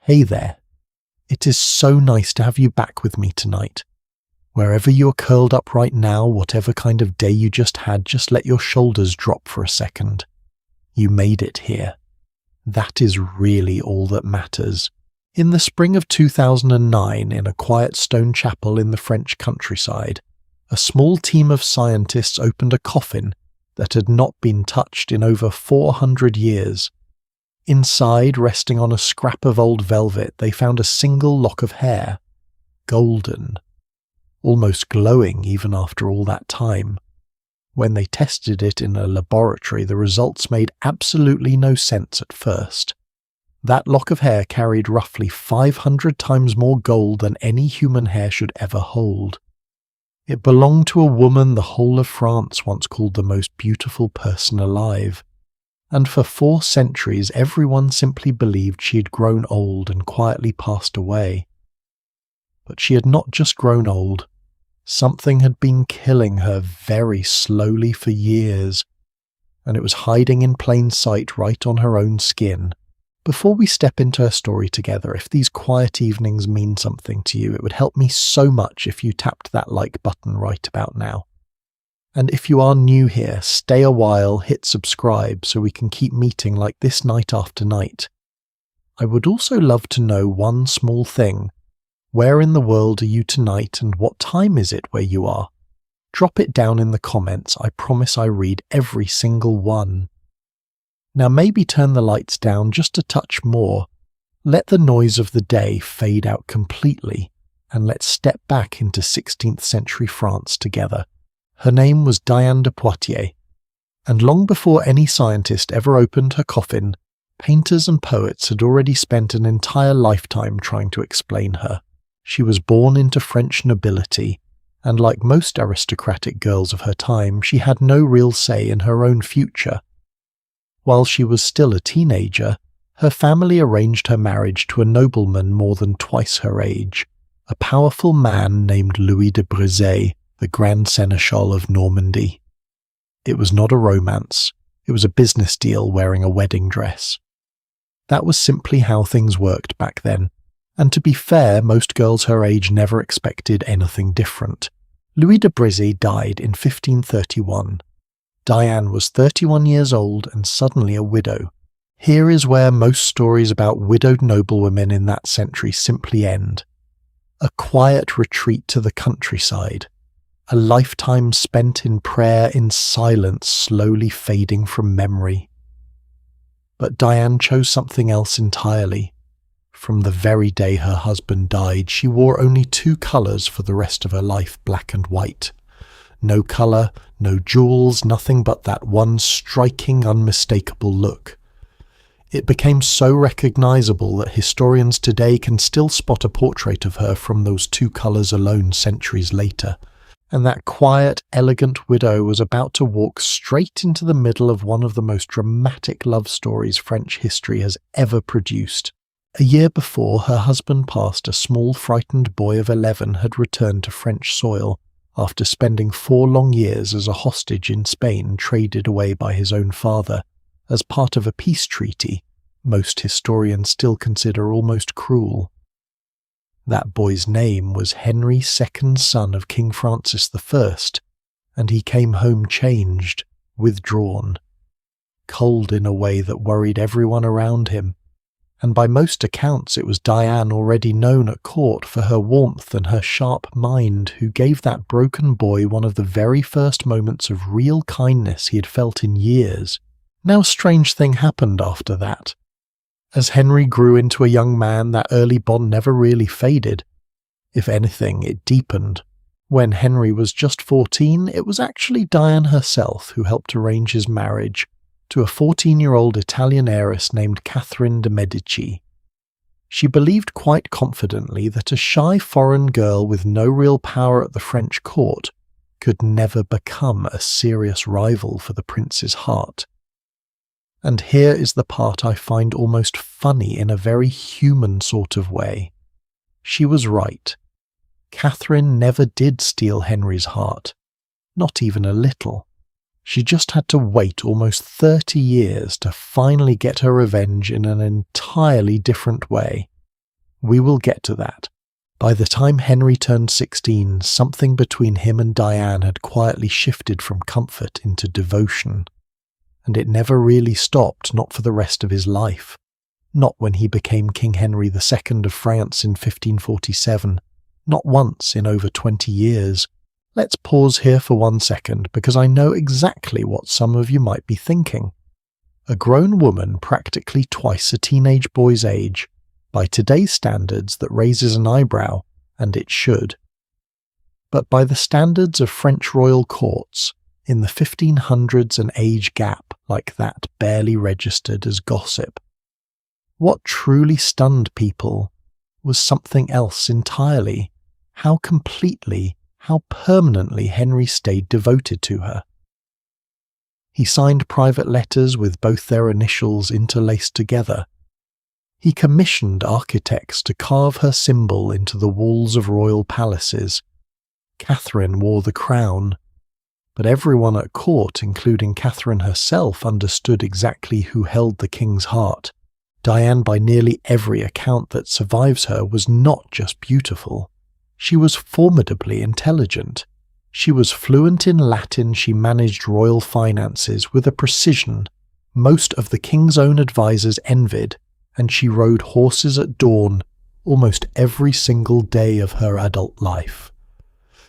Hey there. It is so nice to have you back with me tonight. Wherever you're curled up right now, whatever kind of day you just had, just let your shoulders drop for a second. You made it here. That is really all that matters. In the spring of 2009, in a quiet stone chapel in the French countryside, a small team of scientists opened a coffin that had not been touched in over 400 years. Inside, resting on a scrap of old velvet, they found a single lock of hair, golden, almost glowing even after all that time. When they tested it in a laboratory, the results made absolutely no sense at first. That lock of hair carried roughly 500 times more gold than any human hair should ever hold. It belonged to a woman the whole of France once called the most beautiful person alive, and for 4 centuries everyone simply believed she had grown old and quietly passed away. But she had not just grown old. Something had been killing her very slowly for years, and it was hiding in plain sight right on her own skin. Before we step into her story together, if these quiet evenings mean something to you, it would help me so much if you tapped that like button right about now. And if you are new here, stay a while, hit subscribe so we can keep meeting like this night after night. I would also love to know one small thing. Where in the world are you tonight and what time is it where you are? Drop it down in the comments. I promise I read every single one. Now maybe turn the lights down just a touch more. Let the noise of the day fade out completely, and let's step back into 16th century France together. Her name was Diane de Poitiers, and long before any scientist ever opened her coffin, painters and poets had already spent an entire lifetime trying to explain her. She was born into French nobility, and like most aristocratic girls of her time, she had no real say in her own future. While she was still a teenager, her family arranged her marriage to a nobleman more than twice her age, a powerful man named Louis de Brezé, the Grand Seneschal of Normandy. It was not a romance, it was a business deal wearing a wedding dress. That was simply how things worked back then, and to be fair, most girls her age never expected anything different. Louis de Brezé died in 1531. Diane was 31 years old and suddenly a widow. Here is where most stories about widowed noblewomen in that century simply end. A quiet retreat to the countryside. A lifetime spent in prayer in silence slowly fading from memory. But Diane chose something else entirely. From the very day her husband died, she wore only 2 colours for the rest of her life, black and white. No colour, no jewels, nothing but that one striking, unmistakable look. It became so recognisable that historians today can still spot a portrait of her from those 2 colours alone centuries later. And that quiet, elegant widow was about to walk straight into the middle of one of the most dramatic love stories French history has ever produced. A year before, her husband passed, a small, frightened boy of 11 had returned to French soil after spending 4 long years as a hostage in Spain, traded away by his own father, as part of a peace treaty most historians still consider almost cruel. That boy's name was Henry, second son of King Francis I, and he came home changed, withdrawn, cold in a way that worried everyone around him. And by most accounts it was Diane, already known at court for her warmth and her sharp mind, who gave that broken boy one of the very first moments of real kindness he had felt in years. Now a strange thing happened after that. As Henry grew into a young man, that early bond never really faded. If anything, it deepened. When Henry was just 14, it was actually Diane herself who helped arrange his marriage to a 14-year-old Italian heiress named Catherine de' Medici. She believed quite confidently that a shy foreign girl with no real power at the French court could never become a serious rival for the prince's heart. And here is the part I find almost funny in a very human sort of way. She was right. Catherine never did steal Henry's heart, not even a little. She just had to wait almost 30 years to finally get her revenge in an entirely different way. We will get to that. By the time Henry turned 16, something between him and Diane had quietly shifted from comfort into devotion. And it never really stopped, not for the rest of his life. Not when he became King Henry II of France in 1547. Not once in over 20 years. Let's pause here for 1 second, because I know exactly what some of you might be thinking. A grown woman practically twice a teenage boy's age, by today's standards that raises an eyebrow, and it should. But by the standards of French royal courts, in the 1500s an age gap like that barely registered as gossip. What truly stunned people was something else entirely: how completely, how permanently Henry stayed devoted to her. He signed private letters with both their initials interlaced together. He commissioned architects to carve her symbol into the walls of royal palaces. Catherine wore the crown, but everyone at court, including Catherine herself, understood exactly who held the king's heart. Diane, by nearly every account that survives her, was not just beautiful. She was formidably intelligent. She was fluent in Latin. She managed royal finances with a precision most of the king's own advisers envied, and she rode horses at dawn almost every single day of her adult life.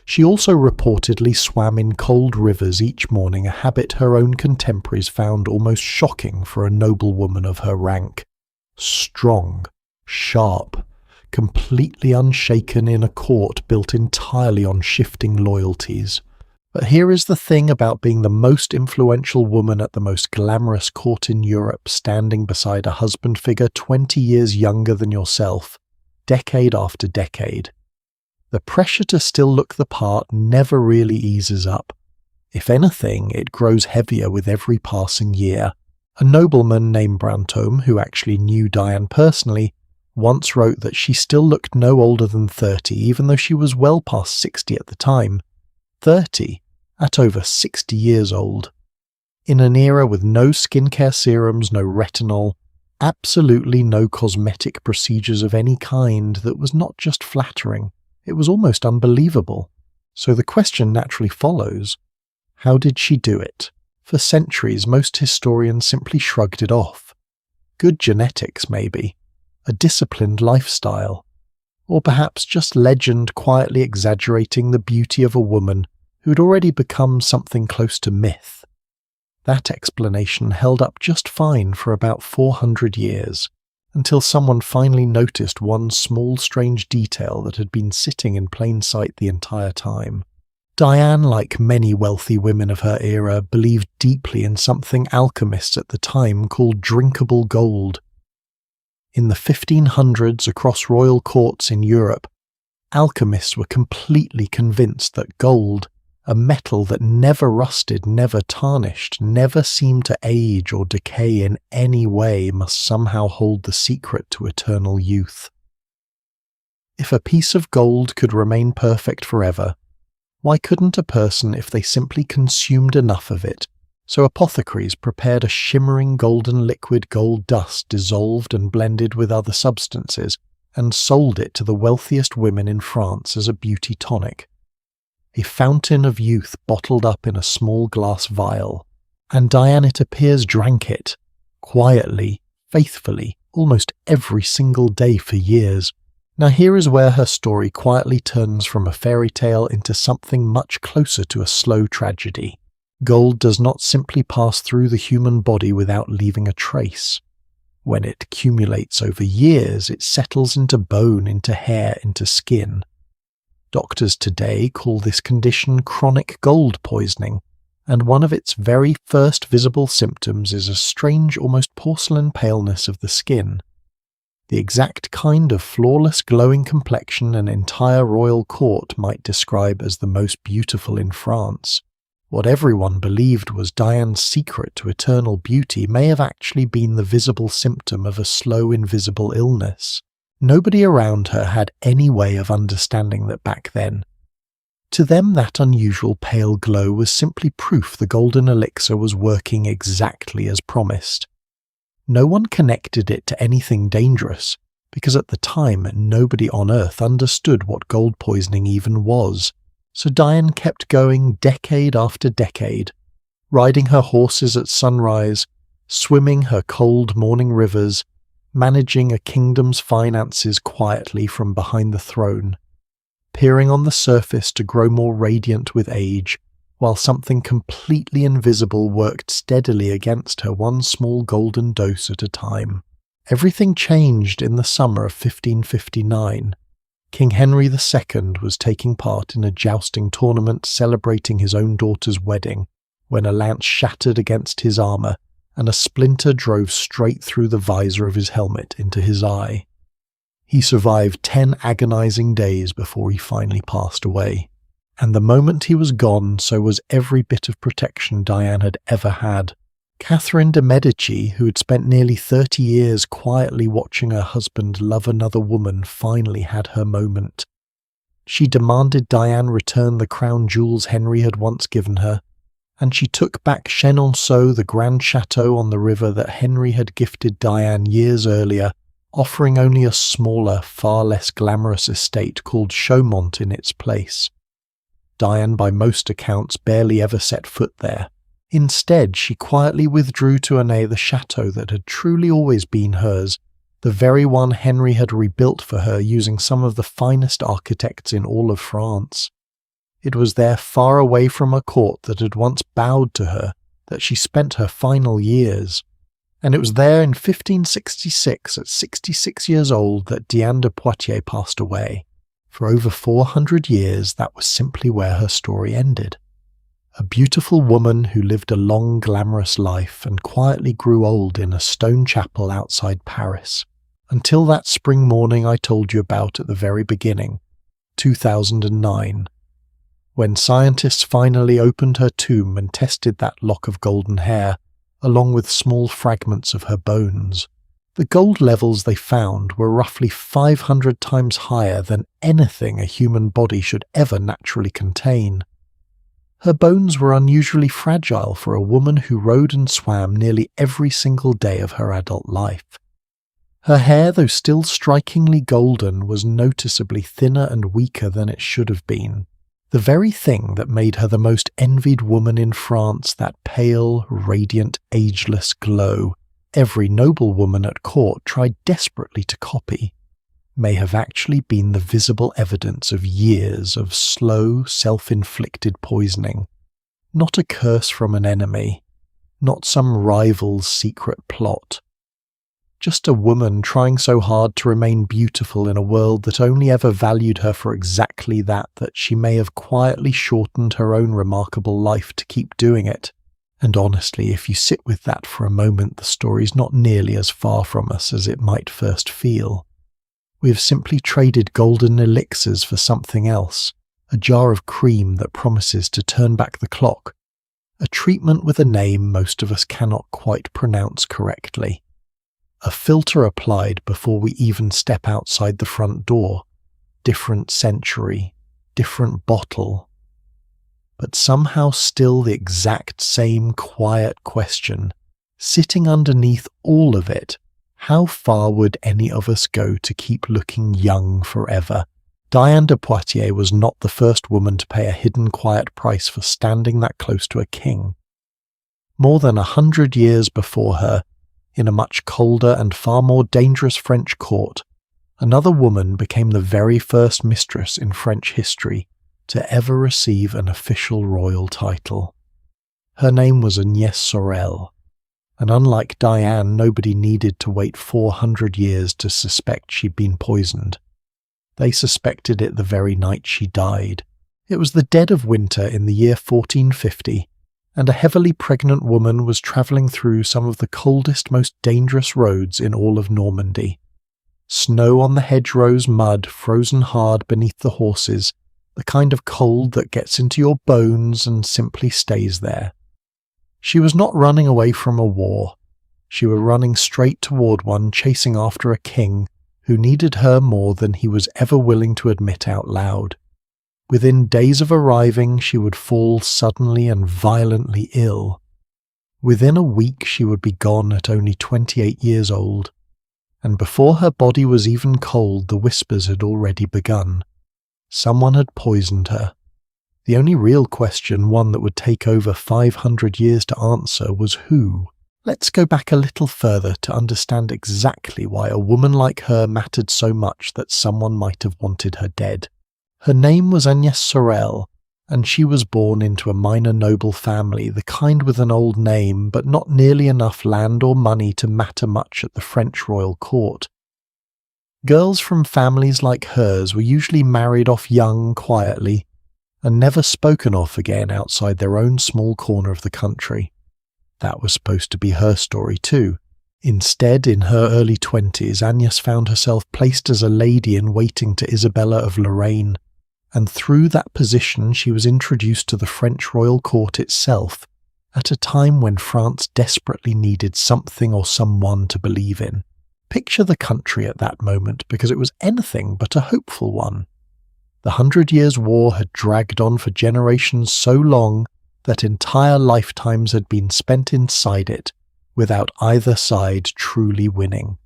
She also reportedly swam in cold rivers each morning, a habit her own contemporaries found almost shocking for a noblewoman of her rank. Strong, sharp, completely unshaken in a court built entirely on shifting loyalties. But here is the thing about being the most influential woman at the most glamorous court in Europe, standing beside a husband figure 20 years younger than yourself, decade after decade. The pressure to still look the part never really eases up. If anything, it grows heavier with every passing year. A nobleman named Brantôme, who actually knew Diane personally, once wrote that she still looked no older than 30, even though she was well past 60 at the time. 30, at over 60 years old. In an era with no skincare serums, no retinol, absolutely no cosmetic procedures of any kind, that was not just flattering, it was almost unbelievable. So the question naturally follows, how did she do it? For centuries, most historians simply shrugged it off. Good genetics, maybe. A disciplined lifestyle. Or perhaps just legend quietly exaggerating the beauty of a woman who'd already become something close to myth. That explanation held up just fine for about 400 years, until someone finally noticed one small strange detail that had been sitting in plain sight the entire time. Diane, like many wealthy women of her era, believed deeply in something alchemists at the time called drinkable gold. In the 1500s, across royal courts in Europe, alchemists were completely convinced that gold, a metal that never rusted, never tarnished, never seemed to age or decay in any way, must somehow hold the secret to eternal youth. If a piece of gold could remain perfect forever, why couldn't a person if they simply consumed enough of it? So apothecaries prepared a shimmering golden liquid gold dust dissolved and blended with other substances, and sold it to the wealthiest women in France as a beauty tonic. A fountain of youth bottled up in a small glass vial, and Diane, it appears, drank it, quietly, faithfully, almost every single day for years. Now here is where her story quietly turns from a fairy tale into something much closer to a slow tragedy. Gold does not simply pass through the human body without leaving a trace. When it accumulates over years, it settles into bone, into hair, into skin. Doctors today call this condition chronic gold poisoning, and one of its very first visible symptoms is a strange, almost porcelain paleness of the skin. The exact kind of flawless glowing complexion an entire royal court might describe as the most beautiful in France. What everyone believed was Diane's secret to eternal beauty may have actually been the visible symptom of a slow, invisible illness. Nobody around her had any way of understanding that back then. To them, that unusual pale glow was simply proof the golden elixir was working exactly as promised. No one connected it to anything dangerous, because at the time nobody on Earth understood what gold poisoning even was. So Diane kept going decade after decade, riding her horses at sunrise, swimming her cold morning rivers, managing a kingdom's finances quietly from behind the throne, peering on the surface to grow more radiant with age, while something completely invisible worked steadily against her, one small golden dose at a time. Everything changed in the summer of 1559. King Henry II was taking part in a jousting tournament celebrating his own daughter's wedding, when a lance shattered against his armour and a splinter drove straight through the visor of his helmet into his eye. He survived 10 agonizing days before he finally passed away, and the moment he was gone, so was every bit of protection Diane had ever had. Catherine de' Medici, who had spent nearly 30 years quietly watching her husband love another woman, finally had her moment. She demanded Diane return the crown jewels Henry had once given her, and she took back Chenonceau, the grand chateau on the river that Henry had gifted Diane years earlier, offering only a smaller, far less glamorous estate called Chaumont in its place. Diane, by most accounts, barely ever set foot there. Instead, she quietly withdrew to Annay, the chateau that had truly always been hers, the very one Henry had rebuilt for her using some of the finest architects in all of France. It was there, far away from a court that had once bowed to her, that she spent her final years. And it was there in 1566, at 66 years old, that Diane de Poitiers passed away. For over 400 years, that was simply where her story ended. A beautiful woman who lived a long, glamorous life and quietly grew old in a stone chapel outside Paris, until that spring morning I told you about at the very beginning, 2009, when scientists finally opened her tomb and tested that lock of golden hair, along with small fragments of her bones. The gold levels they found were roughly 500 times higher than anything a human body should ever naturally contain. Her bones were unusually fragile for a woman who rode and swam nearly every single day of her adult life. Her hair, though still strikingly golden, was noticeably thinner and weaker than it should have been. The very thing that made her the most envied woman in France, that pale, radiant, ageless glow every noblewoman at court tried desperately to copy, may have actually been the visible evidence of years of slow, self-inflicted poisoning. Not a curse from an enemy, not some rival's secret plot. Just a woman trying so hard to remain beautiful in a world that only ever valued her for exactly that she may have quietly shortened her own remarkable life to keep doing it. And honestly, if you sit with that for a moment, the story's not nearly as far from us as it might first feel. We have simply traded golden elixirs for something else, a jar of cream that promises to turn back the clock, a treatment with a name most of us cannot quite pronounce correctly, a filter applied before we even step outside the front door, different century, different bottle, but somehow still the exact same quiet question, sitting underneath all of it. How far would any of us go to keep looking young forever? Diane de Poitiers was not the first woman to pay a hidden quiet price for standing that close to a king. More than 100 years before her, in a much colder and far more dangerous French court, another woman became the very first mistress in French history to ever receive an official royal title. Her name was Agnès Sorel. And unlike Diane, nobody needed to wait 400 years to suspect she'd been poisoned. They suspected it the very night she died. It was the dead of winter in the year 1450, and a heavily pregnant woman was travelling through some of the coldest, most dangerous roads in all of Normandy. Snow on the hedgerows, mud frozen hard beneath the horses, the kind of cold that gets into your bones and simply stays there. She was not running away from a war. She was running straight toward one, chasing after a king who needed her more than he was ever willing to admit out loud. Within days of arriving, she would fall suddenly and violently ill. Within a week, she would be gone at only 28 years old. and before her body was even cold, the whispers had already begun. Someone had poisoned her. The only real question, one that would take over 500 years to answer, was who. Let's go back a little further to understand exactly why a woman like her mattered so much that someone might have wanted her dead. Her name was Agnès Sorel, and she was born into a minor noble family, the kind with an old name, but not nearly enough land or money to matter much at the French royal court. Girls from families like hers were usually married off young, quietly, and never spoken of again outside their own small corner of the country. That was supposed to be her story too. Instead, in her early 20s, Agnès found herself placed as a lady in waiting to Isabella of Lorraine, and through that position she was introduced to the French royal court itself, at a time when France desperately needed something or someone to believe in. Picture the country at that moment, because it was anything but a hopeful one. The 100 Years' War had dragged on for generations so long that entire lifetimes had been spent inside it, without either side truly winning.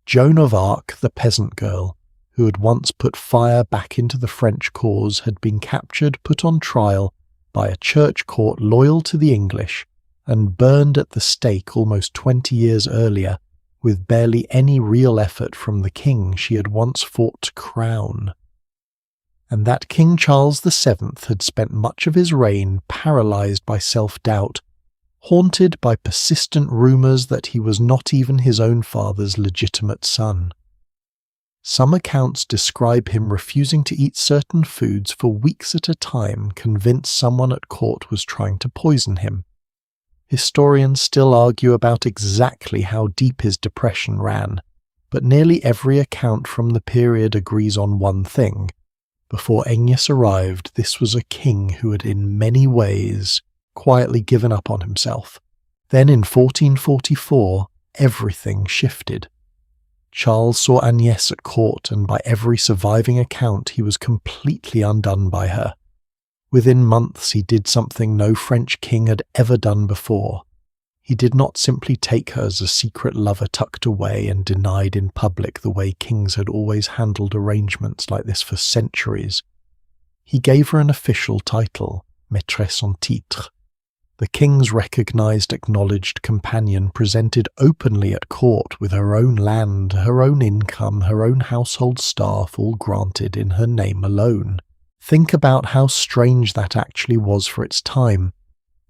Joan of Arc, the peasant girl, who had once put fire back into the French cause, had been captured, put on trial by a church court loyal to the English, and burned at the stake almost 20 years earlier, with barely any real effort from the king she had once fought to crown. And that King Charles VII had spent much of his reign paralysed by self-doubt, haunted by persistent rumours that he was not even his own father's legitimate son. Some accounts describe him refusing to eat certain foods for weeks at a time, convinced someone at court was trying to poison him. Historians still argue about exactly how deep his depression ran, but nearly every account from the period agrees on one thing. Before Agnès arrived, this was a king who had in many ways quietly given up on himself. Then in 1444, everything shifted. Charles saw Agnès at court, and by every surviving account he was completely undone by her. Within months he did something no French king had ever done before. He did not simply take her as a secret lover tucked away and denied in public the way kings had always handled arrangements like this for centuries. He gave her an official title, Maitresse en titre. The king's recognised, acknowledged companion, presented openly at court with her own land, her own income, her own household staff, all granted in her name alone. Think about how strange that actually was for its time.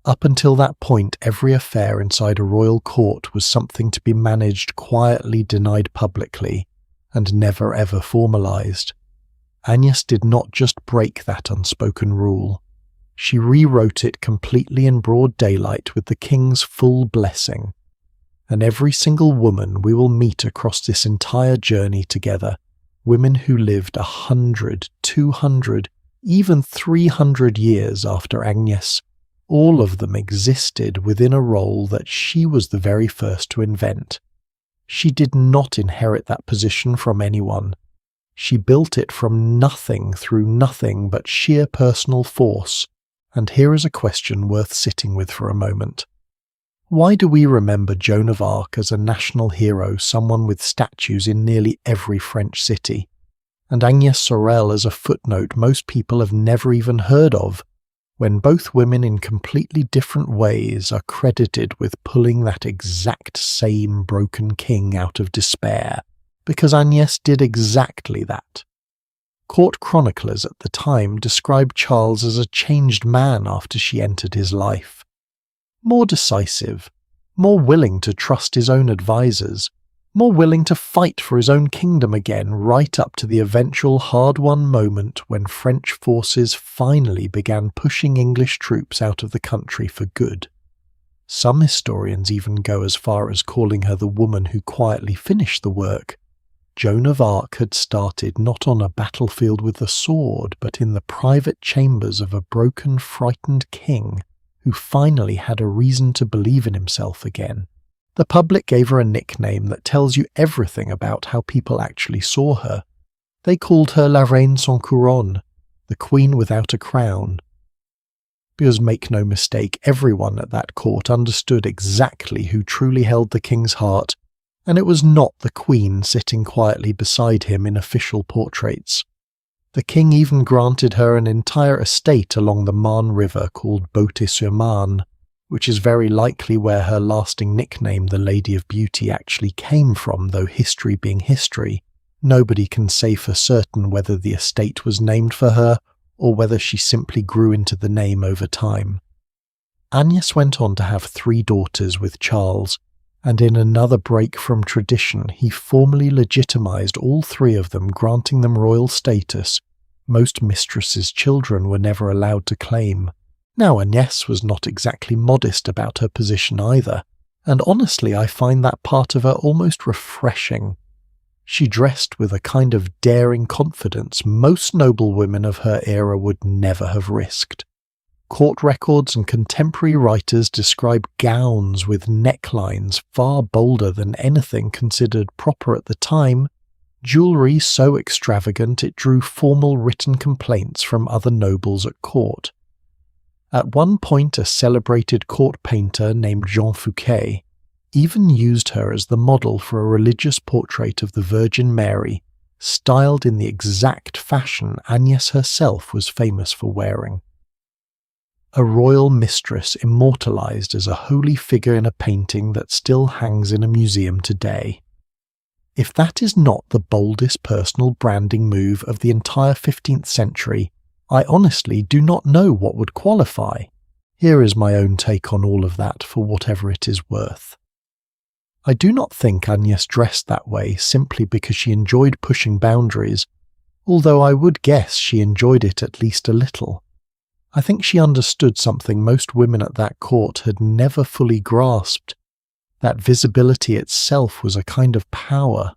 Up until that point, every affair inside a royal court was something to be managed quietly, denied publicly, and never ever formalised. Agnès did not just break that unspoken rule. She rewrote it completely in broad daylight with the king's full blessing. And every single woman we will meet across this entire journey together, women who lived 100, 200, even 300 years after Agnès, all of them existed within a role that she was the very first to invent. She did not inherit that position from anyone. She built it from nothing through nothing but sheer personal force. And here is a question worth sitting with for a moment. Why do we remember Joan of Arc as a national hero, someone with statues in nearly every French city, and Agnès Sorel as a footnote most people have never even heard of, when both women in completely different ways are credited with pulling that exact same broken king out of despair, because Agnès did exactly that. Court chroniclers at the time described Charles as a changed man after she entered his life. More decisive, more willing to trust his own advisers, more willing to fight for his own kingdom again, right up to the eventual hard-won moment when French forces finally began pushing English troops out of the country for good. Some historians even go as far as calling her the woman who quietly finished the work. Joan of Arc had started not on a battlefield with a sword, but in the private chambers of a broken, frightened king who finally had a reason to believe in himself again. The public gave her a nickname that tells you everything about how people actually saw her. They called her La Reine sans couronne, the queen without a crown. Because make no mistake, everyone at that court understood exactly who truly held the king's heart, and it was not the Queen sitting quietly beside him in official portraits. The king even granted her an entire estate along the Marne River called Beauté-sur-Marne, which is very likely where her lasting nickname, the Lady of Beauty, actually came from, though history being history, nobody can say for certain whether the estate was named for her or whether she simply grew into the name over time. Agnès went on to have 3 daughters with Charles, and in another break from tradition he formally legitimised all 3 of them, granting them royal status most mistresses' children were never allowed to claim. Now Agnès was not exactly modest about her position either, and honestly I find that part of her almost refreshing. She dressed with a kind of daring confidence most noble women of her era would never have risked. Court records and contemporary writers describe gowns with necklines far bolder than anything considered proper at the time, jewellery so extravagant it drew formal written complaints from other nobles at court. At one point a celebrated court painter named Jean Fouquet even used her as the model for a religious portrait of the Virgin Mary, styled in the exact fashion Agnès herself was famous for wearing. A royal mistress immortalised as a holy figure in a painting that still hangs in a museum today. If that is not the boldest personal branding move of the entire 15th century, I honestly do not know what would qualify. Here is my own take on all of that for whatever it is worth. I do not think Agnès dressed that way simply because she enjoyed pushing boundaries, although I would guess she enjoyed it at least a little. I think she understood something most women at that court had never fully grasped, that visibility itself was a kind of power.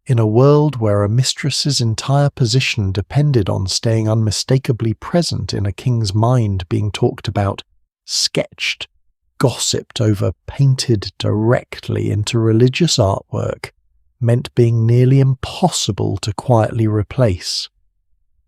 In a world where a mistress's entire position depended on staying unmistakably present in a king's mind, being talked about, sketched, gossiped over, painted directly into religious artwork, meant being nearly impossible to quietly replace.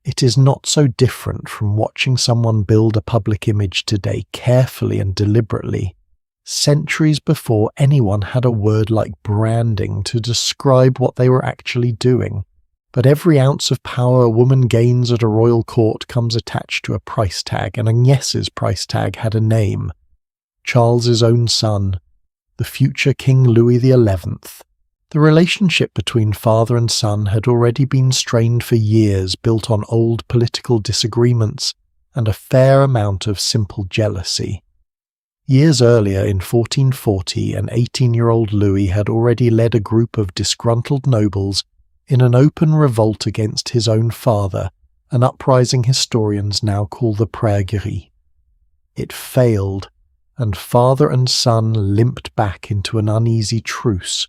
It is not so different from watching someone build a public image today carefully and deliberately, centuries before anyone had a word like branding to describe what they were actually doing. But every ounce of power a woman gains at a royal court comes attached to a price tag, and Agnès's price tag had a name. Charles's own son, the future King Louis XI. The relationship between father and son had already been strained for years, built on old political disagreements and a fair amount of simple jealousy. Years earlier, in 1440, an 18-year-old Louis had already led a group of disgruntled nobles in an open revolt against his own father, an uprising historians now call the Praguerie. It failed, and father and son limped back into an uneasy truce,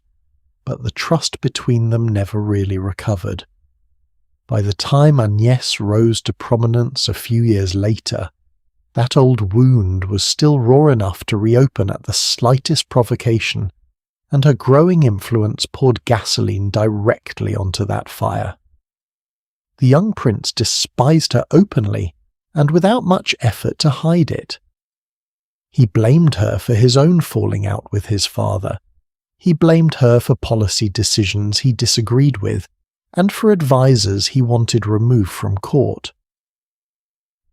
but the trust between them never really recovered. By the time Agnès rose to prominence a few years later, that old wound was still raw enough to reopen at the slightest provocation, and her growing influence poured gasoline directly onto that fire. The young prince despised her openly, and without much effort to hide it. He blamed her for his own falling out with his father. He blamed her for policy decisions he disagreed with, and for advisers he wanted removed from court.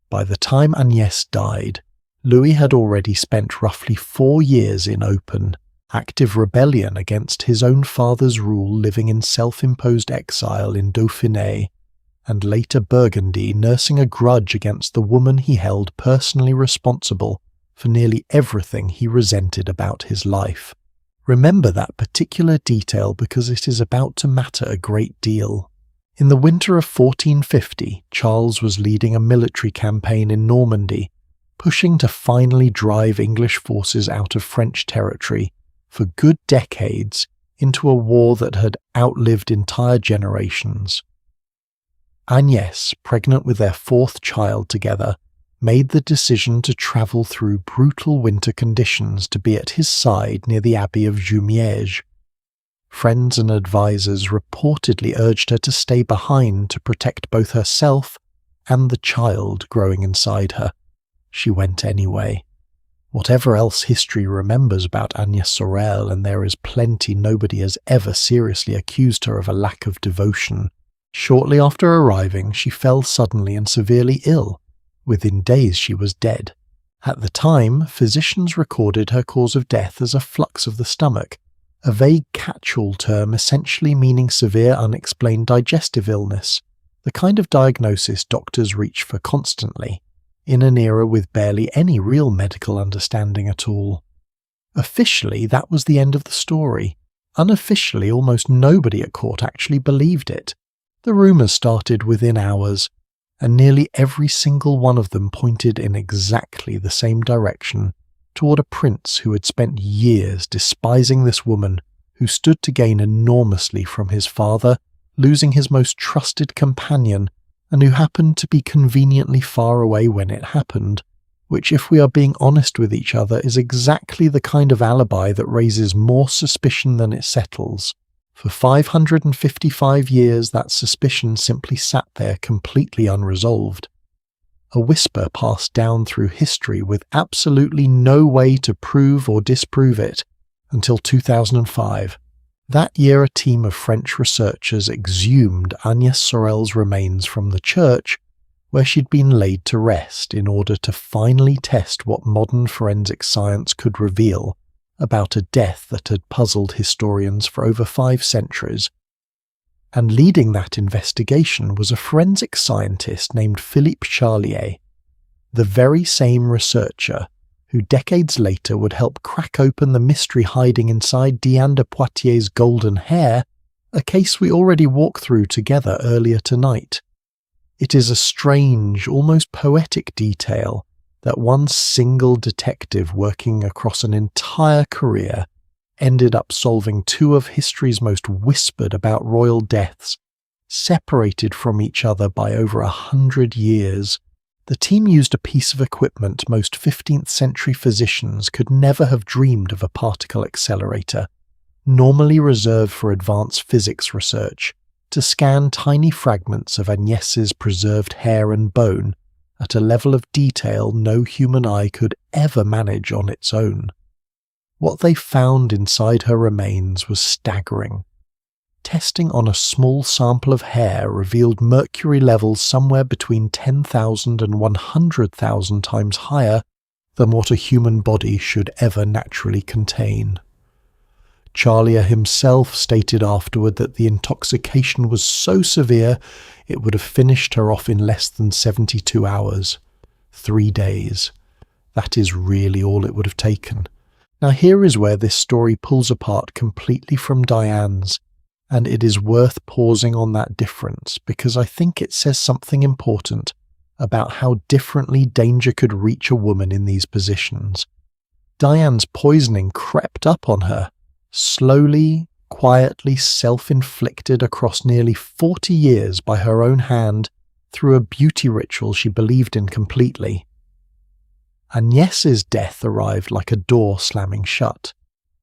By the time Agnès died, Louis had already spent roughly 4 years in open, active rebellion against his own father's rule, living in self-imposed exile in Dauphiné, and later Burgundy, nursing a grudge against the woman he held personally responsible for nearly everything he resented about his life. Remember that particular detail because it is about to matter a great deal. In the winter of 1450, Charles was leading a military campaign in Normandy, pushing to finally drive English forces out of French territory for good decades into a war that had outlived entire generations. Agnès, pregnant with their 4th child together, made the decision to travel through brutal winter conditions to be at his side near the Abbey of Jumièges. Friends and advisers reportedly urged her to stay behind to protect both herself and the child growing inside her. She went anyway. Whatever else history remembers about Agnès Sorel, and there is plenty, nobody has ever seriously accused her of a lack of devotion. Shortly after arriving, she fell suddenly and severely ill. Within days she was dead. At the time, physicians recorded her cause of death as a flux of the stomach, a vague catch-all term essentially meaning severe unexplained digestive illness, the kind of diagnosis doctors reach for constantly, in an era with barely any real medical understanding at all. Officially, that was the end of the story. Unofficially, almost nobody at court actually believed it. The rumours started within hours, and nearly every single one of them pointed in exactly the same direction, toward a prince who had spent years despising this woman who stood to gain enormously from his father, losing his most trusted companion, and who happened to be conveniently far away when it happened, which, if we are being honest with each other, is exactly the kind of alibi that raises more suspicion than it settles. For 555 years that suspicion simply sat there completely unresolved. A whisper passed down through history with absolutely no way to prove or disprove it until 2005. That year a team of French researchers exhumed Agnès Sorel's remains from the church where she'd been laid to rest in order to finally test what modern forensic science could reveal about a death that had puzzled historians for over 5 centuries. And leading that investigation was a forensic scientist named Philippe Charlier, the very same researcher who decades later would help crack open the mystery hiding inside Diane de Poitiers' golden hair, a case we already walked through together earlier tonight. It is a strange, almost poetic detail that one single detective working across an entire career ended up solving 2 of history's most whispered about royal deaths, separated from each other by over 100 years. The team used a piece of equipment most 15th century physicians could never have dreamed of, a particle accelerator, normally reserved for advanced physics research, to scan tiny fragments of Agnès's preserved hair and bone at a level of detail no human eye could ever manage on its own. What they found inside her remains was staggering. Testing on a small sample of hair revealed mercury levels somewhere between 10,000 and 100,000 times higher than what a human body should ever naturally contain. Charlier himself stated afterward that the intoxication was so severe it would have finished her off in less than 72 hours. 3 days. That is really all it would have taken. Now here is where this story pulls apart completely from Diane's, and it is worth pausing on that difference because I think it says something important about how differently danger could reach a woman in these positions. Diane's poisoning crept up on her, slowly, quietly self-inflicted across nearly 40 years by her own hand through a beauty ritual she believed in completely. Agnès's death arrived like a door slamming shut.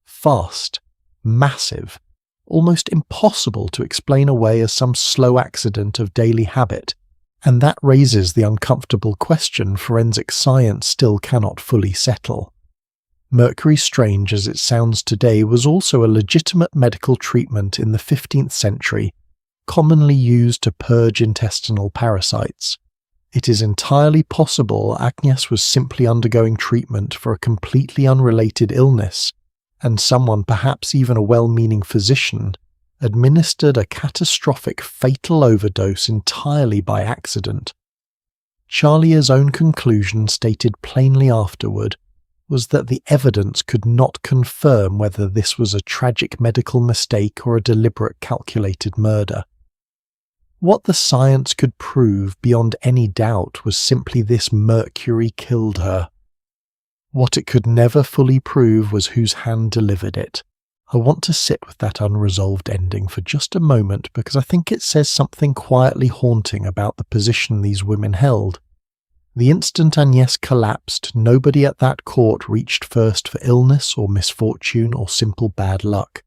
Fast, massive, almost impossible to explain away as some slow accident of daily habit, and that raises the uncomfortable question forensic science still cannot fully settle. Mercury, strange as it sounds today, was also a legitimate medical treatment in the 15th century, commonly used to purge intestinal parasites. It is entirely possible Agnès was simply undergoing treatment for a completely unrelated illness, and someone, perhaps even a well-meaning physician, administered a catastrophic fatal overdose entirely by accident. Charlier's own conclusion, stated plainly afterward, was that the evidence could not confirm whether this was a tragic medical mistake or a deliberate calculated murder. What the science could prove beyond any doubt was simply this: mercury killed her. What it could never fully prove was whose hand delivered it. I want to sit with that unresolved ending for just a moment because I think it says something quietly haunting about the position these women held. The instant Agnès collapsed, nobody at that court reached first for illness or misfortune or simple bad luck.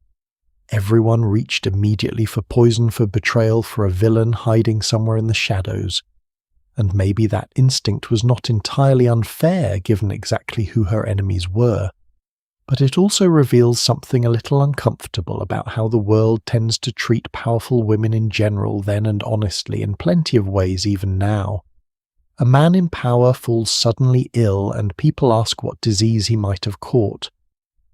Everyone reached immediately for poison, for betrayal, for a villain hiding somewhere in the shadows. and maybe that instinct was not entirely unfair given exactly who her enemies were. But it also reveals something a little uncomfortable about how the world tends to treat powerful women in general then and honestly in plenty of ways even now. A man in power falls suddenly ill and people ask what disease he might have caught.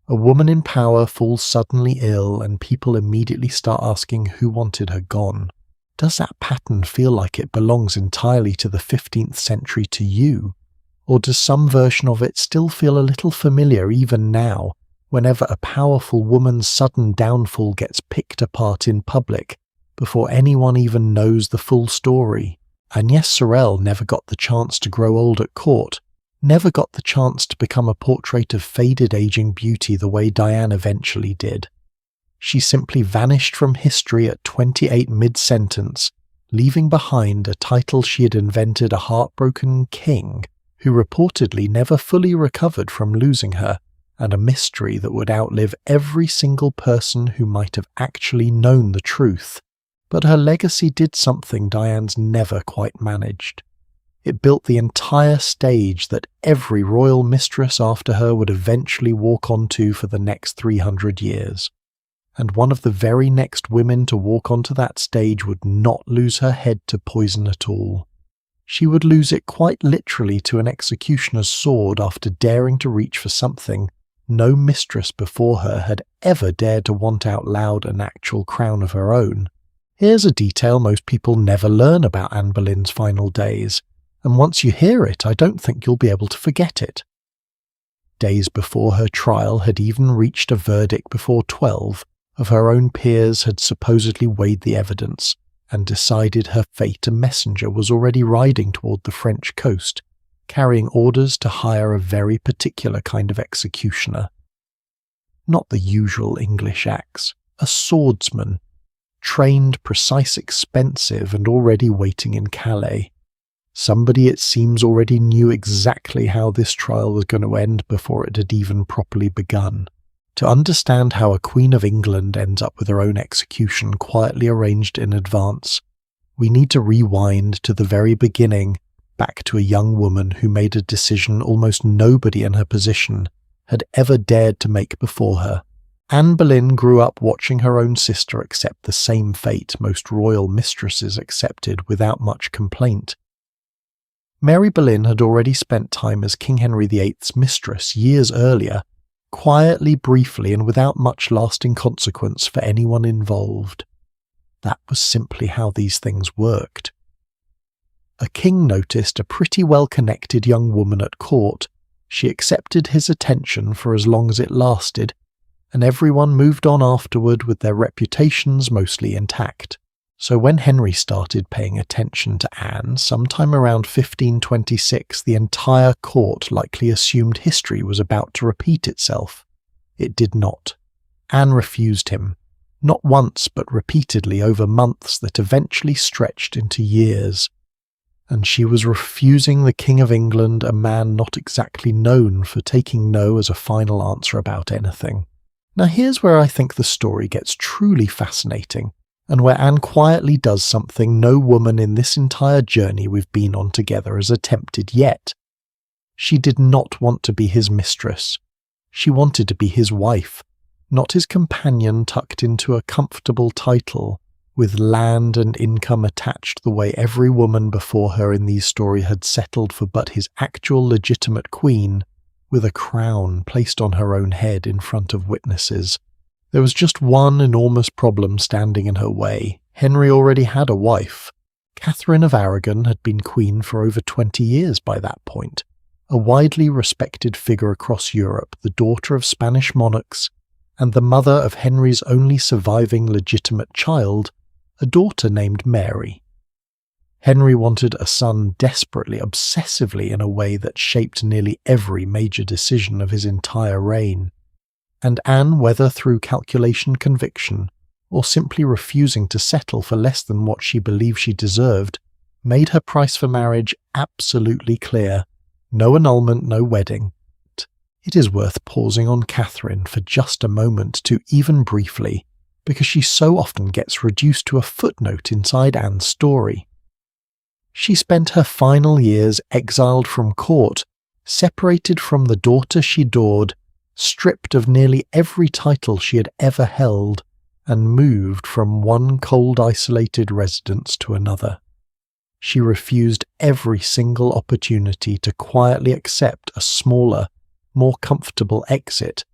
A woman in power falls suddenly ill and people immediately start asking who wanted her gone. Does that pattern feel like it belongs entirely to the 15th century to you? Or does some version of it still feel a little familiar even now, whenever a powerful woman's sudden downfall gets picked apart in public, before anyone even knows the full story? Agnès Sorel never got the chance to grow old at court, never got the chance to become a portrait of faded aging beauty the way Diane eventually did. She simply vanished from history at 28 mid-sentence, leaving behind a title she had invented a heartbroken king who reportedly never fully recovered from losing her, and a mystery that would outlive every single person who might have actually known the truth. But her legacy did something Diane's never quite managed. It built the entire stage that every royal mistress after her would eventually walk onto for the next 300 years. And one of the very next women to walk onto that stage would not lose her head to poison at all. She would lose it quite literally to an executioner's sword after daring to reach for something no mistress before her had ever dared to want out loud an actual crown of her own. Here's a detail most people never learn about Anne Boleyn's final days, and once you hear it, I don't think you'll be able to forget it. Days before her trial had even reached a verdict before 12 of her own peers had supposedly weighed the evidence and decided her fate. A messenger was already riding toward the French coast, carrying orders to hire a very particular kind of executioner. Not the usual English axe, a swordsman, trained, precise, expensive, and already waiting in Calais. Somebody, it seems, already knew exactly how this trial was going to end before it had even properly begun. To understand how a Queen of England ends up with her own execution quietly arranged in advance, we need to rewind to the very beginning, back to a young woman who made a decision almost nobody in her position had ever dared to make before her. Anne Boleyn grew up watching her own sister accept the same fate most royal mistresses accepted without much complaint. Mary Boleyn had already spent time as King Henry VIII's mistress years earlier, quietly, briefly, and without much lasting consequence for anyone involved. That was simply how these things worked. A king noticed a pretty well-connected young woman at court. She accepted his attention for as long as it lasted, and everyone moved on afterward with their reputations mostly intact. So when Henry started paying attention to Anne, sometime around 1526, the entire court likely assumed history was about to repeat itself. It did not. Anne refused him, not once but repeatedly over months that eventually stretched into years. And she was refusing the King of England, a man not exactly known for taking no as a final answer about anything. Now here's where I think the story gets truly fascinating, and where Anne quietly does something no woman in this entire journey we've been on together has attempted yet. She did not want to be his mistress. She wanted to be his wife, not his companion tucked into a comfortable title, with land and income attached the way every woman before her in these stories had settled for, but his actual legitimate queen, with a crown placed on her own head in front of witnesses. There was just one enormous problem standing in her way. Henry already had a wife. Catherine of Aragon had been queen for over 20 years by that point, a widely respected figure across Europe, the daughter of Spanish monarchs, and the mother of Henry's only surviving legitimate child, a daughter named Mary. Henry wanted a son desperately, obsessively, in a way that shaped nearly every major decision of his entire reign. And Anne, whether through calculation, conviction, or simply refusing to settle for less than what she believed she deserved, made her price for marriage absolutely clear. No annulment, no wedding. It is worth pausing on Catherine for just a moment to even briefly, because she so often gets reduced to a footnote inside Anne's story. She spent her final years exiled from court, separated from the daughter she adored, stripped of nearly every title she had ever held, and moved from one cold isolated residence to another. She refused every single opportunity to quietly accept a smaller, more comfortable exit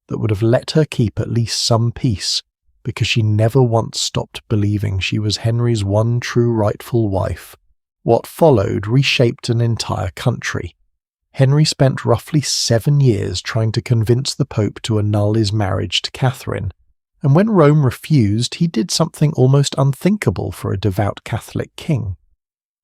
that would have let her keep at least some peace, because she never once stopped believing she was Henry's one true rightful wife. What followed reshaped an entire country. Henry spent roughly 7 years trying to convince the Pope to annul his marriage to Catherine, and when Rome refused, he did something almost unthinkable for a devout Catholic king.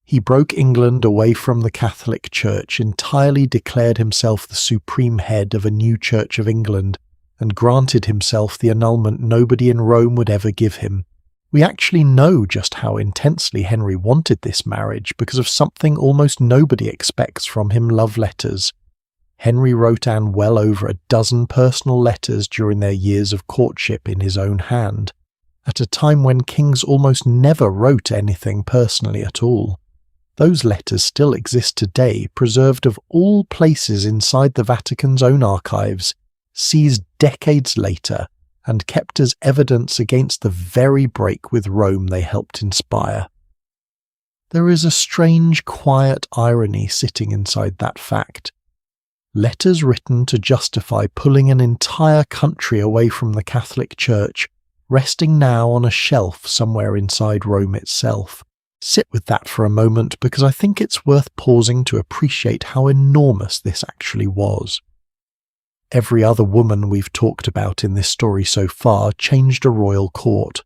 He broke England away from the Catholic Church, entirely declared himself the supreme head of a new Church of England, and granted himself the annulment nobody in Rome would ever give him. We actually know just how intensely Henry wanted this marriage because of something almost nobody expects from him: love letters. Henry wrote Anne well over a dozen personal letters during their years of courtship in his own hand, at a time when kings almost never wrote anything personally at all. Those letters still exist today, preserved of all places inside the Vatican's own archives, seized decades later, and kept as evidence against the very break with Rome they helped inspire. There is a strange, quiet irony sitting inside that fact. Letters written to justify pulling an entire country away from the Catholic Church, resting now on a shelf somewhere inside Rome itself. Sit with that for a moment, because I think it's worth pausing to appreciate how enormous this actually was. Every other woman we've talked about in this story so far changed a royal court,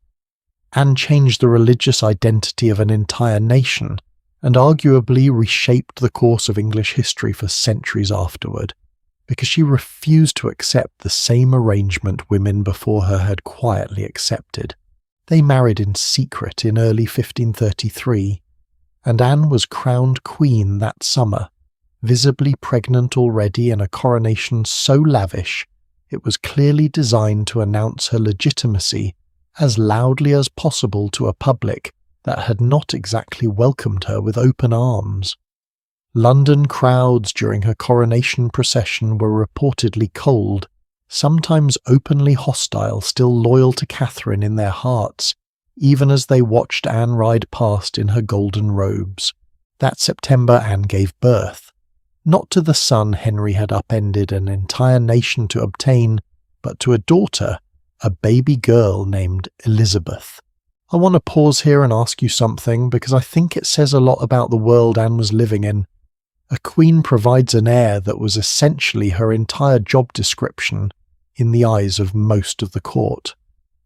and changed the religious identity of an entire nation, and arguably reshaped the course of English history for centuries afterward, because she refused to accept the same arrangement women before her had quietly accepted. They married in secret in early 1533, and Anne was crowned queen that summer, visibly pregnant already in a coronation so lavish it was clearly designed to announce her legitimacy as loudly as possible to a public that had not exactly welcomed her with open arms. London crowds during her coronation procession were reportedly cold, sometimes openly hostile, still loyal to Catherine in their hearts, even as they watched Anne ride past in her golden robes. That September Anne gave birth, not to the son Henry had upended an entire nation to obtain, but to a daughter, a baby girl named Elizabeth. I want to pause here and ask you something, because I think it says a lot about the world Anne was living in. A queen provides an heir that was essentially her entire job description in the eyes of most of the court.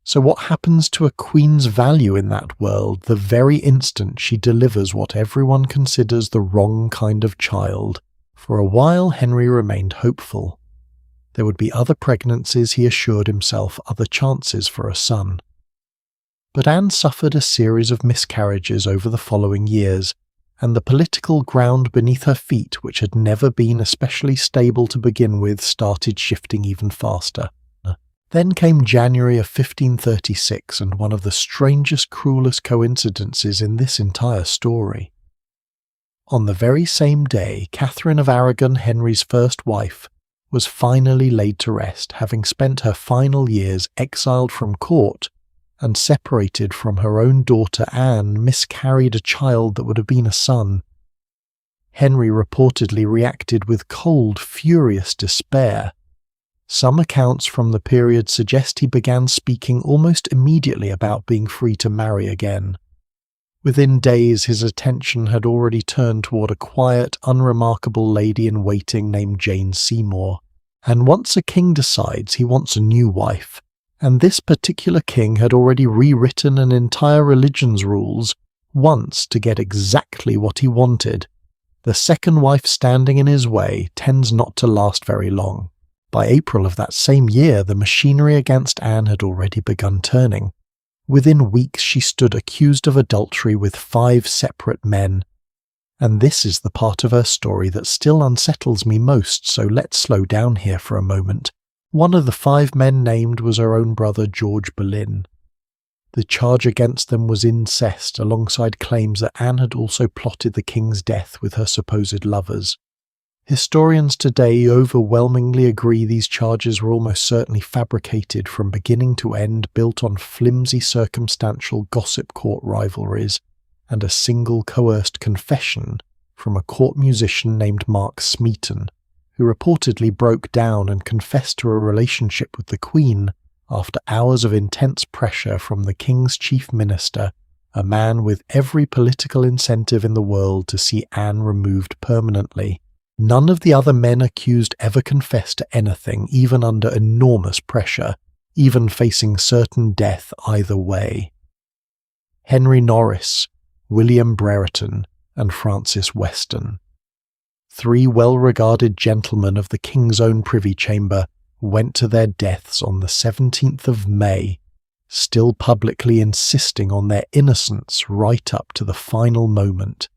So what happens to a queen's value in that world the very instant she delivers what everyone considers the wrong kind of child? For a while Henry remained hopeful. There would be other pregnancies, he assured himself, other chances for a son. But Anne suffered a series of miscarriages over the following years, and the political ground beneath her feet, which had never been especially stable to begin with, started shifting even faster. Then came January of 1536, and one of the strangest, cruelest coincidences in this entire story. On the very same day, Catherine of Aragon, Henry's first wife, was finally laid to rest, having spent her final years exiled from court and separated from her own daughter Anne, miscarried a child that would have been a son. Henry reportedly reacted with cold, furious despair. Some accounts from the period suggest he began speaking almost immediately about being free to marry again. Within days his attention had already turned toward a quiet, unremarkable lady-in-waiting named Jane Seymour. And once a king decides he wants a new wife, and this particular king had already rewritten an entire religion's rules once to get exactly what he wanted, the second wife standing in his way tends not to last very long. By April of that same year, the machinery against Anne had already begun turning. Within weeks she stood accused of adultery with 5 separate men. And this is the part of her story that still unsettles me most, so let's slow down here for a moment. One of the 5 men named was her own brother George Boleyn. The charge against them was incest, alongside claims that Anne had also plotted the king's death with her supposed lovers. Historians today overwhelmingly agree these charges were almost certainly fabricated from beginning to end, built on flimsy circumstantial gossip court rivalries and a single coerced confession from a court musician named Mark Smeaton, who reportedly broke down and confessed to a relationship with the Queen after hours of intense pressure from the king's chief minister, a man with every political incentive in the world to see Anne removed permanently. None of the other men accused ever confessed to anything, even under enormous pressure, even facing certain death either way. Henry Norris, William Brereton, and Francis Weston. 3 well-regarded gentlemen of the king's own privy chamber went to their deaths on the 17th of May, still publicly insisting on their innocence right up to the final moment.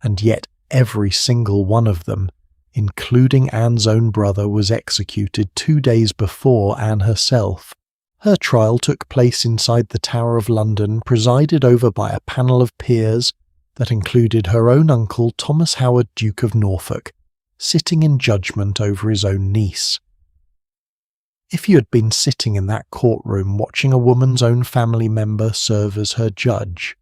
And yet every single one of them, including Anne's own brother, was executed 2 days before Anne herself. Her trial took place inside the Tower of London, presided over by a panel of peers that included her own uncle Thomas Howard, Duke of Norfolk, sitting in judgment over his own niece. If you had been sitting in that courtroom watching a woman's own family member serve as her judge,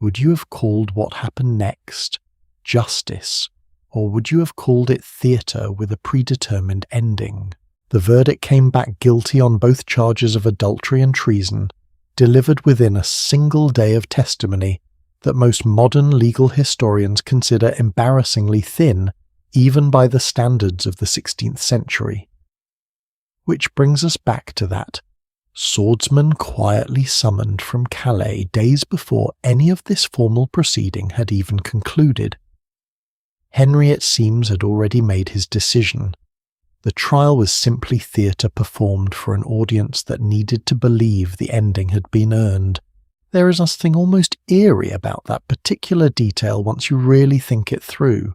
would you have called what happened next justice, or would you have called it theatre with a predetermined ending? The verdict came back guilty on both charges of adultery and treason, delivered within a single day of testimony that most modern legal historians consider embarrassingly thin, even by the standards of the 16th century. Which brings us back to that swordsman quietly summoned from Calais days before any of this formal proceeding had even concluded. Henry, it seems, had already made his decision. The trial was simply theatre performed for an audience that needed to believe the ending had been earned. There is something almost eerie about that particular detail once you really think it through.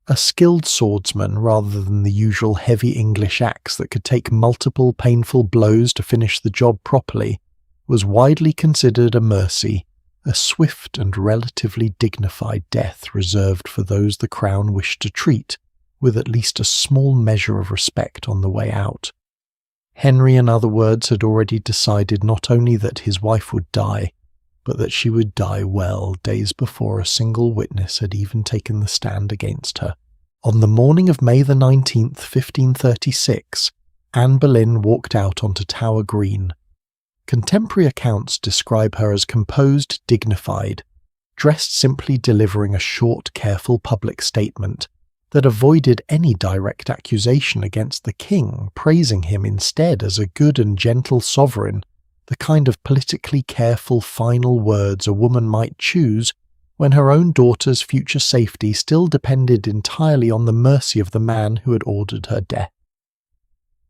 A skilled swordsman, rather than the usual heavy English axe that could take multiple painful blows to finish the job properly, was widely considered a mercy, a swift and relatively dignified death reserved for those the crown wished to treat with at least a small measure of respect on the way out. Henry, in other words, had already decided not only that his wife would die, but that she would die well days before a single witness had even taken the stand against her. On the morning of May the 19th, 1536, Anne Boleyn walked out onto Tower Green. Contemporary accounts describe her as composed, dignified, dressed simply delivering a short, careful public statement that avoided any direct accusation against the king, praising him instead as a good and gentle sovereign, the kind of politically careful final words a woman might choose when her own daughter's future safety still depended entirely on the mercy of the man who had ordered her death.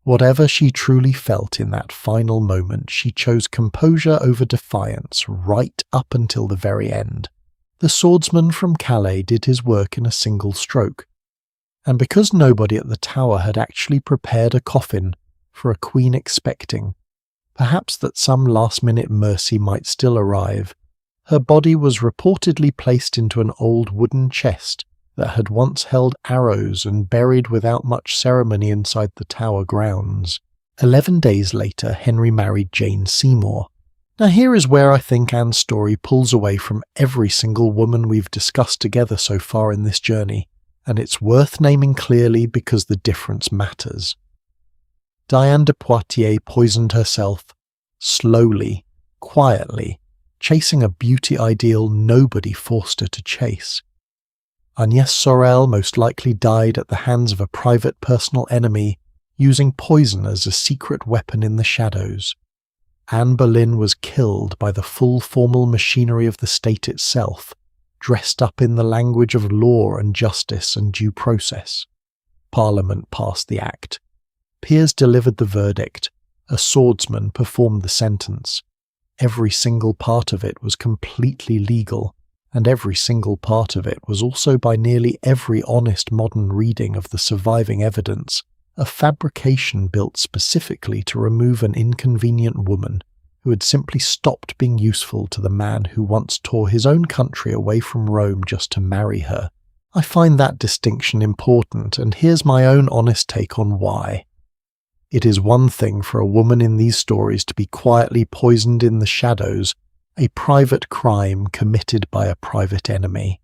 Whatever she truly felt in that final moment, she chose composure over defiance right up until the very end. The swordsman from Calais did his work in a single stroke, and because nobody at the Tower had actually prepared a coffin for a queen expecting, perhaps that some last-minute mercy might still arrive, her body was reportedly placed into an old wooden chest that had once held arrows and buried without much ceremony inside the Tower grounds. 11 days later, Henry married Jane Seymour. Now here is where I think Anne's story pulls away from every single woman we've discussed together so far in this journey, and it's worth naming clearly because the difference matters. Diane de Poitiers poisoned herself, slowly, quietly, chasing a beauty ideal nobody forced her to chase. Agnès Sorel most likely died at the hands of a private personal enemy, using poison as a secret weapon in the shadows. Anne Boleyn was killed by the full formal machinery of the state itself, dressed up in the language of law and justice and due process. Parliament passed the act. Peers delivered the verdict. A swordsman performed the sentence. Every single part of it was completely legal, and every single part of it was also, by nearly every honest modern reading of the surviving evidence, a fabrication built specifically to remove an inconvenient woman who had simply stopped being useful to the man who once tore his own country away from Rome just to marry her. I find that distinction important, and here's my own honest take on why. It is one thing for a woman in these stories to be quietly poisoned in the shadows, a private crime committed by a private enemy.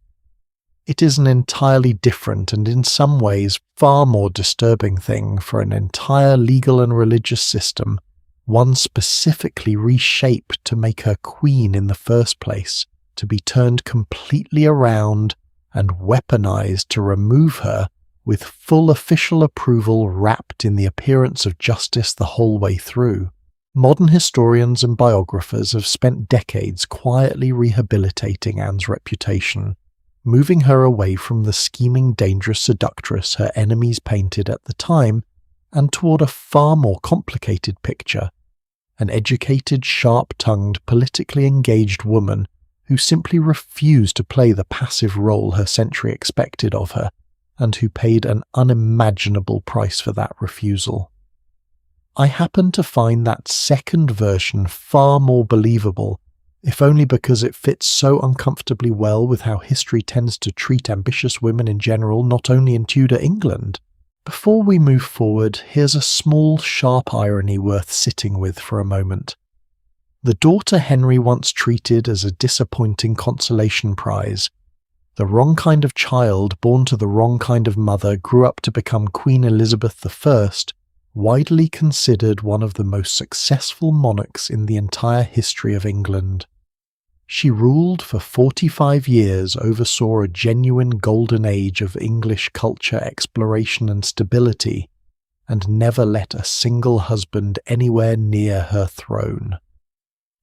It is an entirely different and in some ways far more disturbing thing for an entire legal and religious system, one specifically reshaped to make her queen in the first place, to be turned completely around and weaponized to remove her, with full official approval wrapped in the appearance of justice the whole way through. Modern historians and biographers have spent decades quietly rehabilitating Anne's reputation, moving her away from the scheming, dangerous seductress her enemies painted at the time, and toward a far more complicated picture, an educated, sharp-tongued, politically engaged woman who simply refused to play the passive role her century expected of her, and who paid an unimaginable price for that refusal. I happen to find that second version far more believable, if only because it fits so uncomfortably well with how history tends to treat ambitious women in general, not only in Tudor England. Before we move forward, here's a small, sharp irony worth sitting with for a moment. The daughter Henry once treated as a disappointing consolation prize, the wrong kind of child born to the wrong kind of mother, grew up to become Queen Elizabeth I, widely considered one of the most successful monarchs in the entire history of England. She ruled for 45 years, oversaw a genuine golden age of English culture, exploration and stability, and never let a single husband anywhere near her throne.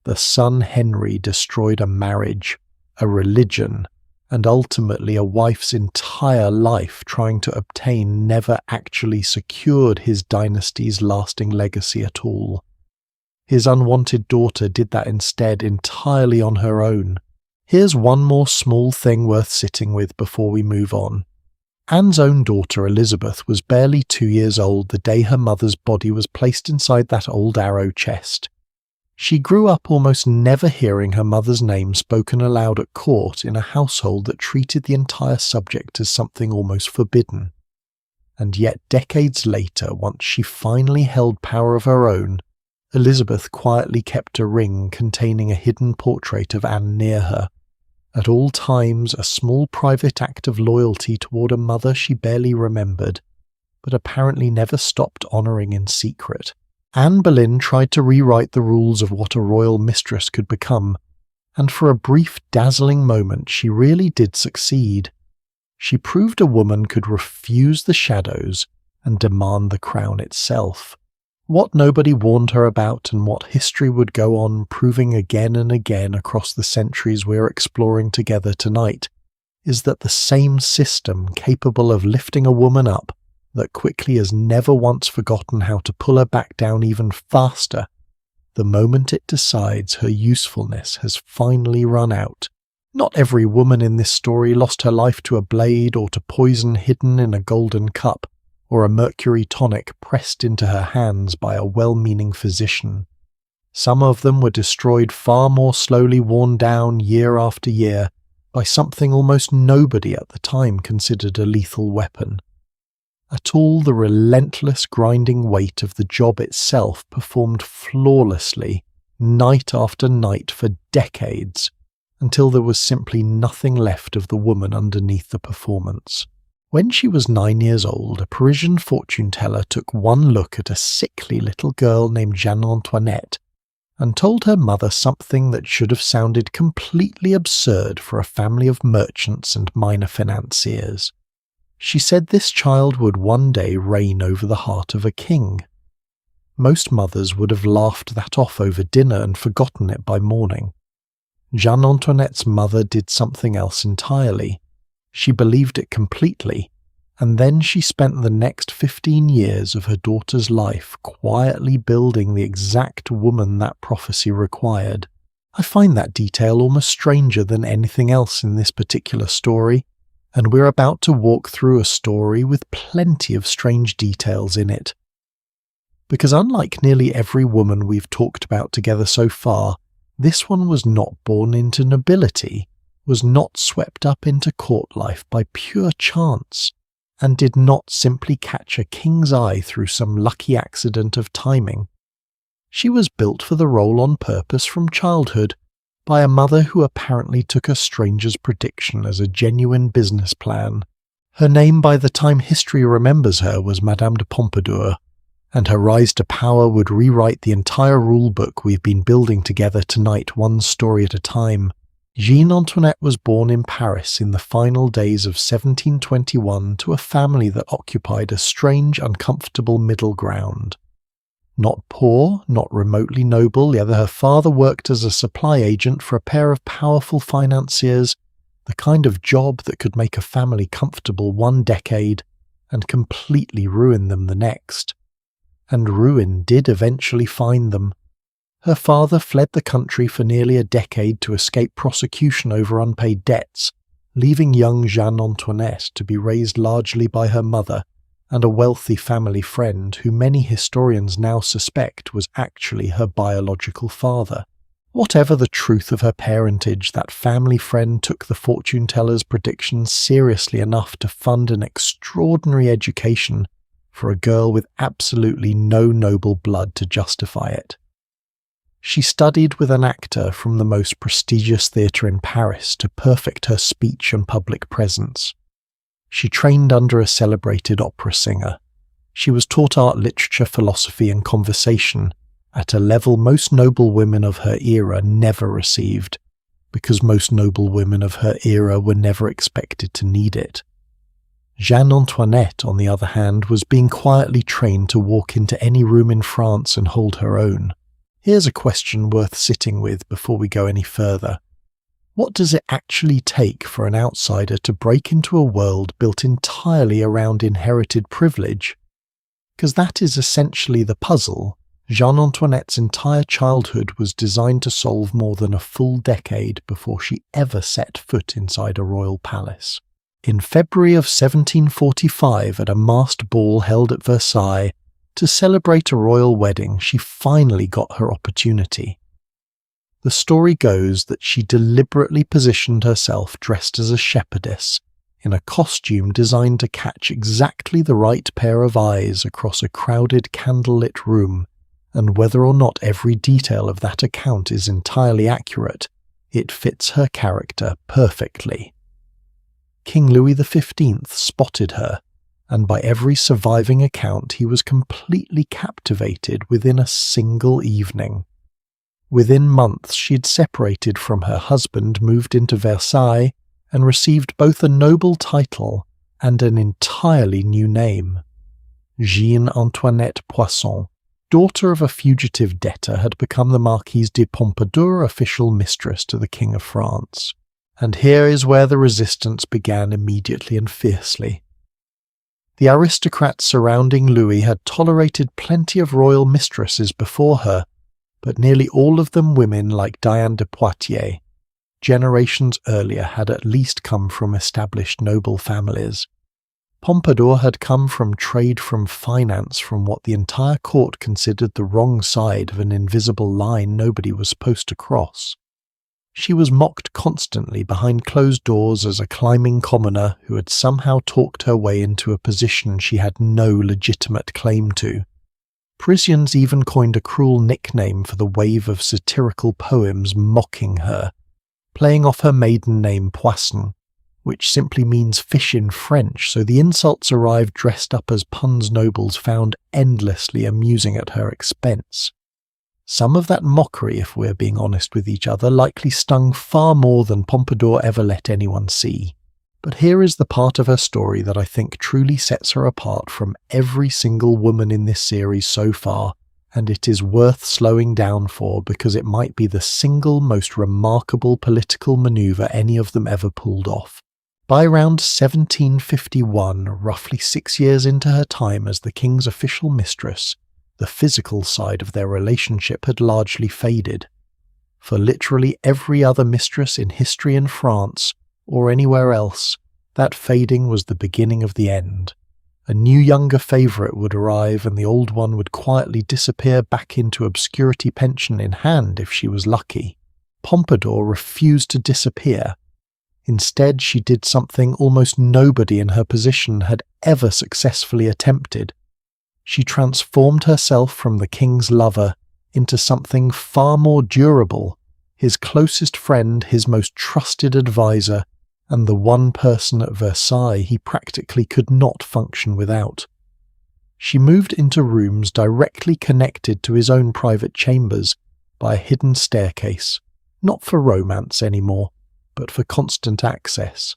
The son Henry destroyed a marriage, a religion, and ultimately a wife's entire life trying to obtain never actually secured his dynasty's lasting legacy at all. His unwanted daughter did that instead entirely on her own. Here's one more small thing worth sitting with before we move on. Anne's own daughter Elizabeth was barely 2 years old the day her mother's body was placed inside that old arrow chest. She grew up almost never hearing her mother's name spoken aloud at court in a household that treated the entire subject as something almost forbidden. And yet decades later, once she finally held power of her own, Elizabeth quietly kept a ring containing a hidden portrait of Anne near her, at all times a small private act of loyalty toward a mother she barely remembered, but apparently never stopped honouring in secret. Anne Boleyn tried to rewrite the rules of what a royal mistress could become, and for a brief, dazzling moment she really did succeed. She proved a woman could refuse the shadows and demand the crown itself. What nobody warned her about, and what history would go on proving again and again across the centuries we're exploring together tonight, is that the same system capable of lifting a woman up that quickly has never once forgotten how to pull her back down even faster, the moment it decides her usefulness has finally run out. Not every woman in this story lost her life to a blade or to poison hidden in a golden cup, or a mercury tonic pressed into her hands by a well-meaning physician. Some of them were destroyed far more slowly, worn down year after year, by something almost nobody at the time considered a lethal weapon. At all, the relentless grinding weight of the job itself performed flawlessly, night after night for decades, until there was simply nothing left of the woman underneath the performance. When she was 9 years old, a Parisian fortune-teller took one look at a sickly little girl named Jeanne Antoinette and told her mother something that should have sounded completely absurd for a family of merchants and minor financiers. She said this child would one day reign over the heart of a king. Most mothers would have laughed that off over dinner and forgotten it by morning. Jeanne Antoinette's mother did something else entirely. She believed it completely, and then she spent the next 15 years of her daughter's life quietly building the exact woman that prophecy required. I find that detail almost stranger than anything else in this particular story, and we're about to walk through a story with plenty of strange details in it. Because unlike nearly every woman we've talked about together so far, this one was not born into nobility, was not swept up into court life by pure chance, and did not simply catch a king's eye through some lucky accident of timing. She was built for the role on purpose from childhood, by a mother who apparently took a stranger's prediction as a genuine business plan. Her name by the time history remembers her was Madame de Pompadour, and her rise to power would rewrite the entire rule book we've been building together tonight, one story at a time. Jeanne Antoinette was born in Paris in the final days of 1721 to a family that occupied a strange, uncomfortable middle ground. Not poor, not remotely noble, yet her father worked as a supply agent for a pair of powerful financiers, the kind of job that could make a family comfortable one decade and completely ruin them the next. And ruin did eventually find them. Her father fled the country for nearly a decade to escape prosecution over unpaid debts, leaving young Jeanne Antoinette to be raised largely by her mother and a wealthy family friend who many historians now suspect was actually her biological father. Whatever the truth of her parentage, that family friend took the fortune-teller's predictions seriously enough to fund an extraordinary education for a girl with absolutely no noble blood to justify it. She studied with an actor from the most prestigious theatre in Paris to perfect her speech and public presence. She trained under a celebrated opera singer. She was taught art, literature, philosophy, and conversation at a level most noble women of her era never received, because most noble women of her era were never expected to need it. Jeanne Antoinette, on the other hand, was being quietly trained to walk into any room in France and hold her own. Here's a question worth sitting with before we go any further. What does it actually take for an outsider to break into a world built entirely around inherited privilege? Because that is essentially the puzzle Jeanne Antoinette's entire childhood was designed to solve more than a full decade before she ever set foot inside a royal palace. In February of 1745, at a masked ball held at Versailles, to celebrate a royal wedding, she finally got her opportunity. The story goes that she deliberately positioned herself dressed as a shepherdess, in a costume designed to catch exactly the right pair of eyes across a crowded candlelit room, and whether or not every detail of that account is entirely accurate, it fits her character perfectly. King Louis XV spotted her, and by every surviving account he was completely captivated within a single evening. Within months she had separated from her husband, moved into Versailles, and received both a noble title and an entirely new name. Jeanne Antoinette Poisson, daughter of a fugitive debtor, had become the Marquise de Pompadour, official mistress to the King of France. And here is where the resistance began immediately and fiercely. The aristocrats surrounding Louis had tolerated plenty of royal mistresses before her, but nearly all of them women like Diane de Poitiers. Generations earlier had at least come from established noble families. Pompadour had come from trade, from finance, from what the entire court considered the wrong side of an invisible line nobody was supposed to cross. She was mocked constantly behind closed doors as a climbing commoner who had somehow talked her way into a position she had no legitimate claim to. Parisians even coined a cruel nickname for the wave of satirical poems mocking her, playing off her maiden name Poisson, which simply means fish in French, so the insults arrived dressed up as puns nobles found endlessly amusing at her expense. Some of that mockery, if we're being honest with each other, likely stung far more than Pompadour ever let anyone see. But here is the part of her story that I think truly sets her apart from every single woman in this series so far, and it is worth slowing down for because it might be the single most remarkable political maneuver any of them ever pulled off. By around 1751, roughly 6 years into her time as the king's official mistress, the physical side of their relationship had largely faded. For literally every other mistress in history in France, or anywhere else, that fading was the beginning of the end. A new younger favourite would arrive and the old one would quietly disappear back into obscurity, pension in hand if she was lucky. Pompadour refused to disappear. Instead, she did something almost nobody in her position had ever successfully attempted. She transformed herself from the king's lover into something far more durable, his closest friend, his most trusted advisor, and the one person at Versailles he practically could not function without. She moved into rooms directly connected to his own private chambers by a hidden staircase, not for romance anymore, but for constant access.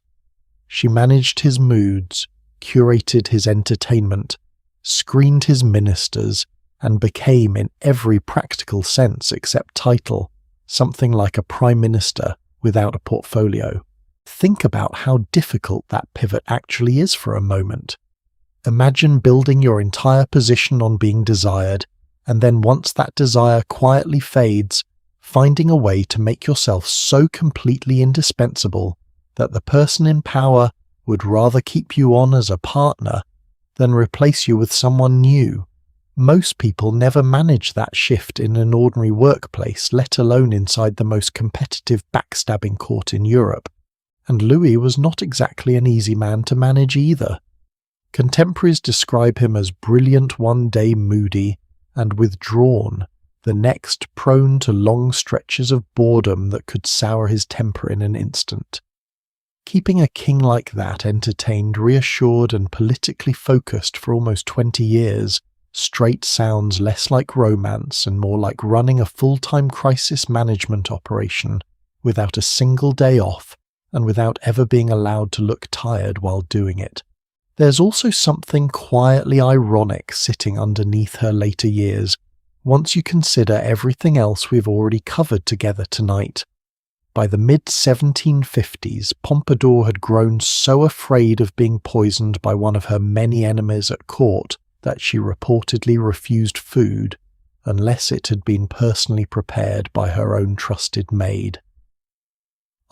She managed his moods, curated his entertainment, screened his ministers, and became, in every practical sense except title, something like a prime minister without a portfolio. Think about how difficult that pivot actually is for a moment. Imagine building your entire position on being desired, and then once that desire quietly fades, finding a way to make yourself so completely indispensable that the person in power would rather keep you on as a partner than replace you with someone new. Most people never manage that shift in an ordinary workplace, let alone inside the most competitive backstabbing court in Europe. And Louis was not exactly an easy man to manage either. Contemporaries describe him as brilliant one day, moody, and withdrawn, the next prone to long stretches of boredom that could sour his temper in an instant. Keeping a king like that entertained, reassured, and politically focused for almost 20 years straight sounds less like romance and more like running a full-time crisis management operation without a single day off, and without ever being allowed to look tired while doing it. There's also something quietly ironic sitting underneath her later years, once you consider everything else we've already covered together tonight. By the mid-1750s, Pompadour had grown so afraid of being poisoned by one of her many enemies at court that she reportedly refused food, unless it had been personally prepared by her own trusted maid.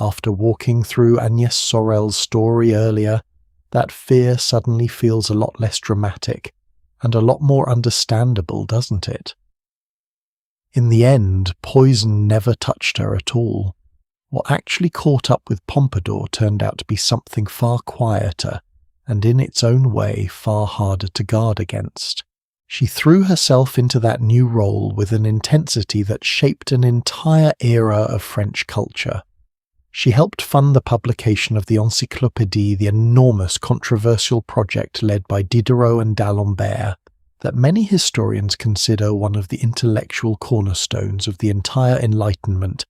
After walking through Agnès Sorel's story earlier, that fear suddenly feels a lot less dramatic and a lot more understandable, doesn't it? In the end, poison never touched her at all. What actually caught up with Pompadour turned out to be something far quieter and in its own way far harder to guard against. She threw herself into that new role with an intensity that shaped an entire era of French culture. She helped fund the publication of the Encyclopédie, the enormous controversial project led by Diderot and d'Alembert, that many historians consider one of the intellectual cornerstones of the entire Enlightenment,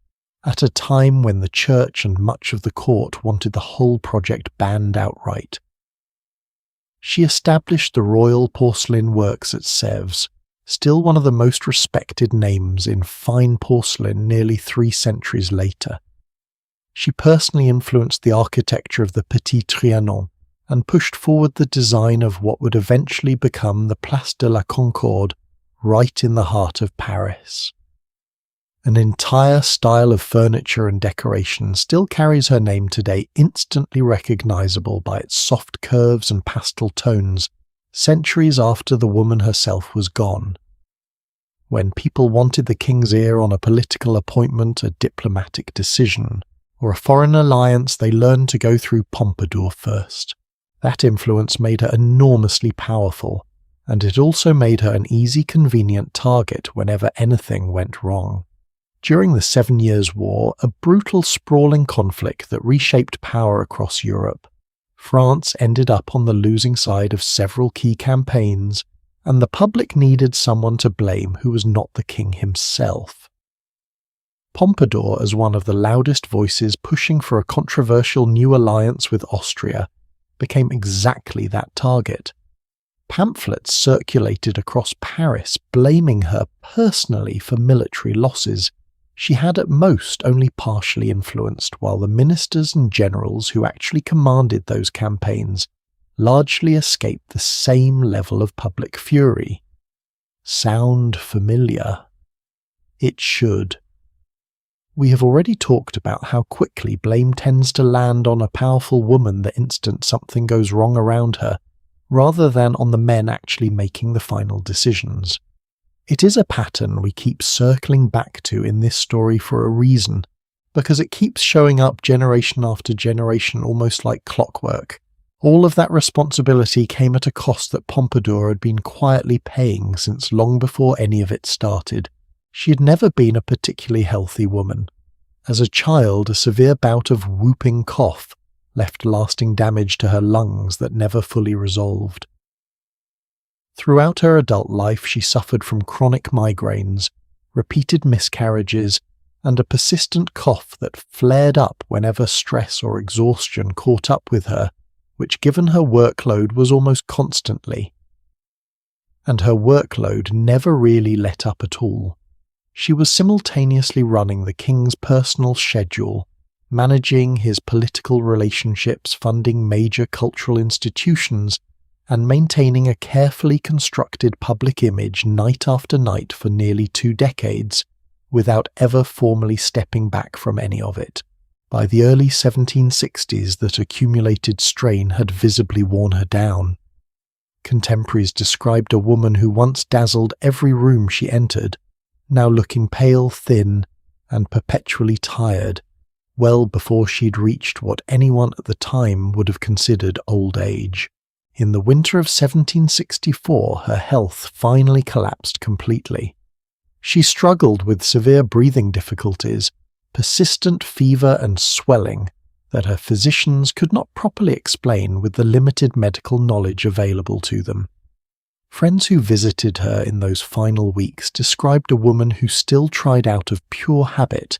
at a time when the church and much of the court wanted the whole project banned outright. She established the Royal Porcelain Works at Sèvres, still one of the most respected names in fine porcelain nearly 3 centuries later. She personally influenced the architecture of the Petit Trianon and pushed forward the design of what would eventually become the Place de la Concorde, right in the heart of Paris. An entire style of furniture and decoration still carries her name today, instantly recognizable by its soft curves and pastel tones, centuries after the woman herself was gone. When people wanted the king's ear on a political appointment, a diplomatic decision, or a foreign alliance, they learned to go through Pompadour first. That influence made her enormously powerful, and it also made her an easy, convenient target whenever anything went wrong. During the 7 Years' War, a brutal, sprawling conflict that reshaped power across Europe, France ended up on the losing side of several key campaigns, and the public needed someone to blame who was not the king himself. Pompadour, as one of the loudest voices pushing for a controversial new alliance with Austria, became exactly that target. Pamphlets circulated across Paris blaming her personally for military losses. She had at most only partially influenced, while the ministers and generals who actually commanded those campaigns largely escaped the same level of public fury. Sound familiar? It should. We have already talked about how quickly blame tends to land on a powerful woman the instant something goes wrong around her, rather than on the men actually making the final decisions. It is a pattern we keep circling back to in this story for a reason, because it keeps showing up generation after generation almost like clockwork. All of that responsibility came at a cost that Pompadour had been quietly paying since long before any of it started. She had never been a particularly healthy woman. As a child, a severe bout of whooping cough left lasting damage to her lungs that never fully resolved. Throughout her adult life, she suffered from chronic migraines, repeated miscarriages, and a persistent cough that flared up whenever stress or exhaustion caught up with her, which, given her workload, was almost constantly. And her workload never really let up at all. She was simultaneously running the king's personal schedule, managing his political relationships, funding major cultural institutions, and maintaining a carefully constructed public image night after night for nearly 2 decades, without ever formally stepping back from any of it. By the early 1760s, that accumulated strain had visibly worn her down. Contemporaries described a woman who once dazzled every room she entered, now looking pale, thin, and perpetually tired, well before she'd reached what anyone at the time would have considered old age. In the winter of 1764, her health finally collapsed completely. She struggled with severe breathing difficulties, persistent fever and swelling that her physicians could not properly explain with the limited medical knowledge available to them. Friends who visited her in those final weeks described a woman who still tried out of pure habit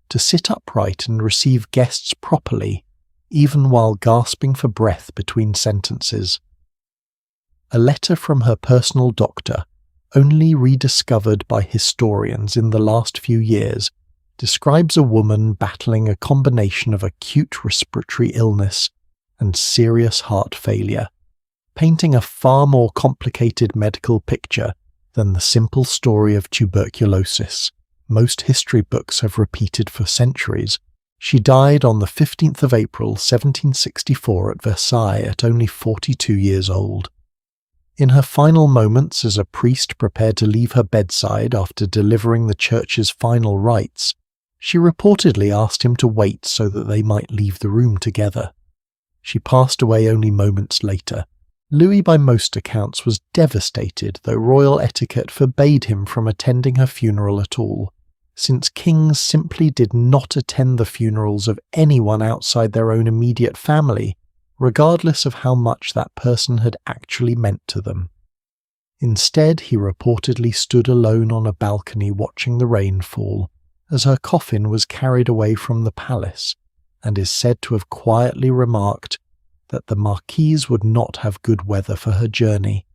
to sit upright and receive guests properly, even while gasping for breath between sentences. A letter from her personal doctor, only rediscovered by historians in the last few years, describes a woman battling a combination of acute respiratory illness and serious heart failure, painting a far more complicated medical picture than the simple story of tuberculosis most history books have repeated for centuries. She died on the 15th of April 1764 at Versailles at only 42 years old. In her final moments as a priest prepared to leave her bedside after delivering the church's final rites, she reportedly asked him to wait so that they might leave the room together. She passed away only moments later. Louis, by most accounts, was devastated, though royal etiquette forbade him from attending her funeral at all, since kings simply did not attend the funerals of anyone outside their own immediate family, regardless of how much that person had actually meant to them. Instead, he reportedly stood alone on a balcony watching the rain fall as her coffin was carried away from the palace, and is said to have quietly remarked that the marquise would not have good weather for her journey.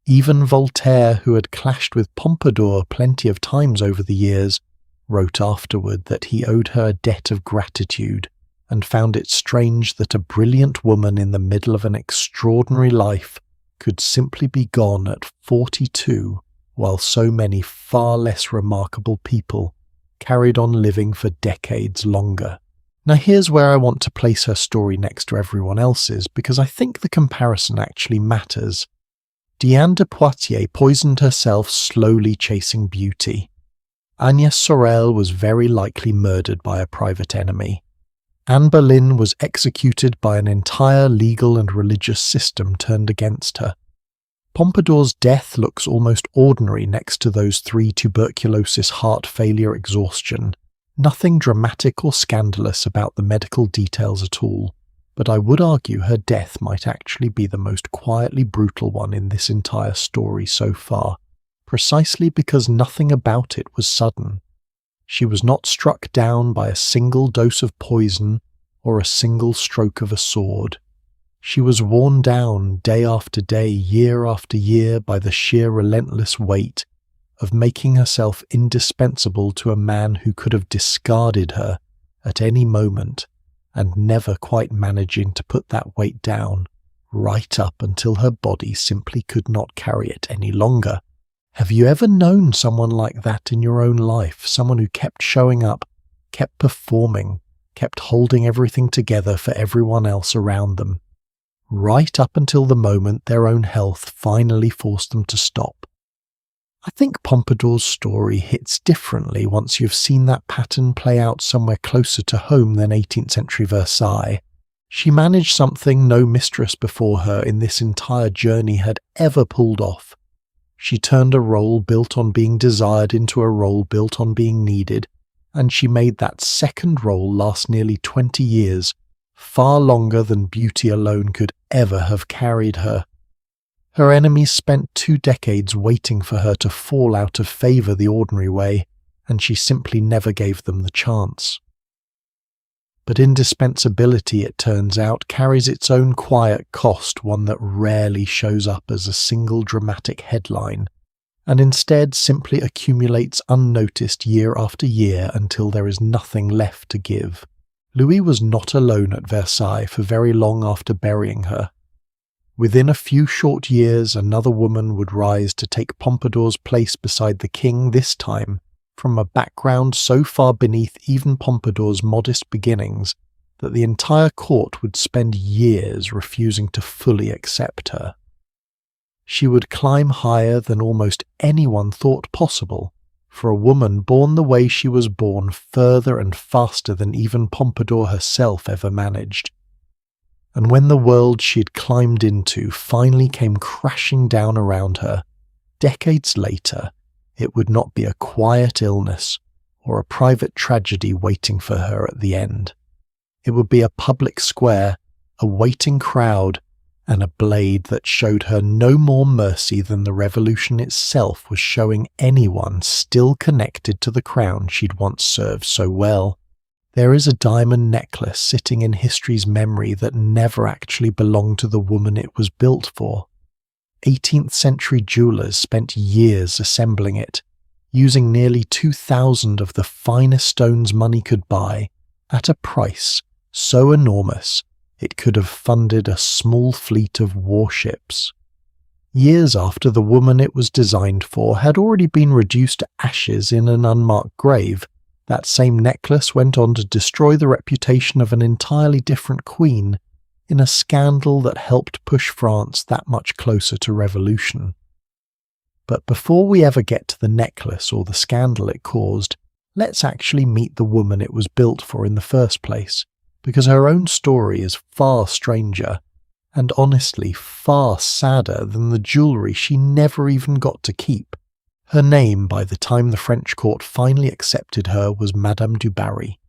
Even Voltaire, who had clashed with Pompadour plenty of times over the years, wrote afterward that he owed her a debt of gratitude, and found it strange that a brilliant woman in the middle of an extraordinary life could simply be gone at 42, while so many far less remarkable people carried on living for decades longer. Now here's where I want to place her story next to everyone else's, because I think the comparison actually matters. Diane de Poitiers poisoned herself slowly chasing beauty. Agnès Sorel was very likely murdered by a private enemy. Anne Boleyn was executed by an entire legal and religious system turned against her. Pompadour's death looks almost ordinary next to those 3 tuberculosis, heart failure, exhaustion. Nothing dramatic or scandalous about the medical details at all, but I would argue her death might actually be the most quietly brutal one in this entire story so far, precisely because nothing about it was sudden. She was not struck down by a single dose of poison or a single stroke of a sword. She was worn down day after day, year after year by the sheer relentless weight of making herself indispensable to a man who could have discarded her at any moment, and never quite managing to put that weight down, right up until her body simply could not carry it any longer. Have you ever known someone like that in your own life? Someone who kept showing up, kept performing, kept holding everything together for everyone else around them? right up until the moment their own health finally forced them to stop. I think Pompadour's story hits differently once you've seen that pattern play out somewhere closer to home than 18th century Versailles. She managed something no mistress before her in this entire journey had ever pulled off. She turned a role built on being desired into a role built on being needed, and she made that second role last nearly 20 years, far longer than beauty alone could ever have carried her. Her enemies spent 2 decades waiting for her to fall out of favour the ordinary way, and she simply never gave them the chance. But indispensability, it turns out, carries its own quiet cost, one that rarely shows up as a single dramatic headline, and instead simply accumulates unnoticed year after year until there is nothing left to give. Louis was not alone at Versailles for very long after burying her. Within a few short years, another woman would rise to take Pompadour's place beside the king, this time from a background so far beneath even Pompadour's modest beginnings that the entire court would spend years refusing to fully accept her. She would climb higher than almost anyone thought possible, for a woman born the way she was born, further and faster than even Pompadour herself ever managed. And when the world she'd climbed into finally came crashing down around her, decades later, it would not be a quiet illness or a private tragedy waiting for her at the end. It would be a public square, a waiting crowd, and a blade that showed her no more mercy than the revolution itself was showing anyone still connected to the crown she'd once served so well. There is a diamond necklace sitting in history's memory that never actually belonged to the woman it was built for. 18th century jewelers spent years assembling it, using nearly 2,000 of the finest stones money could buy, at a price so enormous it could have funded a small fleet of warships. Years after the woman it was designed for had already been reduced to ashes in an unmarked grave, that same necklace went on to destroy the reputation of an entirely different queen in a scandal that helped push France that much closer to revolution. But before we ever get to the necklace or the scandal it caused, let's actually meet the woman it was built for in the first place, because her own story is far stranger, and honestly far sadder than the jewellery she never even got to keep. Her name, by the time the French court finally accepted her, was Madame du Barry,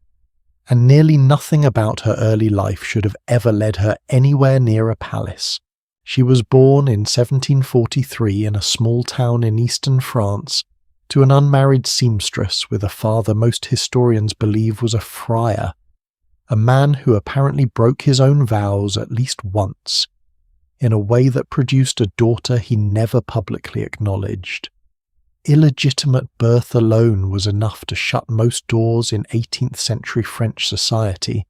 and nearly nothing about her early life should have ever led her anywhere near a palace. She was born in 1743 in a small town in eastern France to an unmarried seamstress with a father most historians believe was a friar, a man who apparently broke his own vows at least once, in a way that produced a daughter he never publicly acknowledged. Illegitimate birth alone was enough to shut most doors in 18th century French society,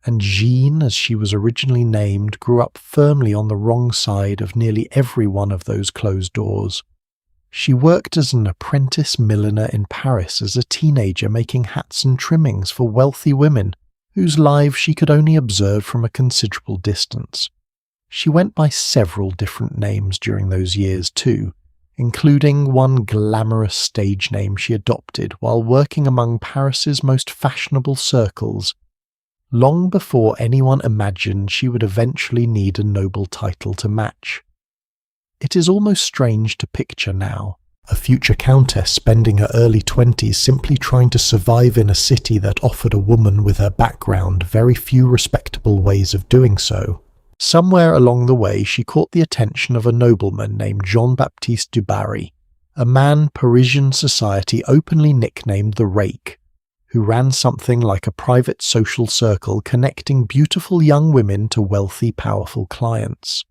and Jeanne, as she was originally named, grew up firmly on the wrong side of nearly every one of those closed doors. She worked as an apprentice milliner in Paris as a teenager, making hats and trimmings for wealthy women whose lives she could only observe from a considerable distance. She went by several different names during those years too, including one glamorous stage name she adopted while working among Paris's most fashionable circles, long before anyone imagined she would eventually need a noble title to match. It is almost strange to picture now, a future countess spending her early 20s simply trying to survive in a city that offered a woman with her background very few respectable ways of doing so. Somewhere along the way she caught the attention of a nobleman named Jean-Baptiste du Barry, a man Parisian society openly nicknamed the Rake, who ran something like a private social circle connecting beautiful young women to wealthy, powerful clients.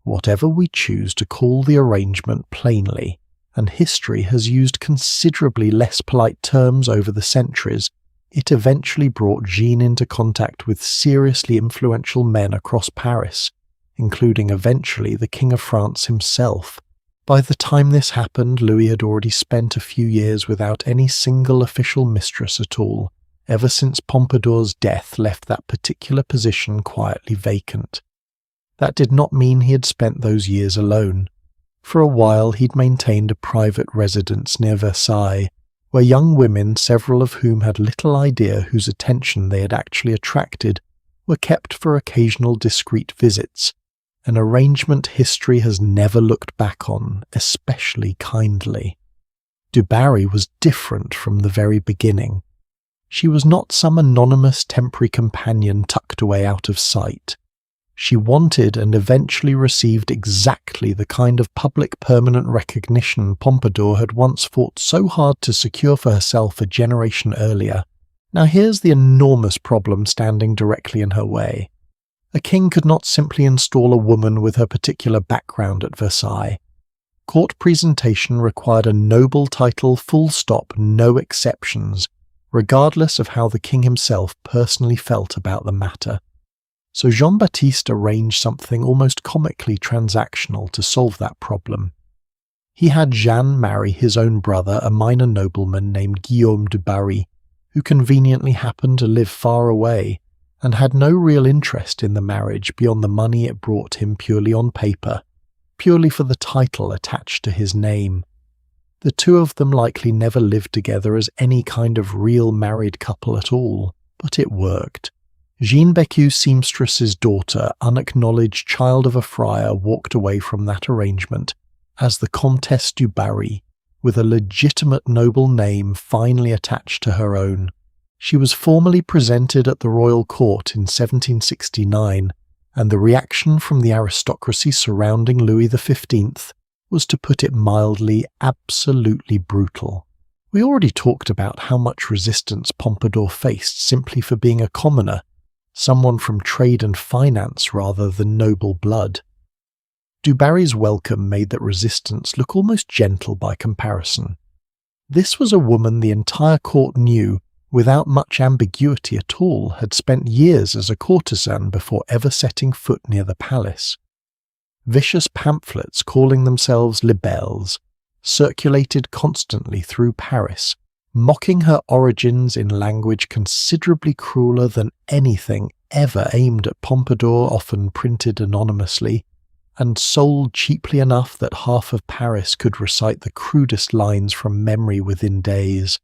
Whatever we choose to call the arrangement plainly, and history has used considerably less polite terms over the centuries, it eventually brought Jeanne into contact with seriously influential men across Paris, including eventually the King of France himself. By the time this happened, Louis had already spent a few years without any single official mistress at all, ever since Pompadour's death left that particular position quietly vacant. That did not mean he had spent those years alone. For a while he'd maintained a private residence near Versailles, where young women, several of whom had little idea whose attention they had actually attracted, were kept for occasional discreet visits, an arrangement history has never looked back on, especially kindly. Du Barry was different from the very beginning. She was not some anonymous temporary companion tucked away out of sight. She wanted and eventually received exactly the kind of public permanent recognition Pompadour had once fought so hard to secure for herself a generation earlier. Now here's the enormous problem standing directly in her way. A king could not simply install a woman with her particular background at Versailles. Court presentation required a noble title, full stop, no exceptions, regardless of how the king himself personally felt about the matter. So Jean-Baptiste arranged something almost comically transactional to solve that problem. He had Jeanne marry his own brother, a minor nobleman named Guillaume du Barry, who conveniently happened to live far away and had no real interest in the marriage beyond the money it brought him purely on paper, purely for the title attached to his name. The two of them likely never lived together as any kind of real married couple at all, but it worked. Jeanne Bécu seamstress's daughter, unacknowledged child of a friar, walked away from that arrangement as the Comtesse du Barry, with a legitimate noble name finally attached to her own. She was formally presented at the royal court in 1769, and the reaction from the aristocracy surrounding Louis XV was, to put it mildly, absolutely brutal. We already talked about how much resistance Pompadour faced simply for being a commoner, someone from trade and finance rather than noble blood. Du Barry's welcome made that resistance look almost gentle by comparison. This was a woman the entire court knew, without much ambiguity at all, had spent years as a courtesan before ever setting foot near the palace. Vicious pamphlets calling themselves libelles circulated constantly through Paris, mocking her origins in language considerably crueler than anything ever aimed at Pompadour, often printed anonymously, and sold cheaply enough that half of Paris could recite the crudest lines from memory within days.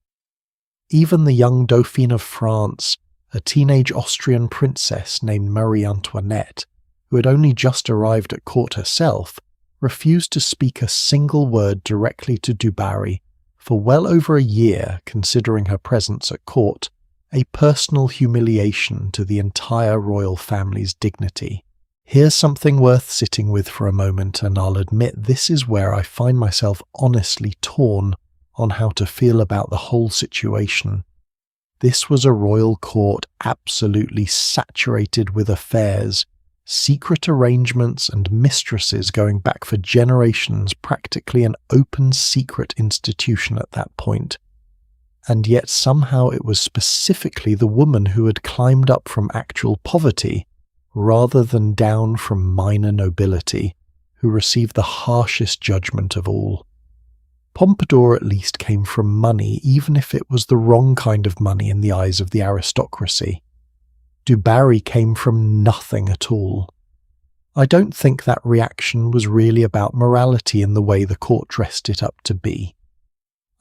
Even the young Dauphine of France, a teenage Austrian princess named Marie Antoinette, who had only just arrived at court herself, refused to speak a single word directly to Du Barry for well over a year, considering her presence at court a personal humiliation to the entire royal family's dignity. Here's something worth sitting with for a moment, and I'll admit this is where I find myself honestly torn on how to feel about the whole situation. This was a royal court absolutely saturated with affairs, secret arrangements and mistresses going back for generations, practically an open secret institution at that point. And yet somehow it was specifically the woman who had climbed up from actual poverty, rather than down from minor nobility, who received the harshest judgment of all. Pompadour at least came from money, even if it was the wrong kind of money in the eyes of the aristocracy. Du Barry came from nothing at all. I don't think that reaction was really about morality in the way the court dressed it up to be.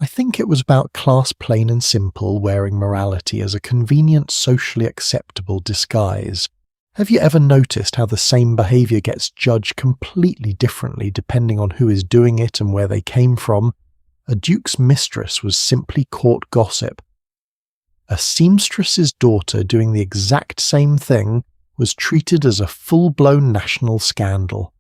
I think it was about class plain and simple, wearing morality as a convenient socially acceptable disguise. Have you ever noticed how the same behaviour gets judged completely differently depending on who is doing it and where they came from? A duke's mistress was simply court gossip. A seamstress's daughter doing the exact same thing was treated as a full-blown national scandal.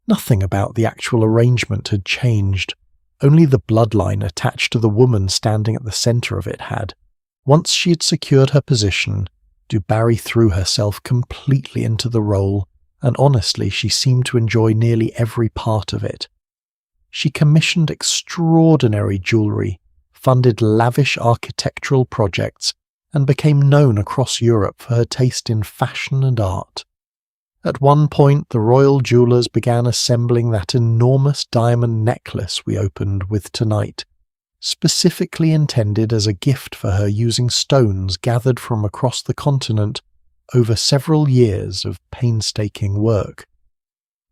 Nothing about the actual arrangement had changed. Only the bloodline attached to the woman standing at the centre of it had. Once she had secured her position, Du Barry threw herself completely into the role, and honestly she seemed to enjoy nearly every part of it. She commissioned extraordinary jewellery, funded lavish architectural projects, and became known across Europe for her taste in fashion and art. At one point, the royal jewellers began assembling that enormous diamond necklace we opened with tonight, specifically intended as a gift for her using stones gathered from across the continent over several years of painstaking work.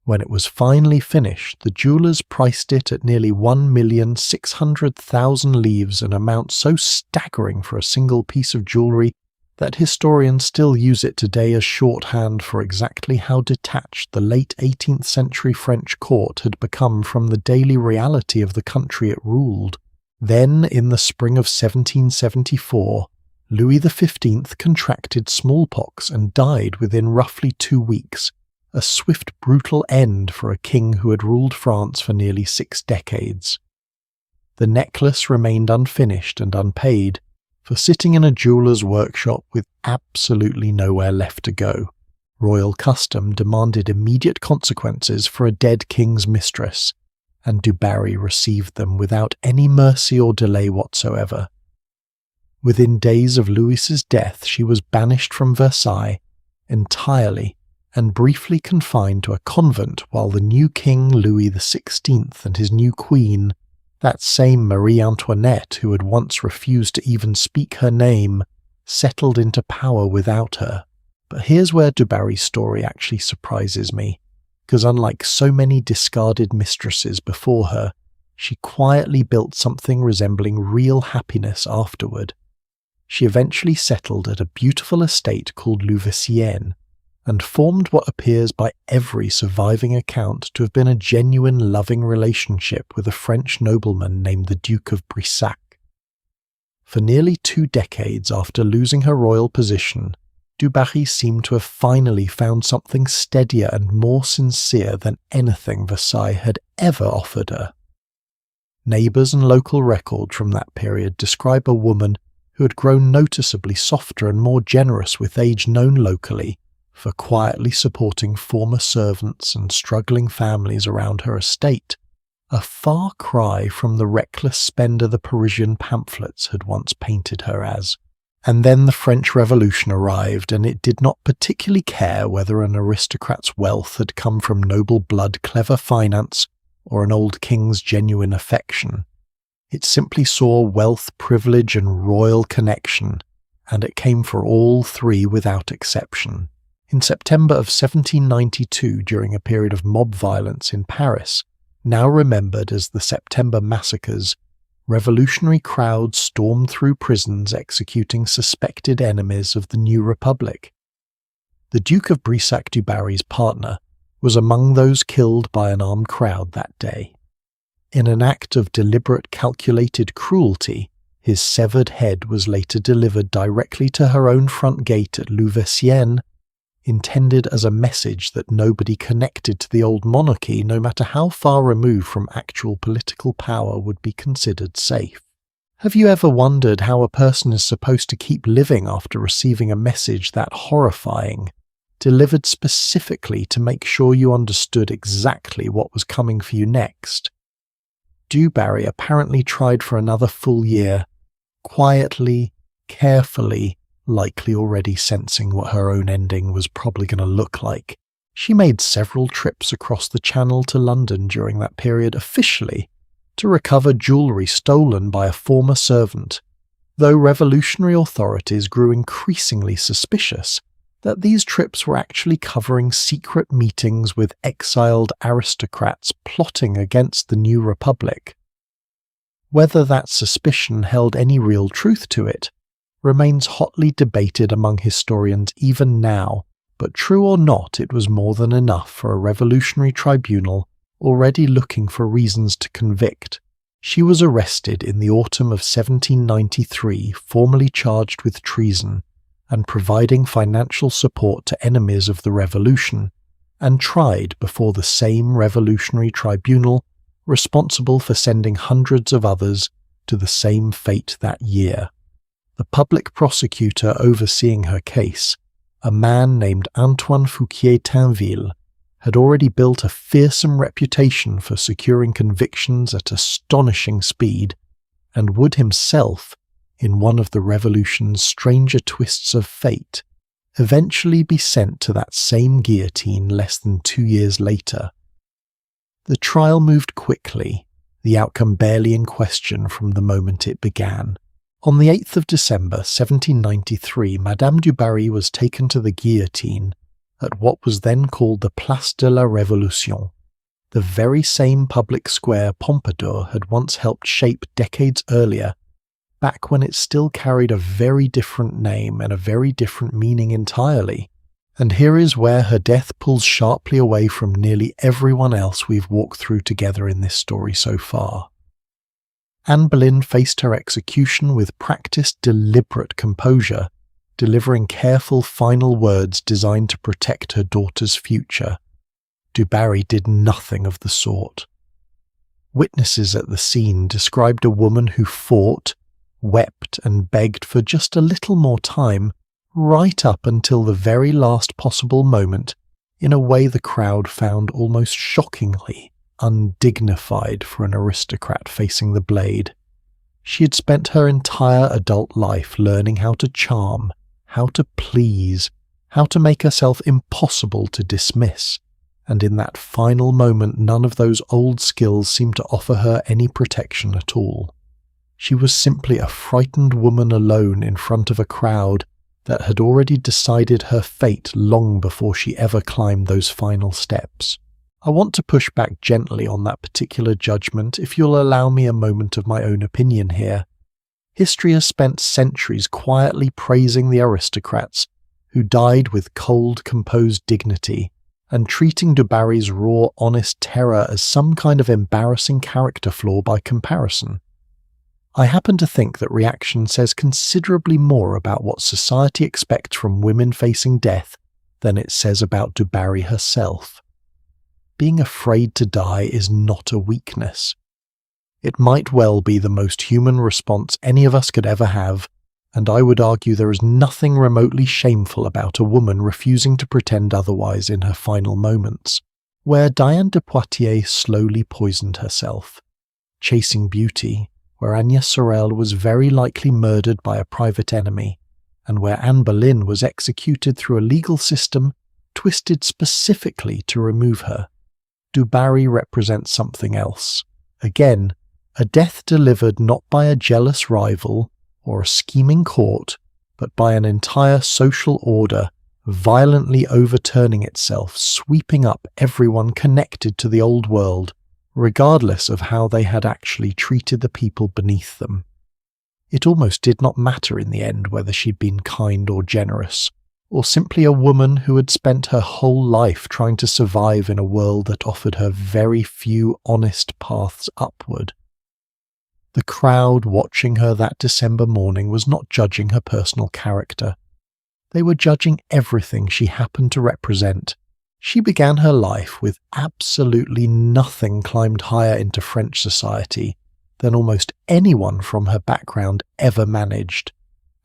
When it was finally finished, the jewellers priced it at nearly 1,600,000 livres, an amount so staggering for a single piece of jewellery that historians still use it today as shorthand for exactly how detached the late 18th century French court had become from the daily reality of the country it ruled. Then, in the spring of 1774, Louis XV contracted smallpox and died within roughly 2 weeks, a swift, brutal end for a king who had ruled France for nearly 6 decades. The necklace remained unfinished and unpaid, for sitting in a jeweller's workshop with absolutely nowhere left to go. Royal custom demanded immediate consequences for a dead king's mistress, and Du Barry received them without any mercy or delay whatsoever. Within days of Louis's death, she was banished from Versailles entirely and briefly confined to a convent while the new king Louis XVI and his new queen, that same Marie Antoinette who had once refused to even speak her name, settled into power without her. But here's where Du Barry's story actually surprises me, because unlike so many discarded mistresses before her, she quietly built something resembling real happiness afterward. She eventually settled at a beautiful estate called Louveciennes, and formed what appears by every surviving account to have been a genuine loving relationship with a French nobleman named the Duke of Brissac. For nearly 2 decades after losing her royal position, Du Barry seemed to have finally found something steadier and more sincere than anything Versailles had ever offered her. Neighbours and local records from that period describe a woman who had grown noticeably softer and more generous with age known locally, for quietly supporting former servants and struggling families around her estate, a far cry from the reckless spender the Parisian pamphlets had once painted her as. And then the French Revolution arrived, and it did not particularly care whether an aristocrat's wealth had come from noble blood, clever finance, or an old king's genuine affection. It simply saw wealth, privilege, and royal connection, and it came for all three without exception. In September of 1792, during a period of mob violence in Paris, now remembered as the September massacres, revolutionary crowds stormed through prisons executing suspected enemies of the new republic. The Duke of Brissac du Barry's partner was among those killed by an armed crowd that day. In an act of deliberate, calculated cruelty, his severed head was later delivered directly to her own front gate at Louveciennes, intended as a message that nobody connected to the old monarchy, no matter how far removed from actual political power, would be considered safe. Have you ever wondered how a person is supposed to keep living after receiving a message that horrifying, delivered specifically to make sure you understood exactly what was coming for you next? Du Barry apparently tried for another full year, quietly, carefully, likely already sensing what her own ending was probably going to look like. She made several trips across the Channel to London during that period officially to recover jewellery stolen by a former servant, though revolutionary authorities grew increasingly suspicious that these trips were actually covering secret meetings with exiled aristocrats plotting against the new republic. Whether that suspicion held any real truth to it remains hotly debated among historians even now, but true or not, it was more than enough for a revolutionary tribunal already looking for reasons to convict. She was arrested in the autumn of 1793, formally charged with treason and providing financial support to enemies of the revolution, and tried before the same revolutionary tribunal responsible for sending hundreds of others to the same fate that year. The public prosecutor overseeing her case, a man named Antoine Fouquier-Tinville, had already built a fearsome reputation for securing convictions at astonishing speed, and would himself, in one of the revolution's stranger twists of fate, eventually be sent to that same guillotine less than 2 years later. The trial moved quickly, the outcome barely in question from the moment it began. On the 8th of December 1793, Madame du Barry was taken to the guillotine, at what was then called the Place de la Révolution, the very same public square Pompadour had once helped shape decades earlier, back when it still carried a very different name and a very different meaning entirely. And here is where her death pulls sharply away from nearly everyone else we've walked through together in this story so far. Anne Boleyn faced her execution with practiced, deliberate composure, delivering careful final words designed to protect her daughter's future. Du Barry did nothing of the sort. Witnesses at the scene described a woman who fought, wept and begged for just a little more time, right up until the very last possible moment, in a way the crowd found almost shockingly undignified for an aristocrat facing the blade. She had spent her entire adult life learning how to charm, how to please, how to make herself impossible to dismiss, and in that final moment none of those old skills seemed to offer her any protection at all. She was simply a frightened woman alone in front of a crowd that had already decided her fate long before she ever climbed those final steps. I want to push back gently on that particular judgment if you'll allow me a moment of my own opinion here. History has spent centuries quietly praising the aristocrats who died with cold, composed dignity, and treating Du Barry's raw, honest terror as some kind of embarrassing character flaw by comparison. I happen to think that reaction says considerably more about what society expects from women facing death than it says about Du Barry herself. Being afraid to die is not a weakness. It might well be the most human response any of us could ever have, and I would argue there is nothing remotely shameful about a woman refusing to pretend otherwise in her final moments, where Diane de Poitiers slowly poisoned herself. Chasing Beauty, where Agnès Sorel was very likely murdered by a private enemy, and where Anne Boleyn was executed through a legal system twisted specifically to remove her. Du Barry represents something else. Again, a death delivered not by a jealous rival or a scheming court, but by an entire social order violently overturning itself, sweeping up everyone connected to the old world, regardless of how they had actually treated the people beneath them. It almost did not matter in the end whether she'd been kind or generous, or simply a woman who had spent her whole life trying to survive in a world that offered her very few honest paths upward. The crowd watching her that December morning was not judging her personal character. They were judging everything she happened to represent. She began her life with absolutely nothing climbed higher into French society than almost anyone from her background ever managed,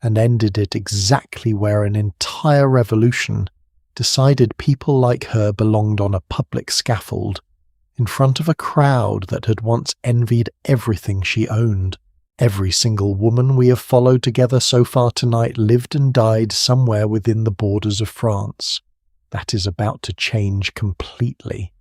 and ended it exactly where an entire revolution decided people like her belonged on a public scaffold, in front of a crowd that had once envied everything she owned. Every single woman we have followed together so far tonight lived and died somewhere within the borders of France. That is about to change completely.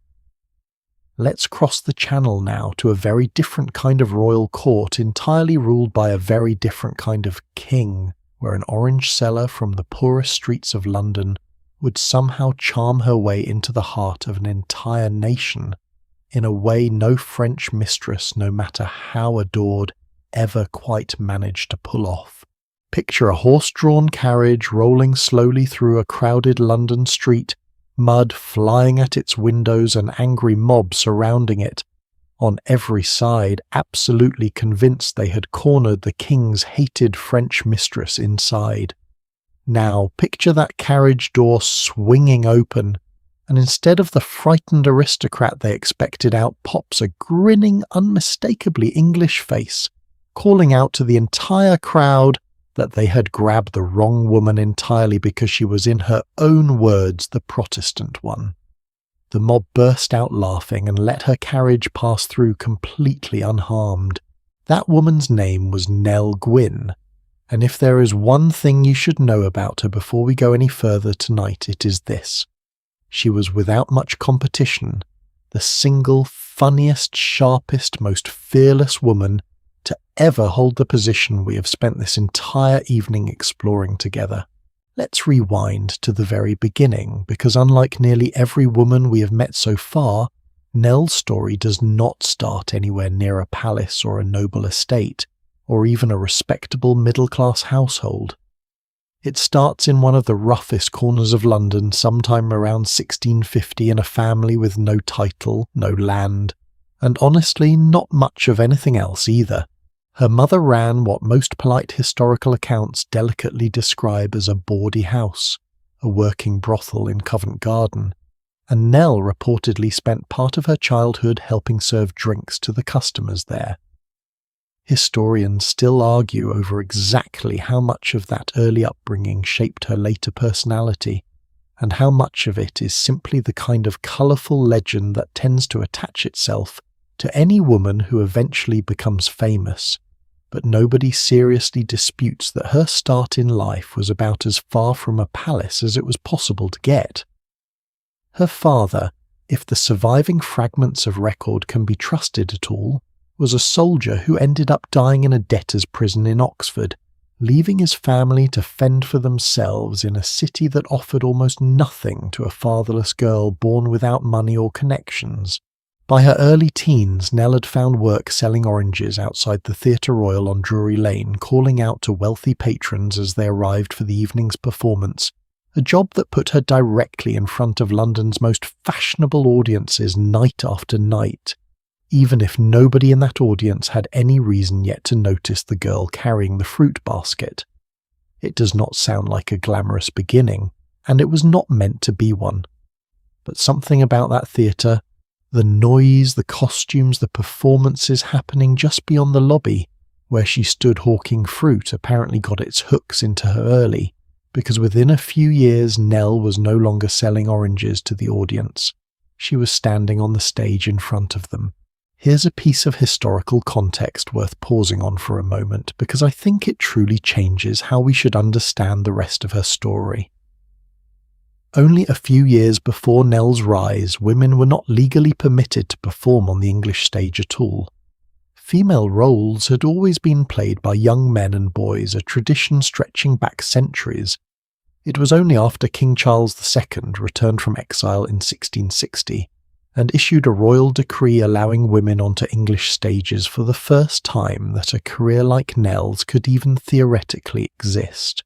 Let's cross the channel now to a very different kind of royal court entirely ruled by a very different kind of king, where an orange seller from the poorest streets of London would somehow charm her way into the heart of an entire nation in a way no French mistress, no matter how adored, ever quite managed to pull off. Picture a horse-drawn carriage rolling slowly through a crowded London street, mud flying at its windows, an angry mob surrounding it, on every side absolutely convinced they had cornered the king's hated French mistress inside. Now picture that carriage door swinging open, and instead of the frightened aristocrat they expected out pops a grinning, unmistakably English face, calling out to the entire crowd that they had grabbed the wrong woman entirely because she was, in her own words, the Protestant one. The mob burst out laughing and let her carriage pass through completely unharmed. That woman's name was Nell Gwynn, and if there is one thing you should know about her before we go any further tonight, it is this. She was, without much competition, the single funniest, sharpest, most fearless woman to ever hold the position we have spent this entire evening exploring together. Let's rewind to the very beginning, because unlike nearly every woman we have met so far, Nell's story does not start anywhere near a palace or a noble estate, or even a respectable middle-class household. It starts in one of the roughest corners of London sometime around 1650 in a family with no title, no land, and honestly not much of anything else either. Her mother ran what most polite historical accounts delicately describe as a bawdy house, a working brothel in Covent Garden, and Nell reportedly spent part of her childhood helping serve drinks to the customers there. Historians still argue over exactly how much of that early upbringing shaped her later personality, and how much of it is simply the kind of colourful legend that tends to attach itself to any woman who eventually becomes famous. But nobody seriously disputes that her start in life was about as far from a palace as it was possible to get. Her father, if the surviving fragments of record can be trusted at all, was a soldier who ended up dying in a debtor's prison in Oxford, leaving his family to fend for themselves in a city that offered almost nothing to a fatherless girl born without money or connections. By her early teens, Nell had found work selling oranges outside the Theatre Royal on Drury Lane, calling out to wealthy patrons as they arrived for the evening's performance, a job that put her directly in front of London's most fashionable audiences night after night, even if nobody in that audience had any reason yet to notice the girl carrying the fruit basket. It does not sound like a glamorous beginning, and it was not meant to be one. But something about that theatre, the noise, the costumes, the performances happening just beyond the lobby, where she stood hawking fruit, apparently got its hooks into her early, because within a few years Nell was no longer selling oranges to the audience. She was standing on the stage in front of them. Here's a piece of historical context worth pausing on for a moment, because I think it truly changes how we should understand the rest of her story. Only a few years before Nell's rise, women were not legally permitted to perform on the English stage at all. Female roles had always been played by young men and boys, a tradition stretching back centuries. It was only after King Charles II returned from exile in 1660 and issued a royal decree allowing women onto English stages for the first time that a career like Nell's could even theoretically exist.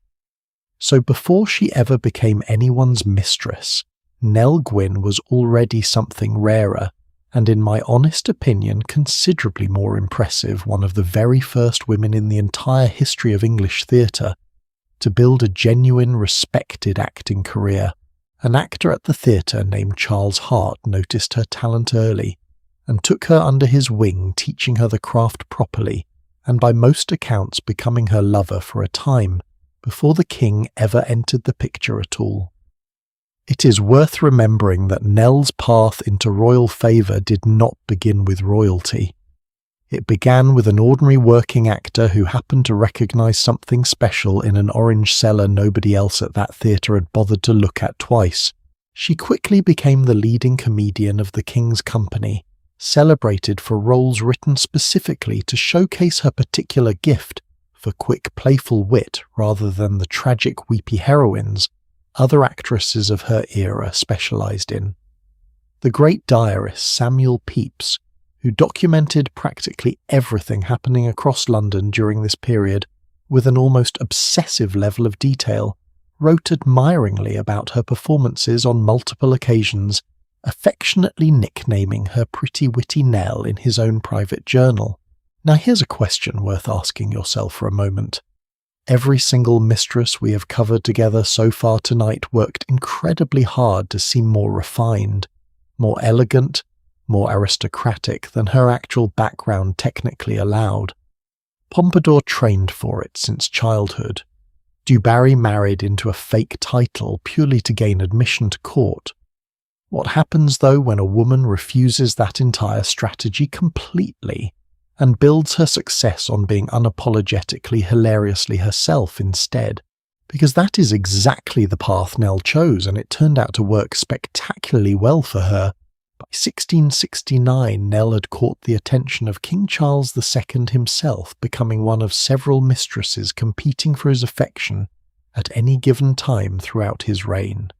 So before she ever became anyone's mistress, Nell Gwyn was already something rarer, and in my honest opinion considerably more impressive, one of the very first women in the entire history of English theatre to build a genuine, respected acting career. An actor at the theatre named Charles Hart noticed her talent early and took her under his wing, teaching her the craft properly, and by most accounts becoming her lover for a time, before the king ever entered the picture at all. It is worth remembering that Nell's path into royal favour did not begin with royalty. It began with an ordinary working actor who happened to recognise something special in an orange seller nobody else at that theatre had bothered to look at twice. She quickly became the leading comedian of the King's company, celebrated for roles written specifically to showcase her particular gift for quick, playful wit rather than the tragic, weepy heroines other actresses of her era specialised in. The great diarist Samuel Pepys, who documented practically everything happening across London during this period with an almost obsessive level of detail, wrote admiringly about her performances on multiple occasions, affectionately nicknaming her pretty witty Nell in his own private journal. Now here's a question worth asking yourself for a moment. Every single mistress we have covered together so far tonight worked incredibly hard to seem more refined, more elegant, more aristocratic than her actual background technically allowed. Pompadour trained for it since childhood. Du Barry married into a fake title purely to gain admission to court. What happens though when a woman refuses that entire strategy completely and builds her success on being unapologetically hilariously herself instead? Because that is exactly the path Nell chose, and it turned out to work spectacularly well for her. By 1669, Nell had caught the attention of King Charles II himself, becoming one of several mistresses competing for his affection, at any given time throughout his reign.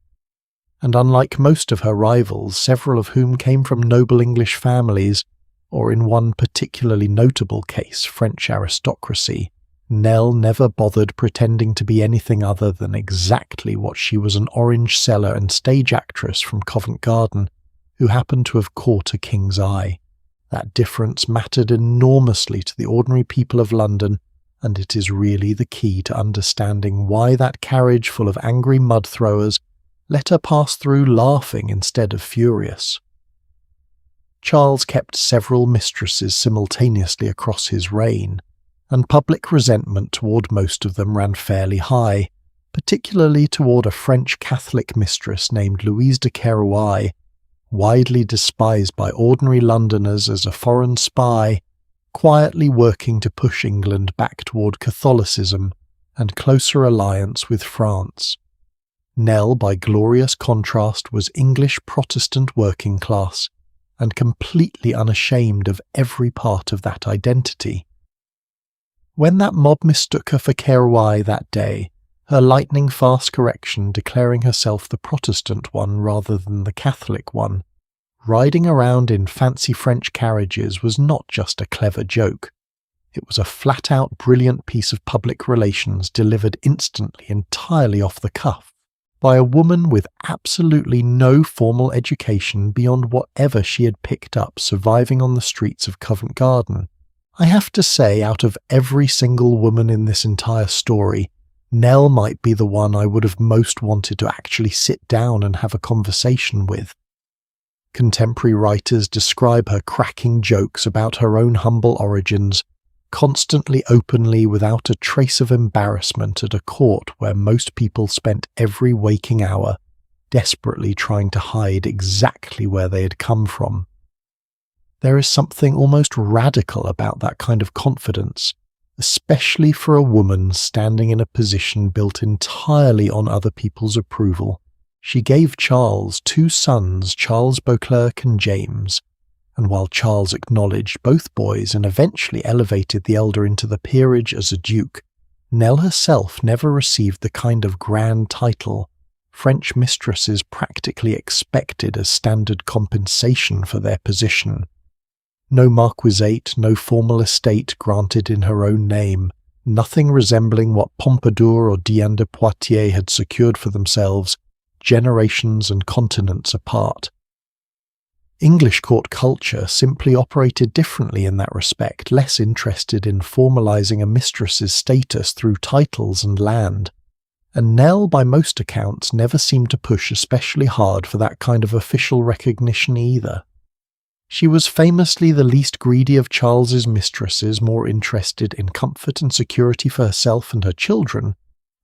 And unlike most of her rivals, several of whom came from noble English families, or in one particularly notable case, French aristocracy, Nell never bothered pretending to be anything other than exactly what she was, an orange seller and stage actress from Covent Garden who happened to have caught a king's eye. That difference mattered enormously to the ordinary people of London, and it is really the key to understanding why that carriage full of angry mud throwers let her pass through laughing instead of furious. Charles kept several mistresses simultaneously across his reign, and public resentment toward most of them ran fairly high, particularly toward a French Catholic mistress named Louise de Keroualle, widely despised by ordinary Londoners as a foreign spy, quietly working to push England back toward Catholicism and closer alliance with France. Nell, by glorious contrast, was English Protestant working class, and completely unashamed of every part of that identity. When that mob mistook her for Keroualle that day, her lightning-fast correction declaring herself the Protestant one rather than the Catholic one, riding around in fancy French carriages was not just a clever joke. It was a flat-out brilliant piece of public relations delivered instantly, entirely off the cuff, by a woman with absolutely no formal education beyond whatever she had picked up surviving on the streets of Covent Garden. I have to say, out of every single woman in this entire story, Nell might be the one I would have most wanted to actually sit down and have a conversation with. Contemporary writers describe her cracking jokes about her own humble origins, constantly openly without a trace of embarrassment at a court where most people spent every waking hour desperately trying to hide exactly where they had come from. There is something almost radical about that kind of confidence, especially for a woman standing in a position built entirely on other people's approval. She gave Charles 2 sons, Charles Beauclerk and James, and while Charles acknowledged both boys and eventually elevated the elder into the peerage as a duke, Nell herself never received the kind of grand title French mistresses practically expected as standard compensation for their position. No marquisate, no formal estate granted in her own name, nothing resembling what Pompadour or Diane de Poitiers had secured for themselves, generations and continents apart. English court culture simply operated differently in that respect, less interested in formalizing a mistress's status through titles and land. And Nell, by most accounts, never seemed to push especially hard for that kind of official recognition either. She was famously the least greedy of Charles's mistresses, more interested in comfort and security for herself and her children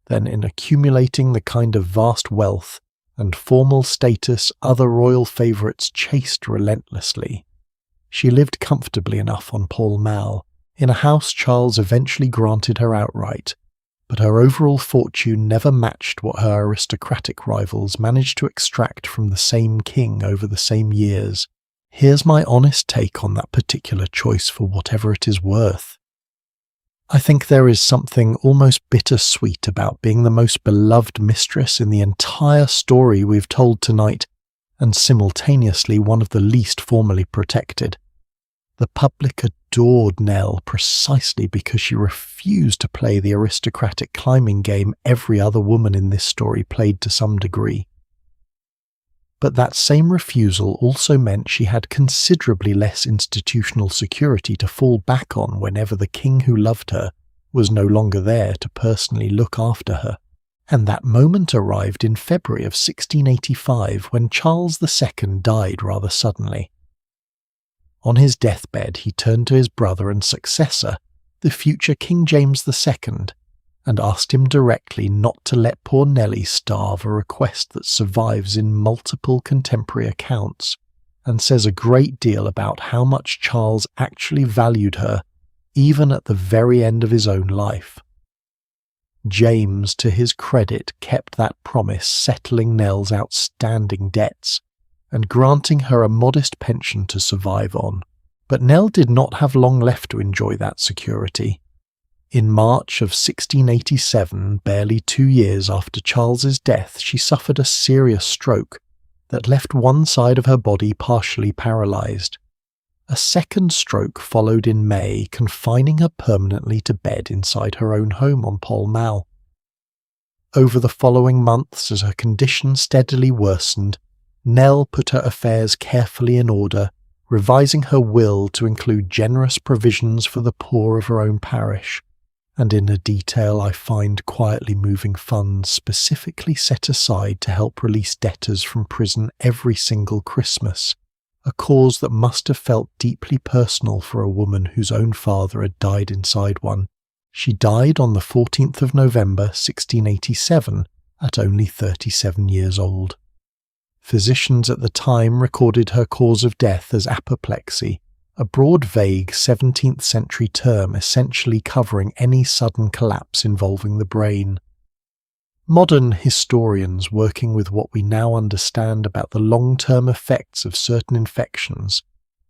than in accumulating the kind of vast wealth and formal status other royal favourites chased relentlessly. She lived comfortably enough on Pall Mall, in a house Charles eventually granted her outright, but her overall fortune never matched what her aristocratic rivals managed to extract from the same king over the same years. Here's my honest take on that particular choice for whatever it is worth. I think there is something almost bittersweet about being the most beloved mistress in the entire story we've told tonight, and simultaneously one of the least formally protected. The public adored Nell precisely because she refused to play the aristocratic climbing game every other woman in this story played to some degree. But that same refusal also meant she had considerably less institutional security to fall back on whenever the king who loved her was no longer there to personally look after her. And that moment arrived in February of 1685 when Charles II died rather suddenly. On his deathbed he turned to his brother and successor, the future King James II, and asked him directly not to let poor Nellie starve, a request that survives in multiple contemporary accounts, and says a great deal about how much Charles actually valued her, even at the very end of his own life. James, to his credit, kept that promise, settling Nell's outstanding debts, and granting her a modest pension to survive on. But Nell did not have long left to enjoy that security. In March of 1687, barely 2 years after Charles's death, she suffered a serious stroke that left one side of her body partially paralysed. A second stroke followed in May, confining her permanently to bed inside her own home on Pall Mall. Over the following months, as her condition steadily worsened, Nell put her affairs carefully in order, revising her will to include generous provisions for the poor of her own parish, and in a detail I find quietly moving funds specifically set aside to help release debtors from prison every single Christmas, a cause that must have felt deeply personal for a woman whose own father had died inside one. She died on the 14th of November 1687 at only 37 years old. Physicians at the time recorded her cause of death as apoplexy, a broad vague 17th century term essentially covering any sudden collapse involving the brain. Modern historians working with what we now understand about the long-term effects of certain infections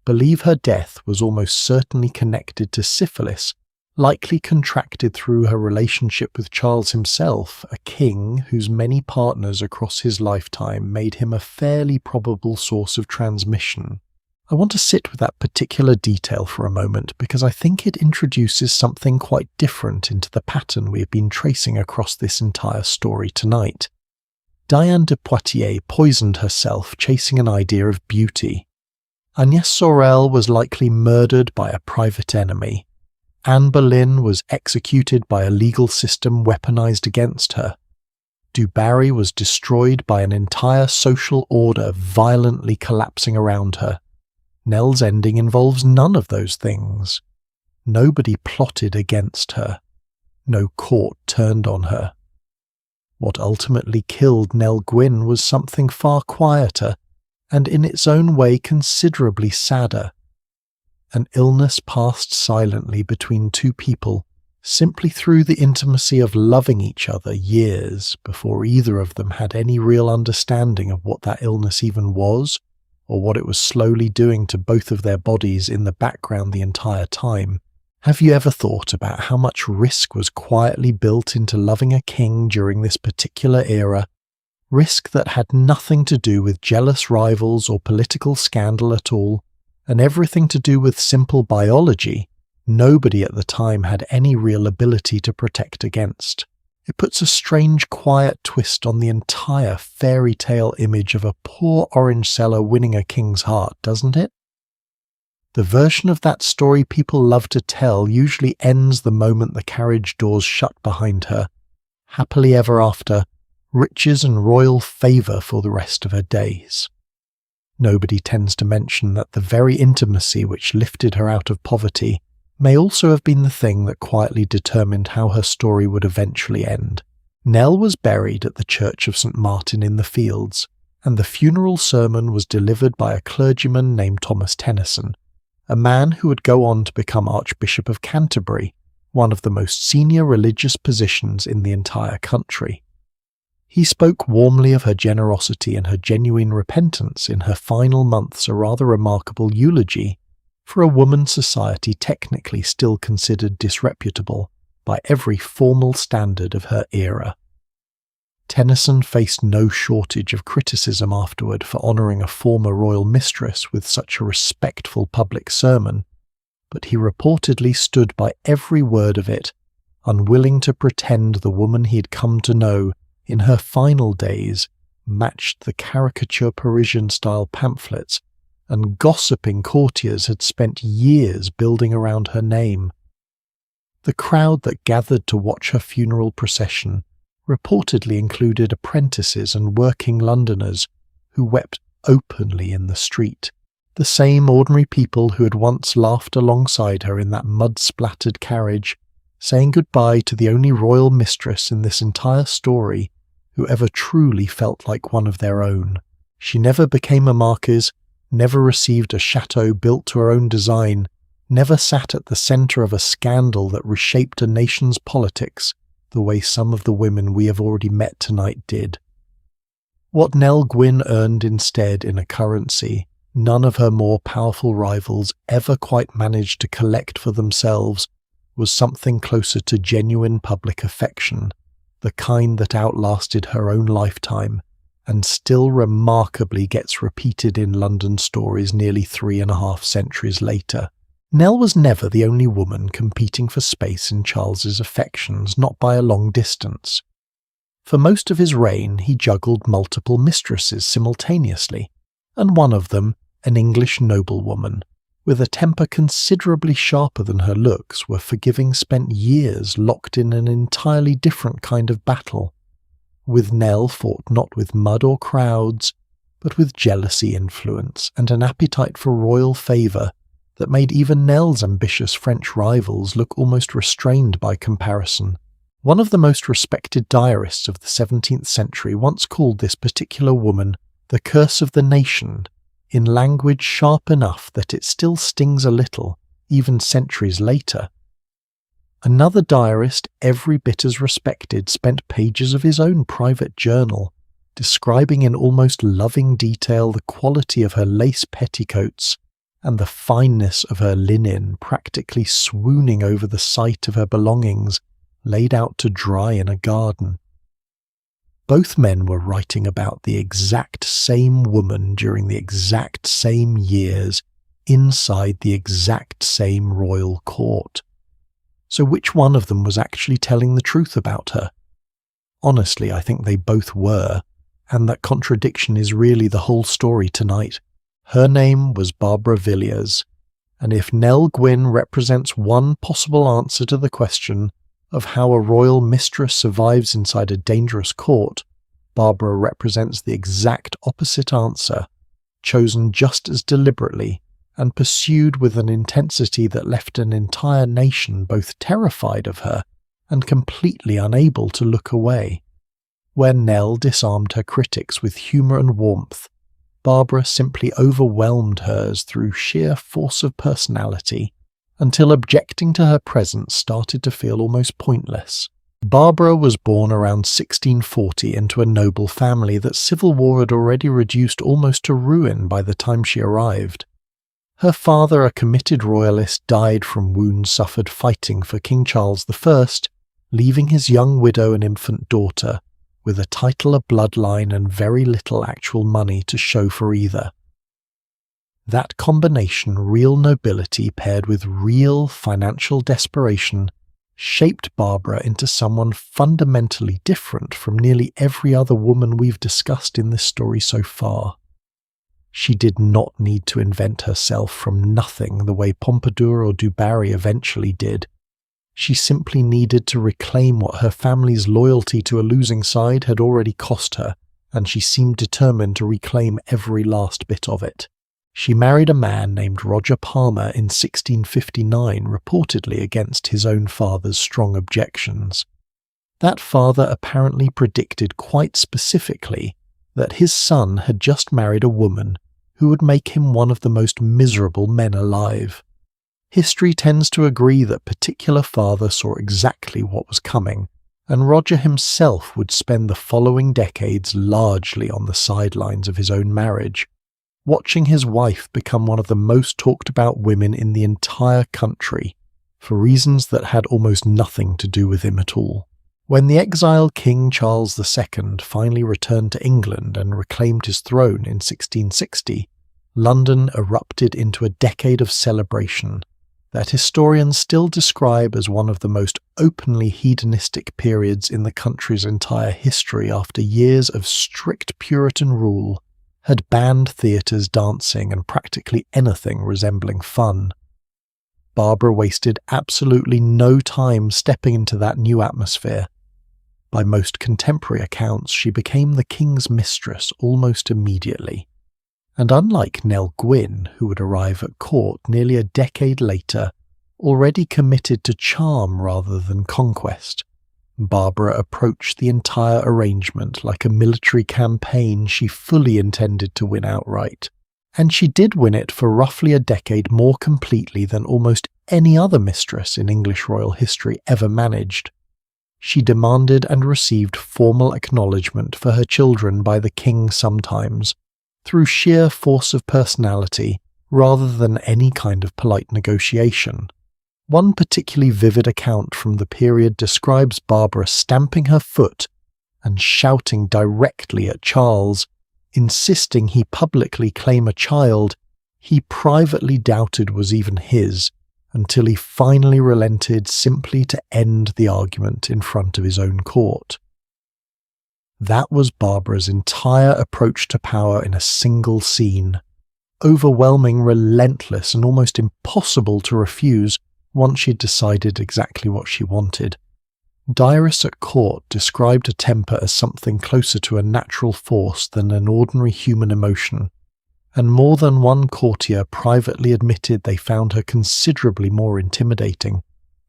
believe her death was almost certainly connected to syphilis, likely contracted through her relationship with Charles himself, a king whose many partners across his lifetime made him a fairly probable source of transmission. I want to sit with that particular detail for a moment because I think it introduces something quite different into the pattern we have been tracing across this entire story tonight. Diane de Poitiers poisoned herself chasing an idea of beauty. Agnès Sorel was likely murdered by a private enemy. Anne Boleyn was executed by a legal system weaponized against her. Du Barry was destroyed by an entire social order violently collapsing around her. Nell's ending involves none of those things. Nobody plotted against her. No court turned on her. What ultimately killed Nell Gwyn was something far quieter, and in its own way considerably sadder. An illness passed silently between two people, simply through the intimacy of loving each other years before either of them had any real understanding of what that illness even was, or what it was slowly doing to both of their bodies in the background the entire time. Have you ever thought about how much risk was quietly built into loving a king during this particular era? Risk that had nothing to do with jealous rivals or political scandal at all, and everything to do with simple biology nobody at the time had any real ability to protect against. It puts a strange, quiet twist on the entire fairy tale image of a poor orange seller winning a king's heart, doesn't it? The version of that story people love to tell usually ends the moment the carriage doors shut behind her. Happily ever after, riches and royal favour for the rest of her days. Nobody tends to mention that the very intimacy which lifted her out of poverty may also have been the thing that quietly determined how her story would eventually end. Nell was buried at the Church of St. Martin in the Fields, and the funeral sermon was delivered by a clergyman named Thomas Tennyson, a man who would go on to become Archbishop of Canterbury, one of the most senior religious positions in the entire country. He spoke warmly of her generosity and her genuine repentance in her final months, a rather remarkable eulogy for a woman's society technically still considered disreputable by every formal standard of her era. Tennyson faced no shortage of criticism afterward for honouring a former royal mistress with such a respectful public sermon, but he reportedly stood by every word of it, unwilling to pretend the woman he had come to know in her final days matched the caricature Parisian-style pamphlets and gossiping courtiers had spent years building around her name. The crowd that gathered to watch her funeral procession reportedly included apprentices and working Londoners who wept openly in the street, the same ordinary people who had once laughed alongside her in that mud-splattered carriage, saying goodbye to the only royal mistress in this entire story who ever truly felt like one of their own. She never became a marquise, never received a chateau built to her own design, never sat at the centre of a scandal that reshaped a nation's politics the way some of the women we have already met tonight did. What Nell Gwyn earned instead in a currency none of her more powerful rivals ever quite managed to collect for themselves was something closer to genuine public affection, the kind that outlasted her own lifetime and still remarkably gets repeated in London stories nearly 3.5 centuries later. Nell was never the only woman competing for space in Charles's affections, not by a long distance. For most of his reign, he juggled multiple mistresses simultaneously, and one of them, an English noblewoman, with a temper considerably sharper than her looks, were forgiving spent years locked in an entirely different kind of battle. With Nell fought not with mud or crowds, but with jealousy influence and an appetite for royal favour that made even Nell's ambitious French rivals look almost restrained by comparison. One of the most respected diarists of the 17th century once called this particular woman the curse of the nation, in language sharp enough that it still stings a little, even centuries later. Another diarist, every bit as respected, spent pages of his own private journal, describing in almost loving detail the quality of her lace petticoats and the fineness of her linen, practically swooning over the sight of her belongings laid out to dry in a garden. Both men were writing about the exact same woman during the exact same years, inside the exact same royal court. So which one of them was actually telling the truth about her? Honestly, I think they both were, and that contradiction is really the whole story tonight. Her name was Barbara Villiers, and if Nell Gwyn represents one possible answer to the question of how a royal mistress survives inside a dangerous court, Barbara represents the exact opposite answer, chosen just as deliberately and pursued with an intensity that left an entire nation both terrified of her and completely unable to look away. Where Nell disarmed her critics with humour and warmth, Barbara simply overwhelmed hers through sheer force of personality, until objecting to her presence started to feel almost pointless. Barbara was born around 1640 into a noble family that civil war had already reduced almost to ruin by the time she arrived. Her father, a committed royalist, died from wounds suffered fighting for King Charles I, leaving his young widow and infant daughter with a title, a bloodline, and very little actual money to show for either. That combination, real nobility paired with real financial desperation, shaped Barbara into someone fundamentally different from nearly every other woman we've discussed in this story so far. She did not need to invent herself from nothing the way Pompadour or Du Barry eventually did. She simply needed to reclaim what her family's loyalty to a losing side had already cost her, and she seemed determined to reclaim every last bit of it. She married a man named Roger Palmer in 1659, reportedly against his own father's strong objections. That father apparently predicted quite specifically that his son had just married a woman who would make him one of the most miserable men alive. History tends to agree that particular father saw exactly what was coming, and Roger himself would spend the following decades largely on the sidelines of his own marriage, watching his wife become one of the most talked about women in the entire country, for reasons that had almost nothing to do with him at all. When the exiled King Charles II finally returned to England and reclaimed his throne in 1660, London erupted into a decade of celebration that historians still describe as one of the most openly hedonistic periods in the country's entire history after years of strict Puritan rule had banned theatres, dancing, and practically anything resembling fun. Barbara wasted absolutely no time stepping into that new atmosphere. By most contemporary accounts, she became the king's mistress almost immediately. And unlike Nell Gwyn, who would arrive at court nearly a decade later, already committed to charm rather than conquest, Barbara approached the entire arrangement like a military campaign she fully intended to win outright. And she did win it for roughly a decade more completely than almost any other mistress in English royal history ever managed. She demanded and received formal acknowledgement for her children by the king sometimes, through sheer force of personality rather than any kind of polite negotiation. One particularly vivid account from the period describes Barbara stamping her foot and shouting directly at Charles, insisting he publicly claim a child he privately doubted was even his, until he finally relented simply to end the argument in front of his own court. That was Barbara's entire approach to power in a single scene. Overwhelming, relentless, and almost impossible to refuse once she'd decided exactly what she wanted. Diarists at court described a temper as something closer to a natural force than an ordinary human emotion, and more than one courtier privately admitted they found her considerably more intimidating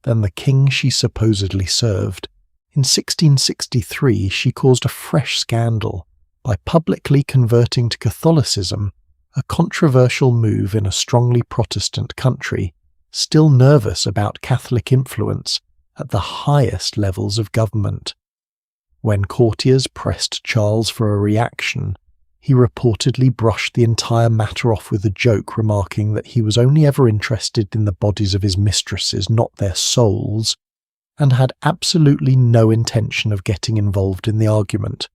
than the king she supposedly served. In 1663, she caused a fresh scandal by publicly converting to Catholicism, a controversial move in a strongly Protestant country, still nervous about Catholic influence at the highest levels of government. When courtiers pressed Charles for a reaction, he reportedly brushed the entire matter off with a joke, remarking that he was only ever interested in the bodies of his mistresses, not their souls, and had absolutely no intention of getting involved in the argument.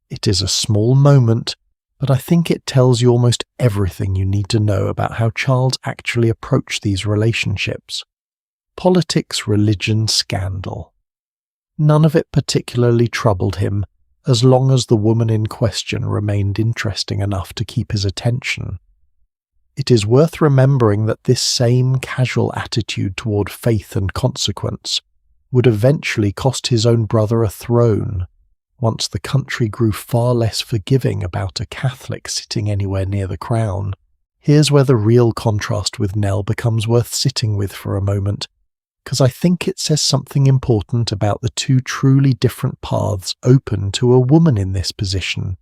It is a small moment, but I think it tells you almost everything you need to know about how Charles actually approached these relationships. Politics, religion, scandal. None of it particularly troubled him, as long as the woman in question remained interesting enough to keep his attention. It is worth remembering that this same casual attitude toward faith and consequence would eventually cost his own brother a throne, once the country grew far less forgiving about a Catholic sitting anywhere near the crown. Here's where the real contrast with Nell becomes worth sitting with for a moment, because I think it says something important about the two truly different paths open to a woman in this position.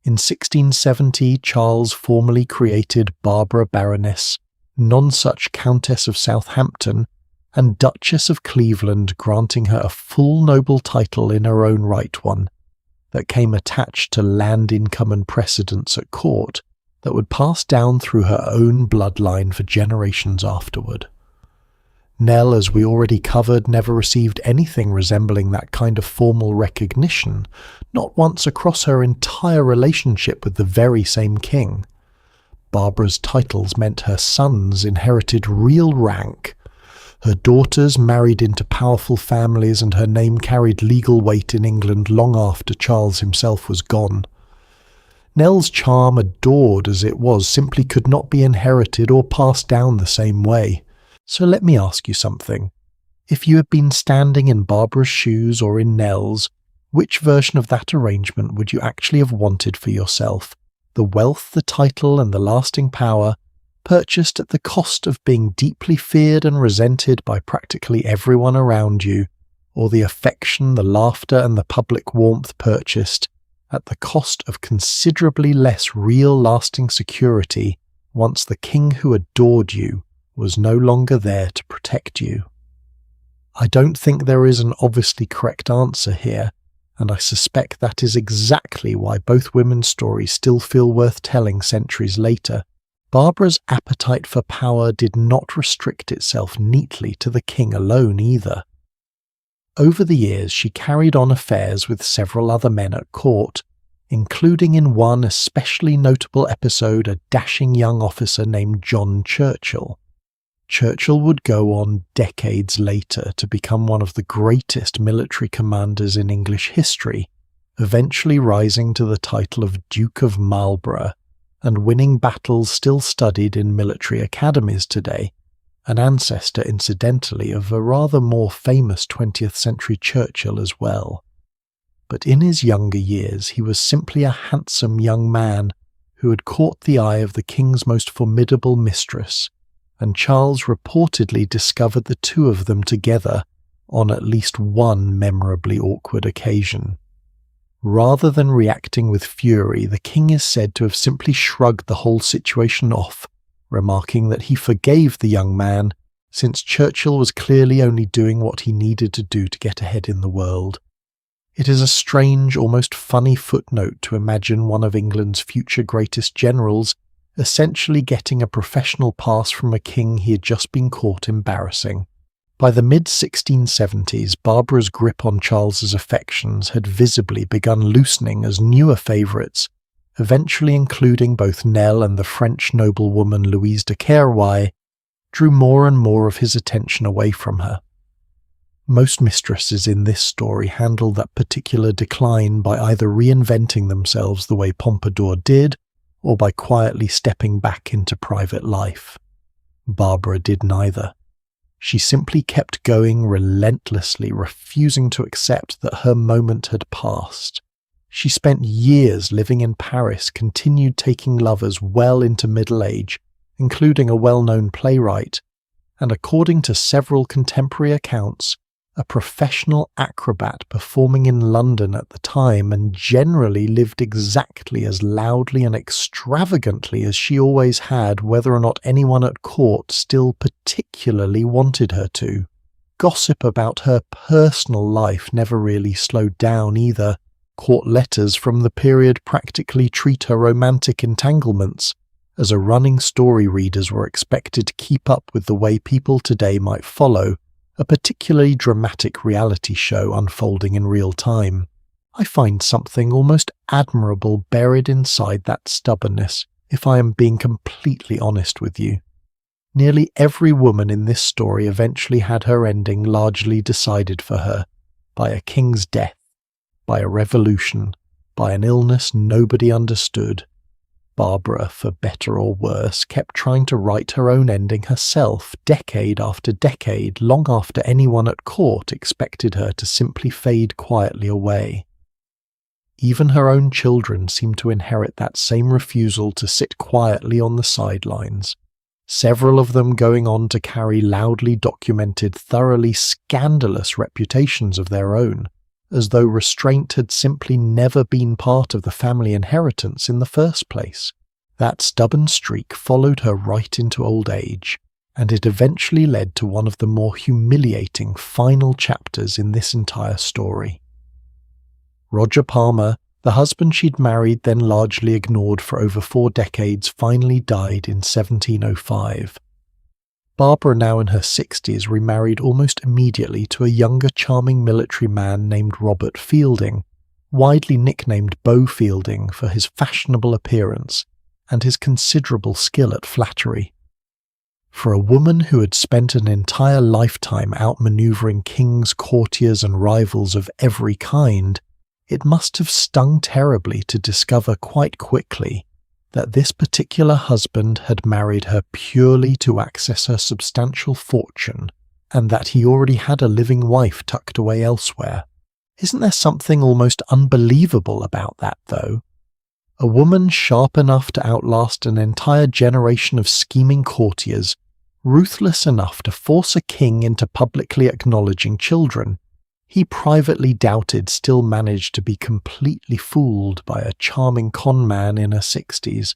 In 1670, Charles formally created Barbara Baroness, nonsuch Countess of Southampton, and Duchess of Cleveland, granting her a full noble title in her own right, one that came attached to land income and precedence at court that would pass down through her own bloodline for generations afterward. Nell, as we already covered, never received anything resembling that kind of formal recognition, not once across her entire relationship with the very same king. Barbara's titles meant her sons inherited real rank, her daughters married into powerful families, and her name carried legal weight in England long after Charles himself was gone. Nell's charm, adored as it was, simply could not be inherited or passed down the same way. So let me ask you something. If you had been standing in Barbara's shoes or in Nell's, which version of that arrangement would you actually have wanted for yourself? The wealth, the title, and the lasting power, purchased at the cost of being deeply feared and resented by practically everyone around you, or the affection, the laughter, and the public warmth purchased at the cost of considerably less real lasting security once the king who adored you was no longer there to protect you? I don't think there is an obviously correct answer here, and I suspect that is exactly why both women's stories still feel worth telling centuries later. Barbara's appetite for power did not restrict itself neatly to the king alone either. Over the years, she carried on affairs with several other men at court, including in one especially notable episode a dashing young officer named John Churchill. Churchill would go on decades later to become one of the greatest military commanders in English history, eventually rising to the title of Duke of Marlborough and winning battles still studied in military academies today, an ancestor, incidentally, of a rather more famous 20th century Churchill as well. But in his younger years he was simply a handsome young man who had caught the eye of the king's most formidable mistress, and Charles reportedly discovered the two of them together on at least one memorably awkward occasion. Rather than reacting with fury, the king is said to have simply shrugged the whole situation off, remarking that he forgave the young man, since Churchill was clearly only doing what he needed to do to get ahead in the world. It is a strange, almost funny footnote to imagine one of England's future greatest generals essentially getting a professional pass from a king he had just been caught embarrassing. By the mid-1670s, Barbara's grip on Charles's affections had visibly begun loosening as newer favourites, eventually including both Nell and the French noblewoman Louise de Querouaille, drew more and more of his attention away from her. Most mistresses in this story handle that particular decline by either reinventing themselves the way Pompadour did, or by quietly stepping back into private life. Barbara did neither. She simply kept going relentlessly, refusing to accept that her moment had passed. She spent years living in Paris, continued taking lovers well into middle age, including a well-known playwright, and according to several contemporary accounts, a professional acrobat performing in London at the time, and generally lived exactly as loudly and extravagantly as she always had, whether or not anyone at court still particularly wanted her to. Gossip about her personal life never really slowed down either. Court letters from the period practically treat her romantic entanglements as a running story readers were expected to keep up with the way people today might follow a particularly dramatic reality show unfolding in real time. I find something almost admirable buried inside that stubbornness, if I am being completely honest with you. Nearly every woman in this story eventually had her ending largely decided for her, by a king's death, by a revolution, by an illness nobody understood. Barbara, for better or worse, kept trying to write her own ending herself, decade after decade, long after anyone at court expected her to simply fade quietly away. Even her own children seemed to inherit that same refusal to sit quietly on the sidelines, several of them going on to carry loudly documented, thoroughly scandalous reputations of their own, as though restraint had simply never been part of the family inheritance in the first place. That stubborn streak followed her right into old age, and it eventually led to one of the more humiliating final chapters in this entire story. Roger Palmer, the husband she'd married then largely ignored for over 4 decades, finally died in 1705. Barbara, now in her 60s, remarried almost immediately to a younger charming military man named Robert Fielding, widely nicknamed Beau Fielding for his fashionable appearance and his considerable skill at flattery. For a woman who had spent an entire lifetime outmanoeuvring kings, courtiers and rivals of every kind, it must have stung terribly to discover quite quickly that this particular husband had married her purely to access her substantial fortune, and that he already had a living wife tucked away elsewhere. Isn't there something almost unbelievable about that, though? A woman sharp enough to outlast an entire generation of scheming courtiers, ruthless enough to force a king into publicly acknowledging children, he privately doubted still managed to be completely fooled by a charming con man in her 60s.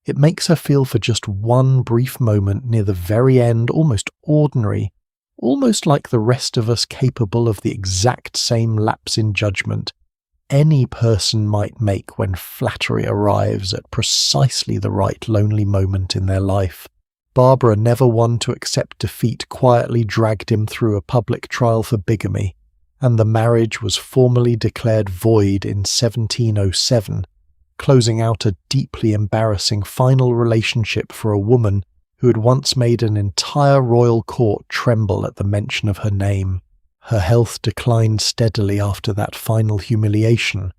It makes her feel for just one brief moment near the very end almost ordinary, almost like the rest of us capable of the exact same lapse in judgment any person might make when flattery arrives at precisely the right lonely moment in their life. Barbara, never one to accept defeat, quietly dragged him through a public trial for bigamy, and the marriage was formally declared void in 1707, closing out a deeply embarrassing final relationship for a woman who had once made an entire royal court tremble at the mention of her name. Her health declined steadily after that final humiliation,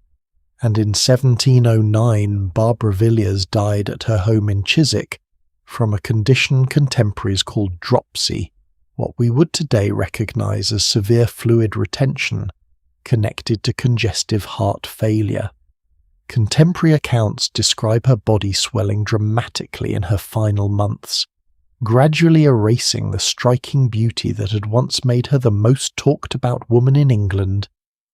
and in 1709 Barbara Villiers died at her home in Chiswick from a condition contemporaries called dropsy, what we would today recognise as severe fluid retention connected to congestive heart failure. Contemporary accounts describe her body swelling dramatically in her final months, gradually erasing the striking beauty that had once made her the most talked about woman in England,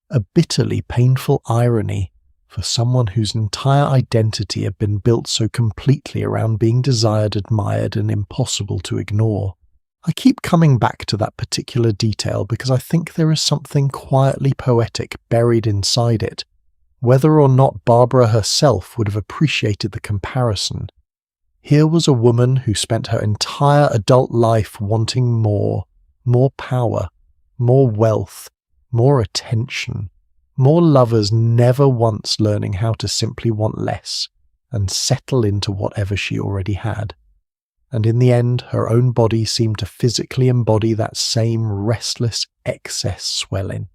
a bitterly painful irony for someone whose entire identity had been built so completely around being desired, admired, and impossible to ignore. I keep coming back to that particular detail because I think there is something quietly poetic buried inside it, whether or not Barbara herself would have appreciated the comparison. Here was a woman who spent her entire adult life wanting more more power, more wealth, more attention, more lovers never once learning how to simply want less and settle into whatever she already had. And in the end, her own body seemed to physically embody that same restless excess swelling,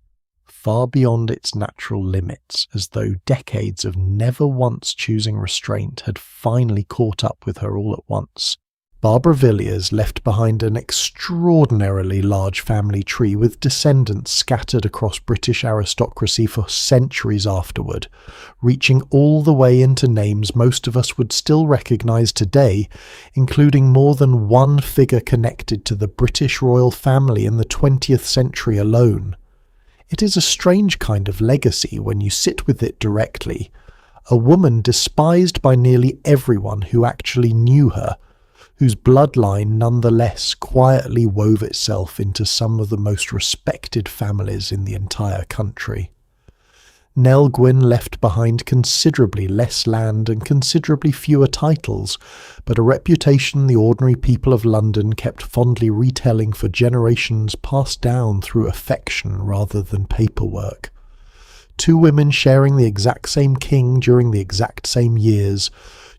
far beyond its natural limits, as though decades of never once choosing restraint had finally caught up with her all at once. Barbara Villiers left behind an extraordinarily large family tree with descendants scattered across British aristocracy for centuries afterward, reaching all the way into names most of us would still recognise today, including more than one figure connected to the British royal family in the 20th century alone. It is a strange kind of legacy when you sit with it directly. A woman despised by nearly everyone who actually knew her, whose bloodline nonetheless quietly wove itself into some of the most respected families in the entire country. Nell Gwyn left behind considerably less land and considerably fewer titles, but a reputation the ordinary people of London kept fondly retelling for generations, passed down through affection rather than paperwork. Two women sharing the exact same king during the exact same years,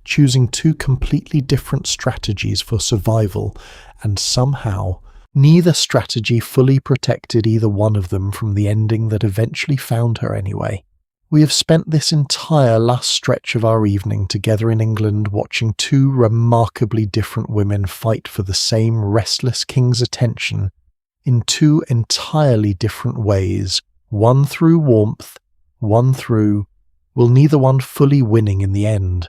choosing two completely different strategies for survival, and somehow neither strategy fully protected either one of them from the ending that eventually found her anyway. We have spent this entire last stretch of our evening together in England watching two remarkably different women fight for the same restless king's attention in two entirely different ways, one through warmth, one through, well, neither one fully winning in the end.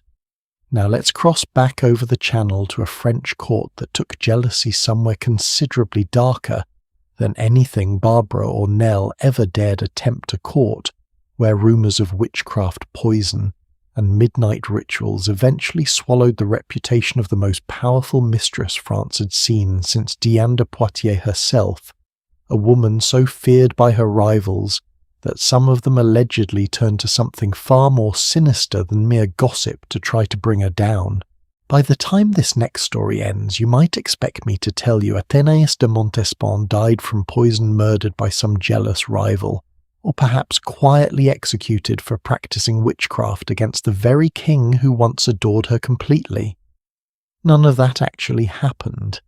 Now let's cross back over the channel to a French court that took jealousy somewhere considerably darker than anything Barbara or Nell ever dared attempt to court, where rumours of witchcraft, poison, and midnight rituals eventually swallowed the reputation of the most powerful mistress France had seen since Diane de Poitiers herself, a woman so feared by her rivals that some of them allegedly turned to something far more sinister than mere gossip to try to bring her down. By the time this next story ends, you might expect me to tell you Athénée de Montespan died from poison murdered by some jealous rival, or perhaps quietly executed for practicing witchcraft against the very king who once adored her completely. None of that actually happened.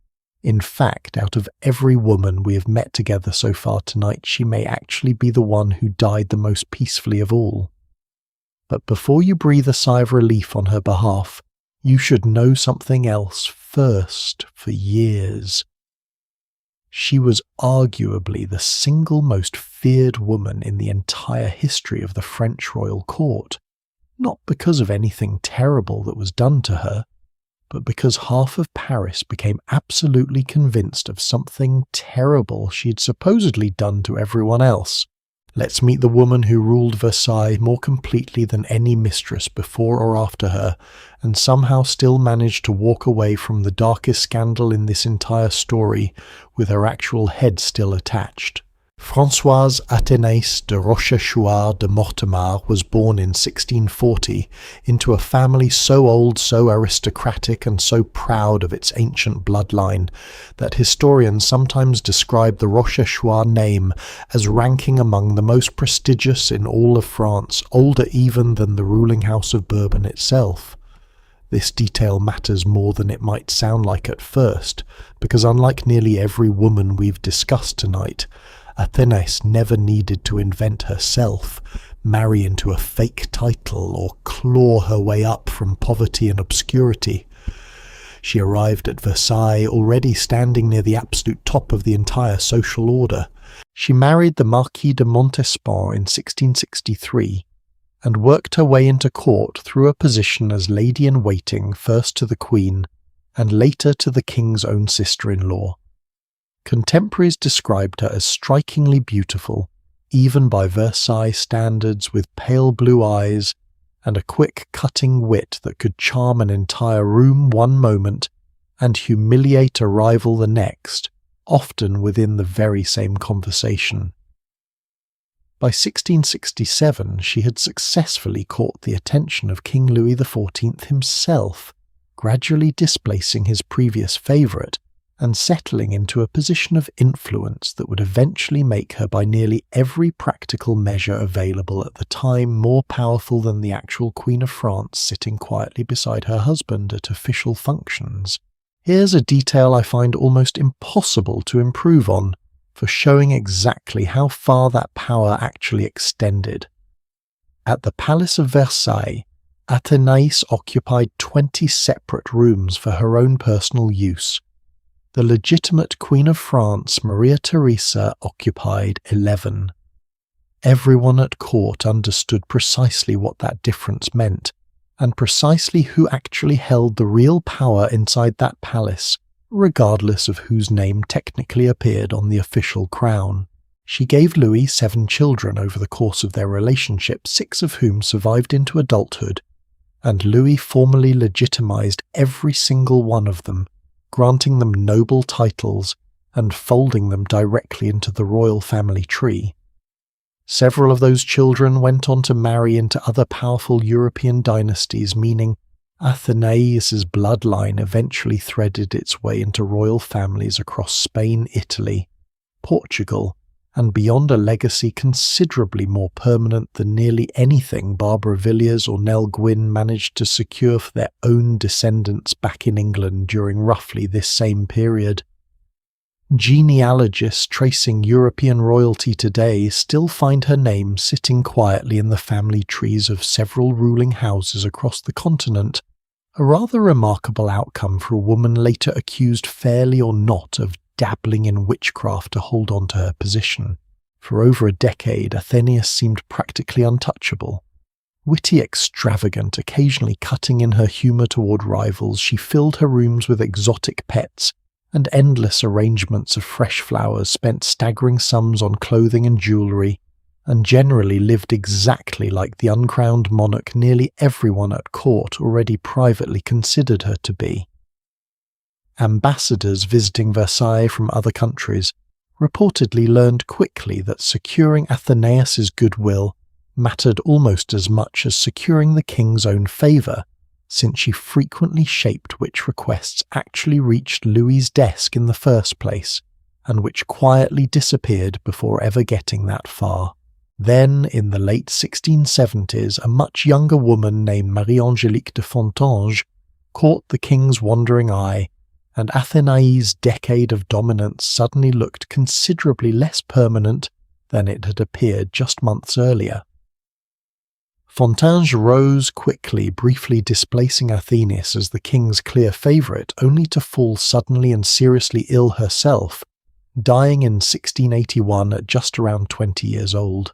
In fact, out of every woman we have met together so far tonight, she may actually be the one who died the most peacefully of all. But before you breathe a sigh of relief on her behalf, you should know something else first for years. She was arguably the single most feared woman in the entire history of the French royal court, not because of anything terrible that was done to her, but because half of Paris became absolutely convinced of something terrible she had supposedly done to everyone else. Let's meet the woman who ruled Versailles more completely than any mistress before or after her, and somehow still managed to walk away from the darkest scandal in this entire story with her actual head still attached. Françoise Athénée de Rochechouart de Mortemart was born in 1640 into a family so old, so aristocratic, and so proud of its ancient bloodline that historians sometimes describe the Rochechouart name as ranking among the most prestigious in all of France, older even than the ruling house of Bourbon itself. This detail matters more than it might sound like at first, because unlike nearly every woman we've discussed tonight, Athénée never needed to invent herself, marry into a fake title, or claw her way up from poverty and obscurity. She arrived at Versailles already standing near the absolute top of the entire social order. She married the Marquis de Montespan in 1663, and worked her way into court through a position as lady-in-waiting first to the Queen, and later to the King's own sister-in-law. Contemporaries described her as strikingly beautiful, even by Versailles standards, with pale blue eyes and a quick, cutting wit that could charm an entire room one moment and humiliate a rival the next, often within the very same conversation. By 1667, she had successfully caught the attention of King Louis XIV himself, gradually displacing his previous favourite, and settling into a position of influence that would eventually make her, by nearly every practical measure available at the time, more powerful than the actual Queen of France sitting quietly beside her husband at official functions. Here's a detail I find almost impossible to improve on, for showing exactly how far that power actually extended. At the Palace of Versailles, Athénaïs occupied 20 separate rooms for her own personal use. The legitimate Queen of France, Maria Theresa, occupied 11. Everyone at court understood precisely what that difference meant, and precisely who actually held the real power inside that palace, regardless of whose name technically appeared on the official crown. She gave Louis 7 children over the course of their relationship, 6 of whom survived into adulthood, and Louis formally legitimized every single one of them, granting them noble titles and folding them directly into the royal family tree. Several of those children went on to marry into other powerful European dynasties, meaning Athénaïs's bloodline eventually threaded its way into royal families across Spain, Italy, Portugal, and beyond, a legacy considerably more permanent than nearly anything Barbara Villiers or Nell Gwyn managed to secure for their own descendants back in England during roughly this same period. Genealogists tracing European royalty today still find her name sitting quietly in the family trees of several ruling houses across the continent, a rather remarkable outcome for a woman later accused fairly or not of dabbling in witchcraft to hold on to her position. For over a decade, Athénaïs seemed practically untouchable. Witty, extravagant, occasionally cutting in her humour toward rivals, she filled her rooms with exotic pets and endless arrangements of fresh flowers, spent staggering sums on clothing and jewellery, and generally lived exactly like the uncrowned monarch nearly everyone at court already privately considered her to be. Ambassadors visiting Versailles from other countries reportedly learned quickly that securing Athénaïs's goodwill mattered almost as much as securing the king's own favour, since she frequently shaped which requests actually reached Louis's desk in the first place, and which quietly disappeared before ever getting that far. Then, in the late 1670s, a much younger woman named Marie-Angélique de Fontanges caught the king's wandering eye, and Athénaïs's decade of dominance suddenly looked considerably less permanent than it had appeared just months earlier. Fontanges rose quickly, briefly displacing Athénaïs as the king's clear favourite, only to fall suddenly and seriously ill herself, dying in 1681 at just around 20 years old.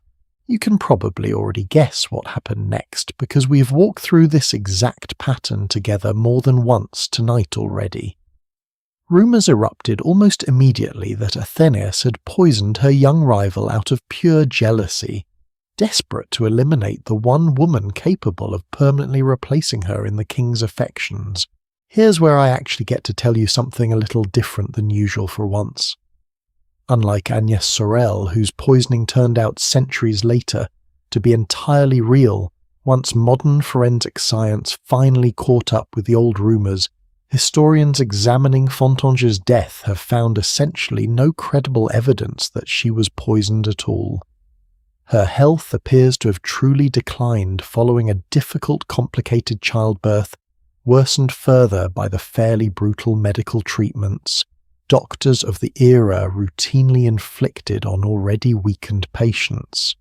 You can probably already guess what happened next, because we've walked through this exact pattern together more than once tonight already. Rumours erupted almost immediately that Athénaïs had poisoned her young rival out of pure jealousy, desperate to eliminate the one woman capable of permanently replacing her in the king's affections. Here's where I actually get to tell you something a little different than usual for once. Unlike Agnès Sorel, whose poisoning turned out centuries later to be entirely real, once modern forensic science finally caught up with the old rumours, historians examining Fontanges' death have found essentially no credible evidence that she was poisoned at all. Her health appears to have truly declined following a difficult, complicated childbirth, worsened further by the fairly brutal medical treatments doctors of the era routinely inflicted on already weakened patients.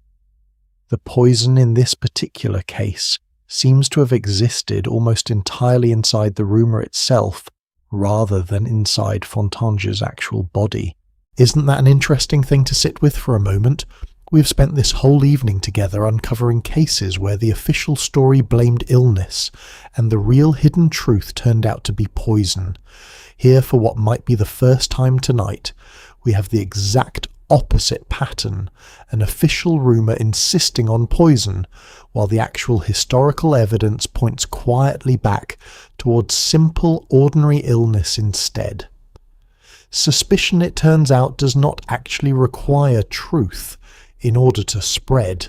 The poison in this particular case seems to have existed almost entirely inside the rumour itself, rather than inside Fontanges' actual body. Isn't that an interesting thing to sit with for a moment? We've spent this whole evening together uncovering cases where the official story blamed illness, and the real hidden truth turned out to be poison. Here, for what might be the first time tonight, we have the exact opposite pattern, an official rumour insisting on poison, while the actual historical evidence points quietly back towards simple, ordinary illness instead. Suspicion, it turns out, does not actually require truth in order to spread.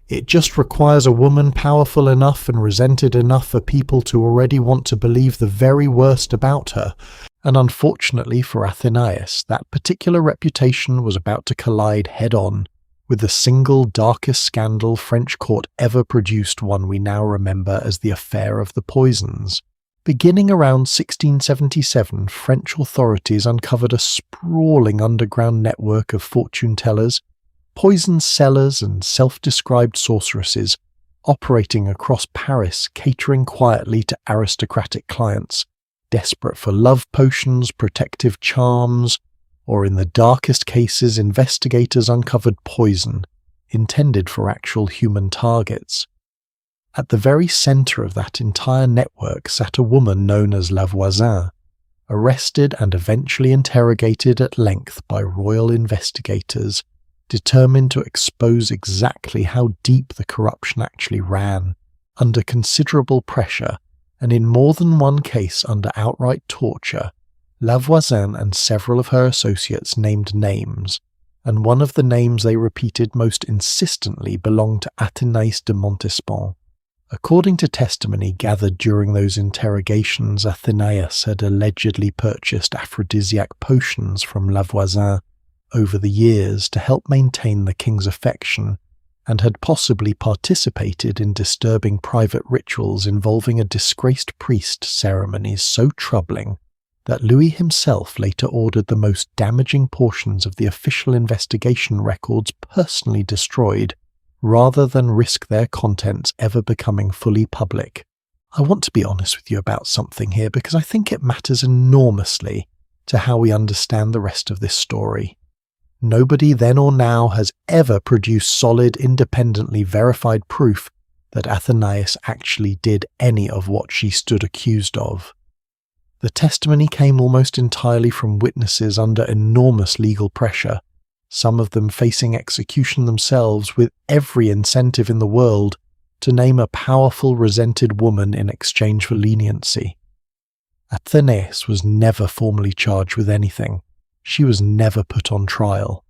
It just requires a woman powerful enough and resented enough for people to already want to believe the very worst about her. And unfortunately for Athenaeus, that particular reputation was about to collide head-on with the single darkest scandal French court ever produced, one we now remember as the Affair of the Poisons. Beginning around 1677, French authorities uncovered a sprawling underground network of fortune-tellers, poison sellers and self-described sorceresses operating across Paris, catering quietly to aristocratic clients, desperate for love potions, protective charms, or in the darkest cases, investigators uncovered poison intended for actual human targets. At the very centre of that entire network sat a woman known as La Voisin, arrested and eventually interrogated at length by royal investigators, determined to expose exactly how deep the corruption actually ran, under considerable pressure, and in more than one case under outright torture. La Voisin and several of her associates named names, and one of the names they repeated most insistently belonged to Athénais de Montespan. According to testimony gathered during those interrogations, Athenaeus had allegedly purchased aphrodisiac potions from La Voisin over the years to help maintain the king's affection, and had possibly participated in disturbing private rituals involving a disgraced priest, ceremonies so troubling that Louis himself later ordered the most damaging portions of the official investigation records personally destroyed, rather than risk their contents ever becoming fully public. I want to be honest with you about something here because I think it matters enormously to how we understand the rest of this story. Nobody then or now has ever produced solid, independently verified proof that Athenaeus actually did any of what she stood accused of. The testimony came almost entirely from witnesses under enormous legal pressure, some of them facing execution themselves, with every incentive in the world to name a powerful, resented woman in exchange for leniency. Athenaeus was never formally charged with anything. She was never put on trial.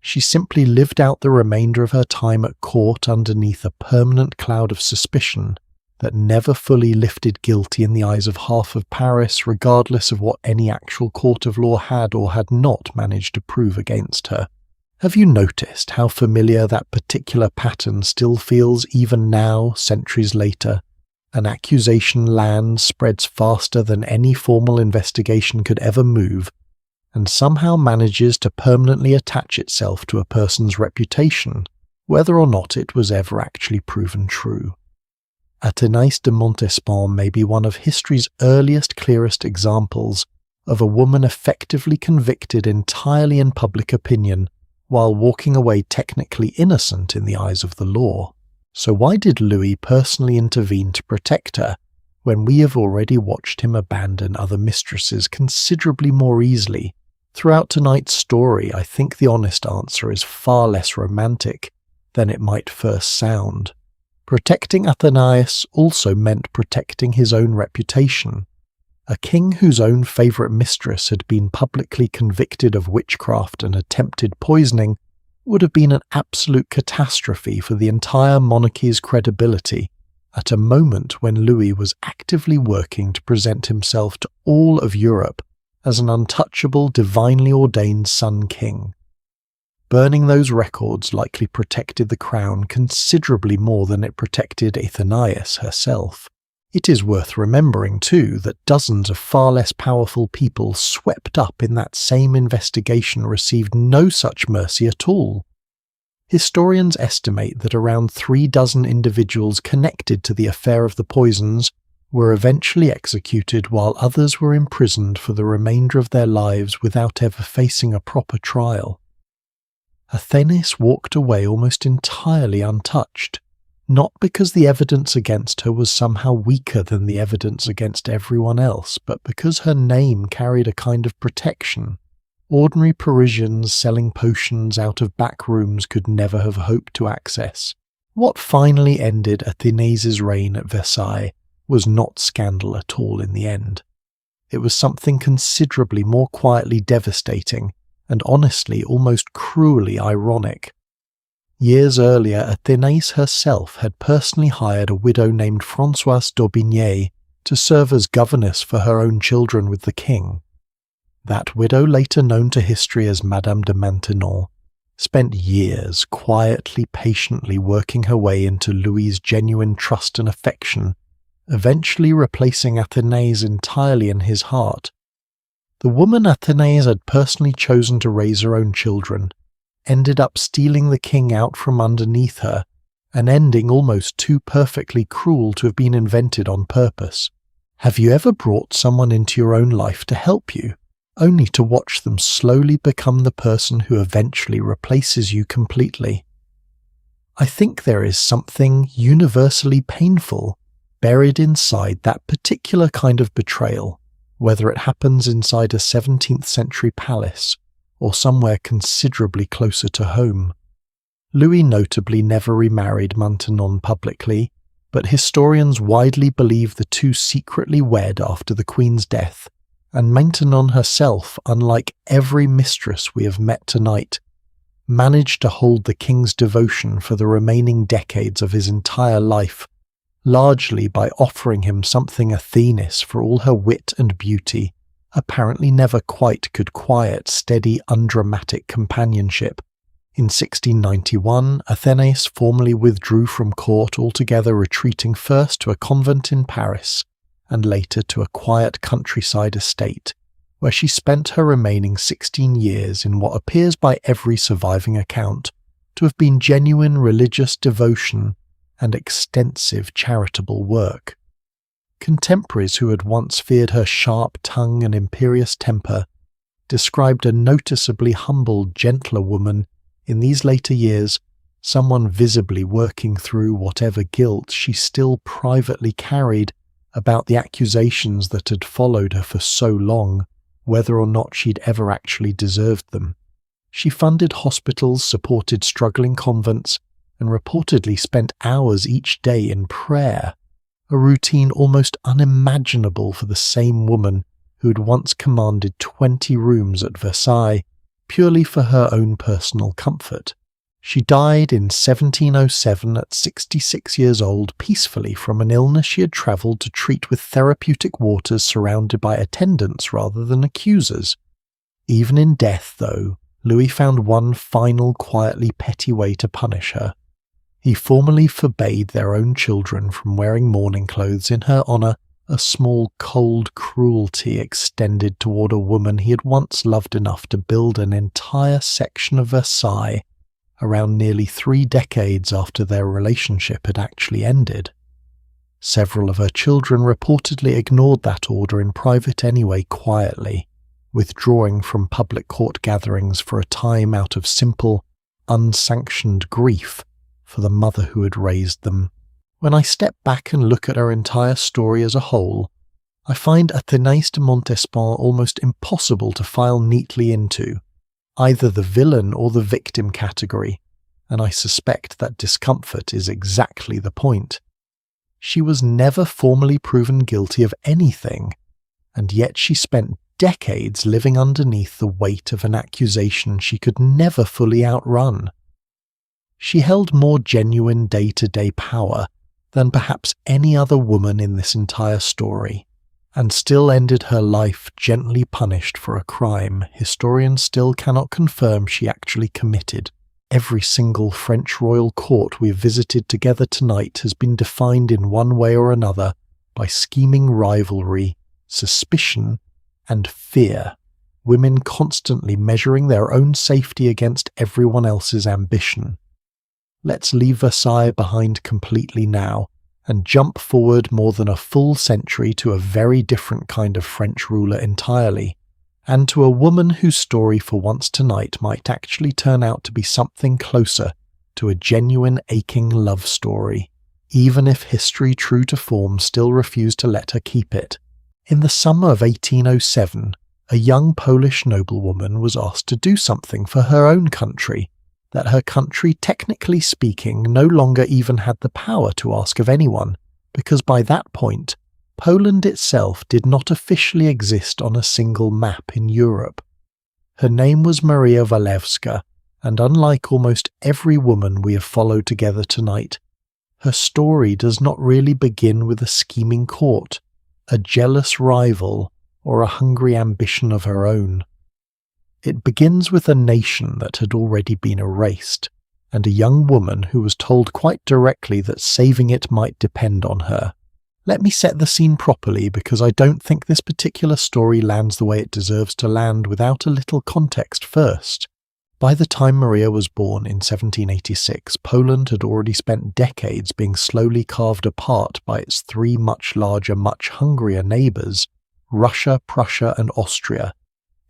She simply lived out the remainder of her time at court underneath a permanent cloud of suspicion that never fully lifted guilty in the eyes of half of Paris, regardless of what any actual court of law had or had not managed to prove against her. Have you noticed how familiar that particular pattern still feels even now, centuries later? An accusation lands, spreads faster than any formal investigation could ever move, and somehow manages to permanently attach itself to a person's reputation, whether or not it was ever actually proven true. Athénais de Montespan may be one of history's earliest, clearest examples of a woman effectively convicted entirely in public opinion, while walking away technically innocent in the eyes of the law. So why did Louis personally intervene to protect her, when we have already watched him abandon other mistresses considerably more easily? Throughout tonight's story, I think the honest answer is far less romantic than it might first sound. Protecting Athenaeus also meant protecting his own reputation. A king whose own favourite mistress had been publicly convicted of witchcraft and attempted poisoning would have been an absolute catastrophe for the entire monarchy's credibility at a moment when Louis was actively working to present himself to all of Europe as an untouchable, divinely ordained Sun King. Burning those records likely protected the crown considerably more than it protected Athenaeus herself. It is worth remembering, too, that dozens of far less powerful people swept up in that same investigation received no such mercy at all. Historians estimate that around 36 individuals connected to the affair of the poisons were eventually executed, while others were imprisoned for the remainder of their lives without ever facing a proper trial. Athenaeus walked away almost entirely untouched, not because the evidence against her was somehow weaker than the evidence against everyone else, but because her name carried a kind of protection. Ordinary Parisians selling potions out of back rooms could never have hoped to access. What finally ended Athenaeus' reign at Versailles was not scandal at all in the end. It was something considerably more quietly devastating and honestly almost cruelly ironic. Years earlier, Athénais herself had personally hired a widow named Françoise d'Aubigné to serve as governess for her own children with the king. That widow, later known to history as Madame de Maintenon, spent years quietly, patiently working her way into Louis's genuine trust and affection, eventually replacing Athénais entirely in his heart. The woman Athénais had personally chosen to raise her own children ended up stealing the king out from underneath her, an ending almost too perfectly cruel to have been invented on purpose. Have you ever brought someone into your own life to help you, only to watch them slowly become the person who eventually replaces you completely? I think there is something universally painful buried inside that particular kind of betrayal, whether it happens inside a 17th century palace or somewhere considerably closer to home. Louis notably never remarried Maintenon publicly, but historians widely believe the two secretly wed after the Queen's death, and Maintenon herself, unlike every mistress we have met tonight, managed to hold the king's devotion for the remaining decades of his entire life, largely by offering him something Athénais for all her wit and beauty, apparently never quite could quiet steady, undramatic companionship. In 1691, Athénais formally withdrew from court altogether, retreating first to a convent in Paris, and later to a quiet countryside estate, where she spent her remaining 16 years in what appears by every surviving account to have been genuine religious devotion and extensive charitable work. Contemporaries who had once feared her sharp tongue and imperious temper described a noticeably humble, gentler woman in these later years, someone visibly working through whatever guilt she still privately carried about the accusations that had followed her for so long, whether or not she'd ever actually deserved them. She funded hospitals, supported struggling convents, and reportedly spent hours each day in prayer, a routine almost unimaginable for the same woman who had once commanded 20 rooms at Versailles, purely for her own personal comfort. She died in 1707 at 66 years old peacefully from an illness she had travelled to treat with therapeutic waters surrounded by attendants rather than accusers. Even in death, though, Louis found one final quietly petty way to punish her. He formally forbade their own children from wearing mourning clothes in her honour, a small cold cruelty extended toward a woman he had once loved enough to build an entire section of Versailles around nearly 3 decades after their relationship had actually ended. Several of her children reportedly ignored that order in private anyway, quietly, withdrawing from public court gatherings for a time out of simple, unsanctioned grief for the mother who had raised them. When I step back and look at her entire story as a whole, I find Athénais de Montespan almost impossible to file neatly into either the villain or the victim category, and I suspect that discomfort is exactly the point. She was never formally proven guilty of anything, and yet she spent decades living underneath the weight of an accusation she could never fully outrun. She held more genuine day-to-day power than perhaps any other woman in this entire story, and still ended her life gently punished for a crime historians still cannot confirm she actually committed. Every single French royal court we've visited together tonight has been defined in one way or another by scheming rivalry, suspicion, and fear, women constantly measuring their own safety against everyone else's ambition. Let's leave Versailles behind completely now and jump forward more than a full century to a very different kind of French ruler entirely, and to a woman whose story for once tonight might actually turn out to be something closer to a genuine aching love story, even if history true to form still refused to let her keep it. In the summer of 1807, a young Polish noblewoman was asked to do something for her own country that her country, technically speaking, no longer even had the power to ask of anyone, because by that point, Poland itself did not officially exist on a single map in Europe. Her name was Maria Walewska, And unlike almost every woman we have followed together tonight, her story does not really begin with a scheming court, a jealous rival, or a hungry ambition of her own. It begins with a nation that had already been erased, and a young woman who was told quite directly that saving it might depend on her. Let me set the scene properly, because I don't think this particular story lands the way it deserves to land without a little context first. By the time Maria was born in 1786, Poland had already spent decades being slowly carved apart by its three much larger, much hungrier neighbours, Russia, Prussia and Austria,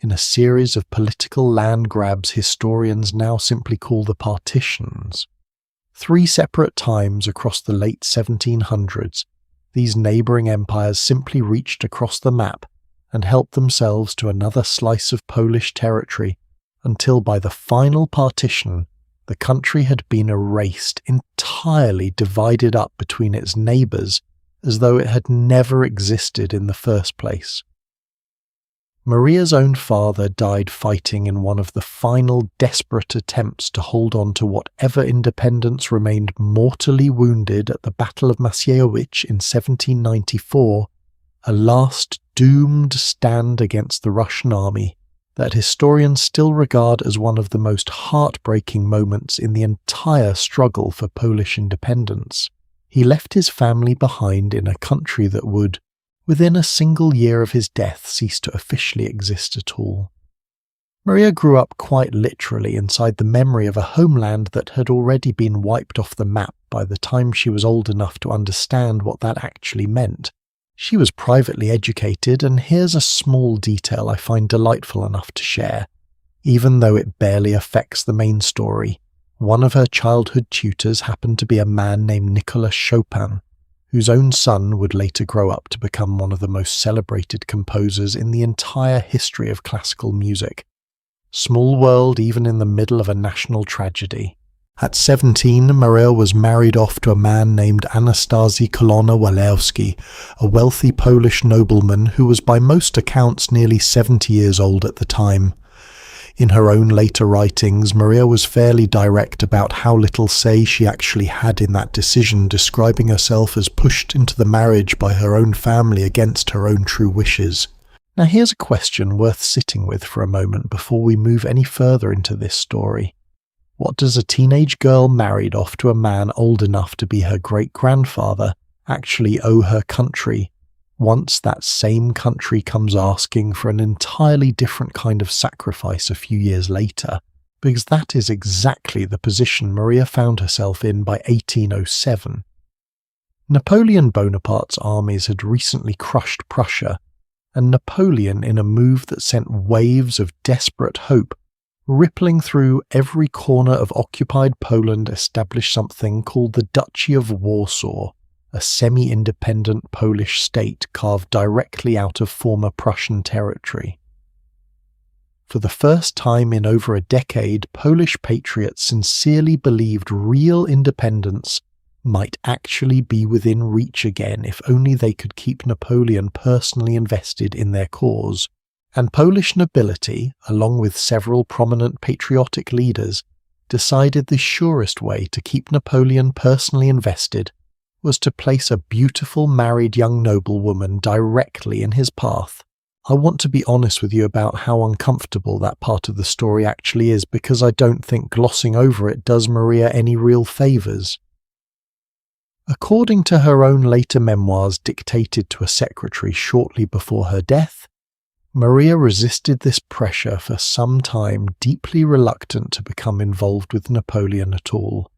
in a series of political land grabs historians now simply call the partitions. 3 separate times across the late 1700s, these neighbouring empires simply reached across the map and helped themselves to another slice of Polish territory, until by the final partition, the country had been erased, entirely divided up between its neighbours, as though it had never existed in the first place. Maria's own father died fighting in one of the final desperate attempts to hold on to whatever independence remained, mortally wounded at the Battle of Maciejowice in 1794, a last doomed stand against the Russian army that historians still regard as one of the most heartbreaking moments in the entire struggle for Polish independence. He left his family behind in a country that would, within a single year of his death, cease to officially exist at all. Maria grew up quite literally inside the memory of a homeland that had already been wiped off the map by the time she was old enough to understand what that actually meant. She was privately educated, and here's a small detail I find delightful enough to share, even though it barely affects the main story. One of her childhood tutors happened to be a man named Nicholas Chopin, whose own son would later grow up to become one of the most celebrated composers in the entire history of classical music. Small world even in the middle of a national tragedy. At 17, Maria was married off to a man named Anastazy Kolona-Walewski, a wealthy Polish nobleman who was by most accounts nearly 70 years old at the time. In her own later writings, Maria was fairly direct about how little say she actually had in that decision, describing herself as pushed into the marriage by her own family against her own true wishes. Now here's a question worth sitting with for a moment before we move any further into this story. What does a teenage girl married off to a man old enough to be her great-grandfather actually owe her country, once that same country comes asking for an entirely different kind of sacrifice a few years later? Because that is exactly the position Maria found herself in by 1807. Napoleon Bonaparte's armies had recently crushed Prussia, and Napoleon, in a move that sent waves of desperate hope rippling through every corner of occupied Poland, established something called the Duchy of Warsaw, a semi-independent Polish state carved directly out of former Prussian territory. For the first time in over a decade, Polish patriots sincerely believed real independence might actually be within reach again if only they could keep Napoleon personally invested in their cause. And Polish nobility, along with several prominent patriotic leaders, decided the surest way to keep Napoleon personally invested was to place a beautiful married young noblewoman directly in his path. I want to be honest with you about how uncomfortable that part of the story actually is, because I don't think glossing over it does Maria any real favours. According to her own later memoirs dictated to a secretary shortly before her death, Maria resisted this pressure for some time, deeply reluctant to become involved with Napoleon at all.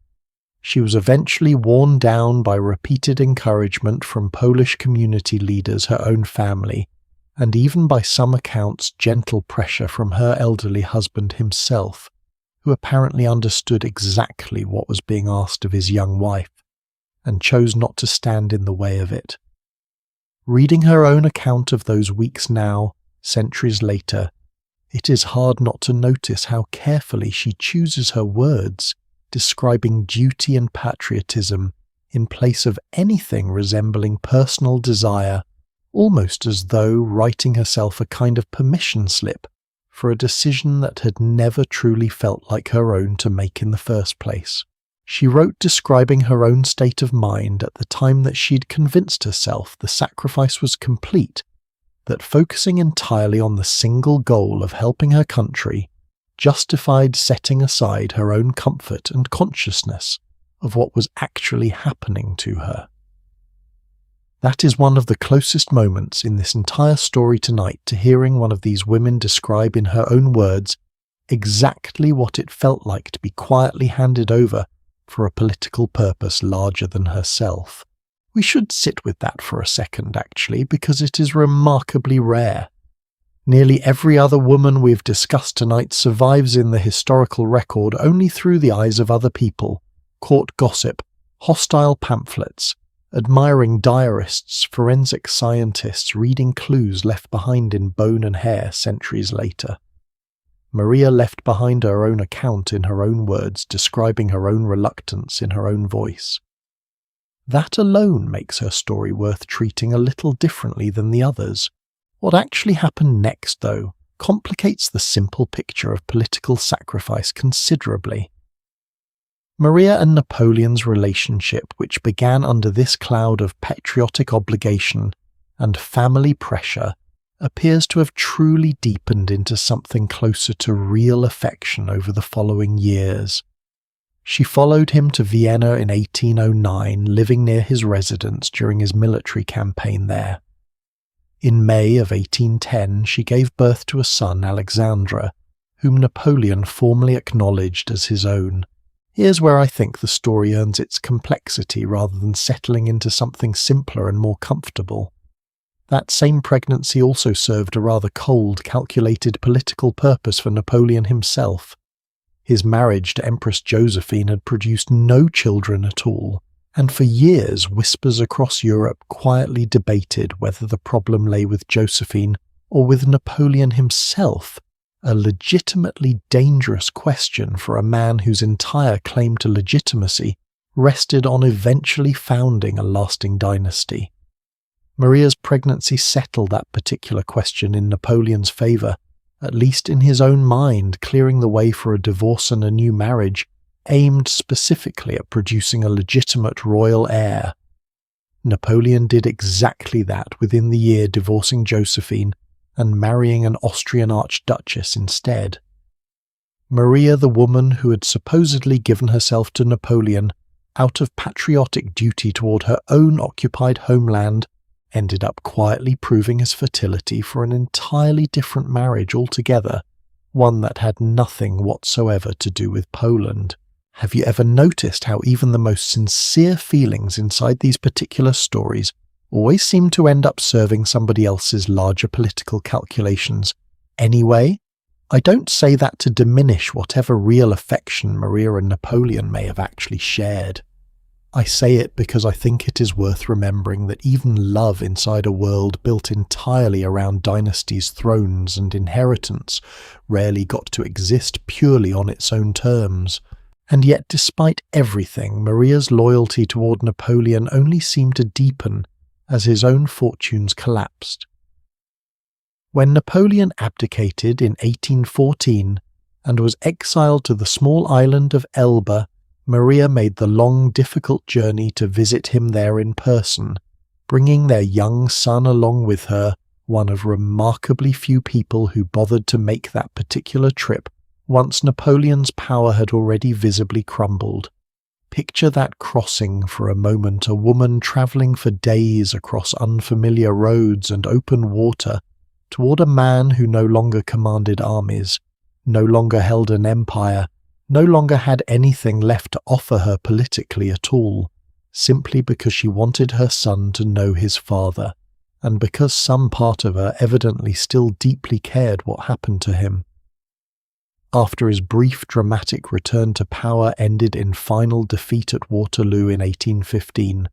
She was eventually worn down by repeated encouragement from Polish community leaders, her own family, and even by some accounts gentle pressure from her elderly husband himself, who apparently understood exactly what was being asked of his young wife, and chose not to stand in the way of it. Reading her own account of those weeks now, centuries later, it is hard not to notice how carefully she chooses her words, describing duty and patriotism in place of anything resembling personal desire, almost as though writing herself a kind of permission slip for a decision that had never truly felt like her own to make in the first place. She wrote describing her own state of mind at the time that she'd convinced herself the sacrifice was complete, that focusing entirely on the single goal of helping her country justified setting aside her own comfort and consciousness of what was actually happening to her. That is one of the closest moments in this entire story tonight to hearing one of these women describe in her own words exactly what it felt like to be quietly handed over for a political purpose larger than herself. We should sit with that for a second, actually, because it is remarkably rare. Nearly every other woman we've discussed tonight survives in the historical record only through the eyes of other people, court gossip, hostile pamphlets, admiring diarists, forensic scientists reading clues left behind in bone and hair centuries later. Maria left behind her own account in her own words, describing her own reluctance in her own voice. That alone makes her story worth treating a little differently than the others. What actually happened next, though, complicates the simple picture of political sacrifice considerably. Maria and Napoleon's relationship, which began under this cloud of patriotic obligation and family pressure, appears to have truly deepened into something closer to real affection over the following years. She followed him to Vienna in 1809, living near his residence during his military campaign there. In May of 1810, she gave birth to a son, Alexandre, whom Napoleon formally acknowledged as his own. Here's where I think the story earns its complexity rather than settling into something simpler and more comfortable. That same pregnancy also served a rather cold, calculated political purpose for Napoleon himself. His marriage to Empress Josephine had produced no children at all, and for years whispers across Europe quietly debated whether the problem lay with Josephine or with Napoleon himself, a legitimately dangerous question for a man whose entire claim to legitimacy rested on eventually founding a lasting dynasty. Maria's pregnancy settled that particular question in Napoleon's favour, at least in his own mind, clearing the way for a divorce and a new marriage aimed specifically at producing a legitimate royal heir. Napoleon did exactly that within the year, divorcing Josephine and marrying an Austrian archduchess instead. Maria, the woman who had supposedly given herself to Napoleon out of patriotic duty toward her own occupied homeland, ended up quietly proving his fertility for an entirely different marriage altogether, one that had nothing whatsoever to do with Poland. Have you ever noticed how even the most sincere feelings inside these particular stories always seem to end up serving somebody else's larger political calculations anyway? I don't say that to diminish whatever real affection Maria and Napoleon may have actually shared. I say it because I think it is worth remembering that even love inside a world built entirely around dynasties, thrones, and inheritance rarely got to exist purely on its own terms. And yet, despite everything, Maria's loyalty toward Napoleon only seemed to deepen as his own fortunes collapsed. When Napoleon abdicated in 1814 and was exiled to the small island of Elba, Maria made the long, difficult journey to visit him there in person, bringing their young son along with her, one of remarkably few people who bothered to make that particular trip once Napoleon's power had already visibly crumbled. Picture that crossing for a moment, a woman travelling for days across unfamiliar roads and open water toward a man who no longer commanded armies, no longer held an empire, no longer had anything left to offer her politically at all, simply because she wanted her son to know his father, and because some part of her evidently still deeply cared what happened to him. After his brief dramatic return to power ended in final defeat at Waterloo in 1815,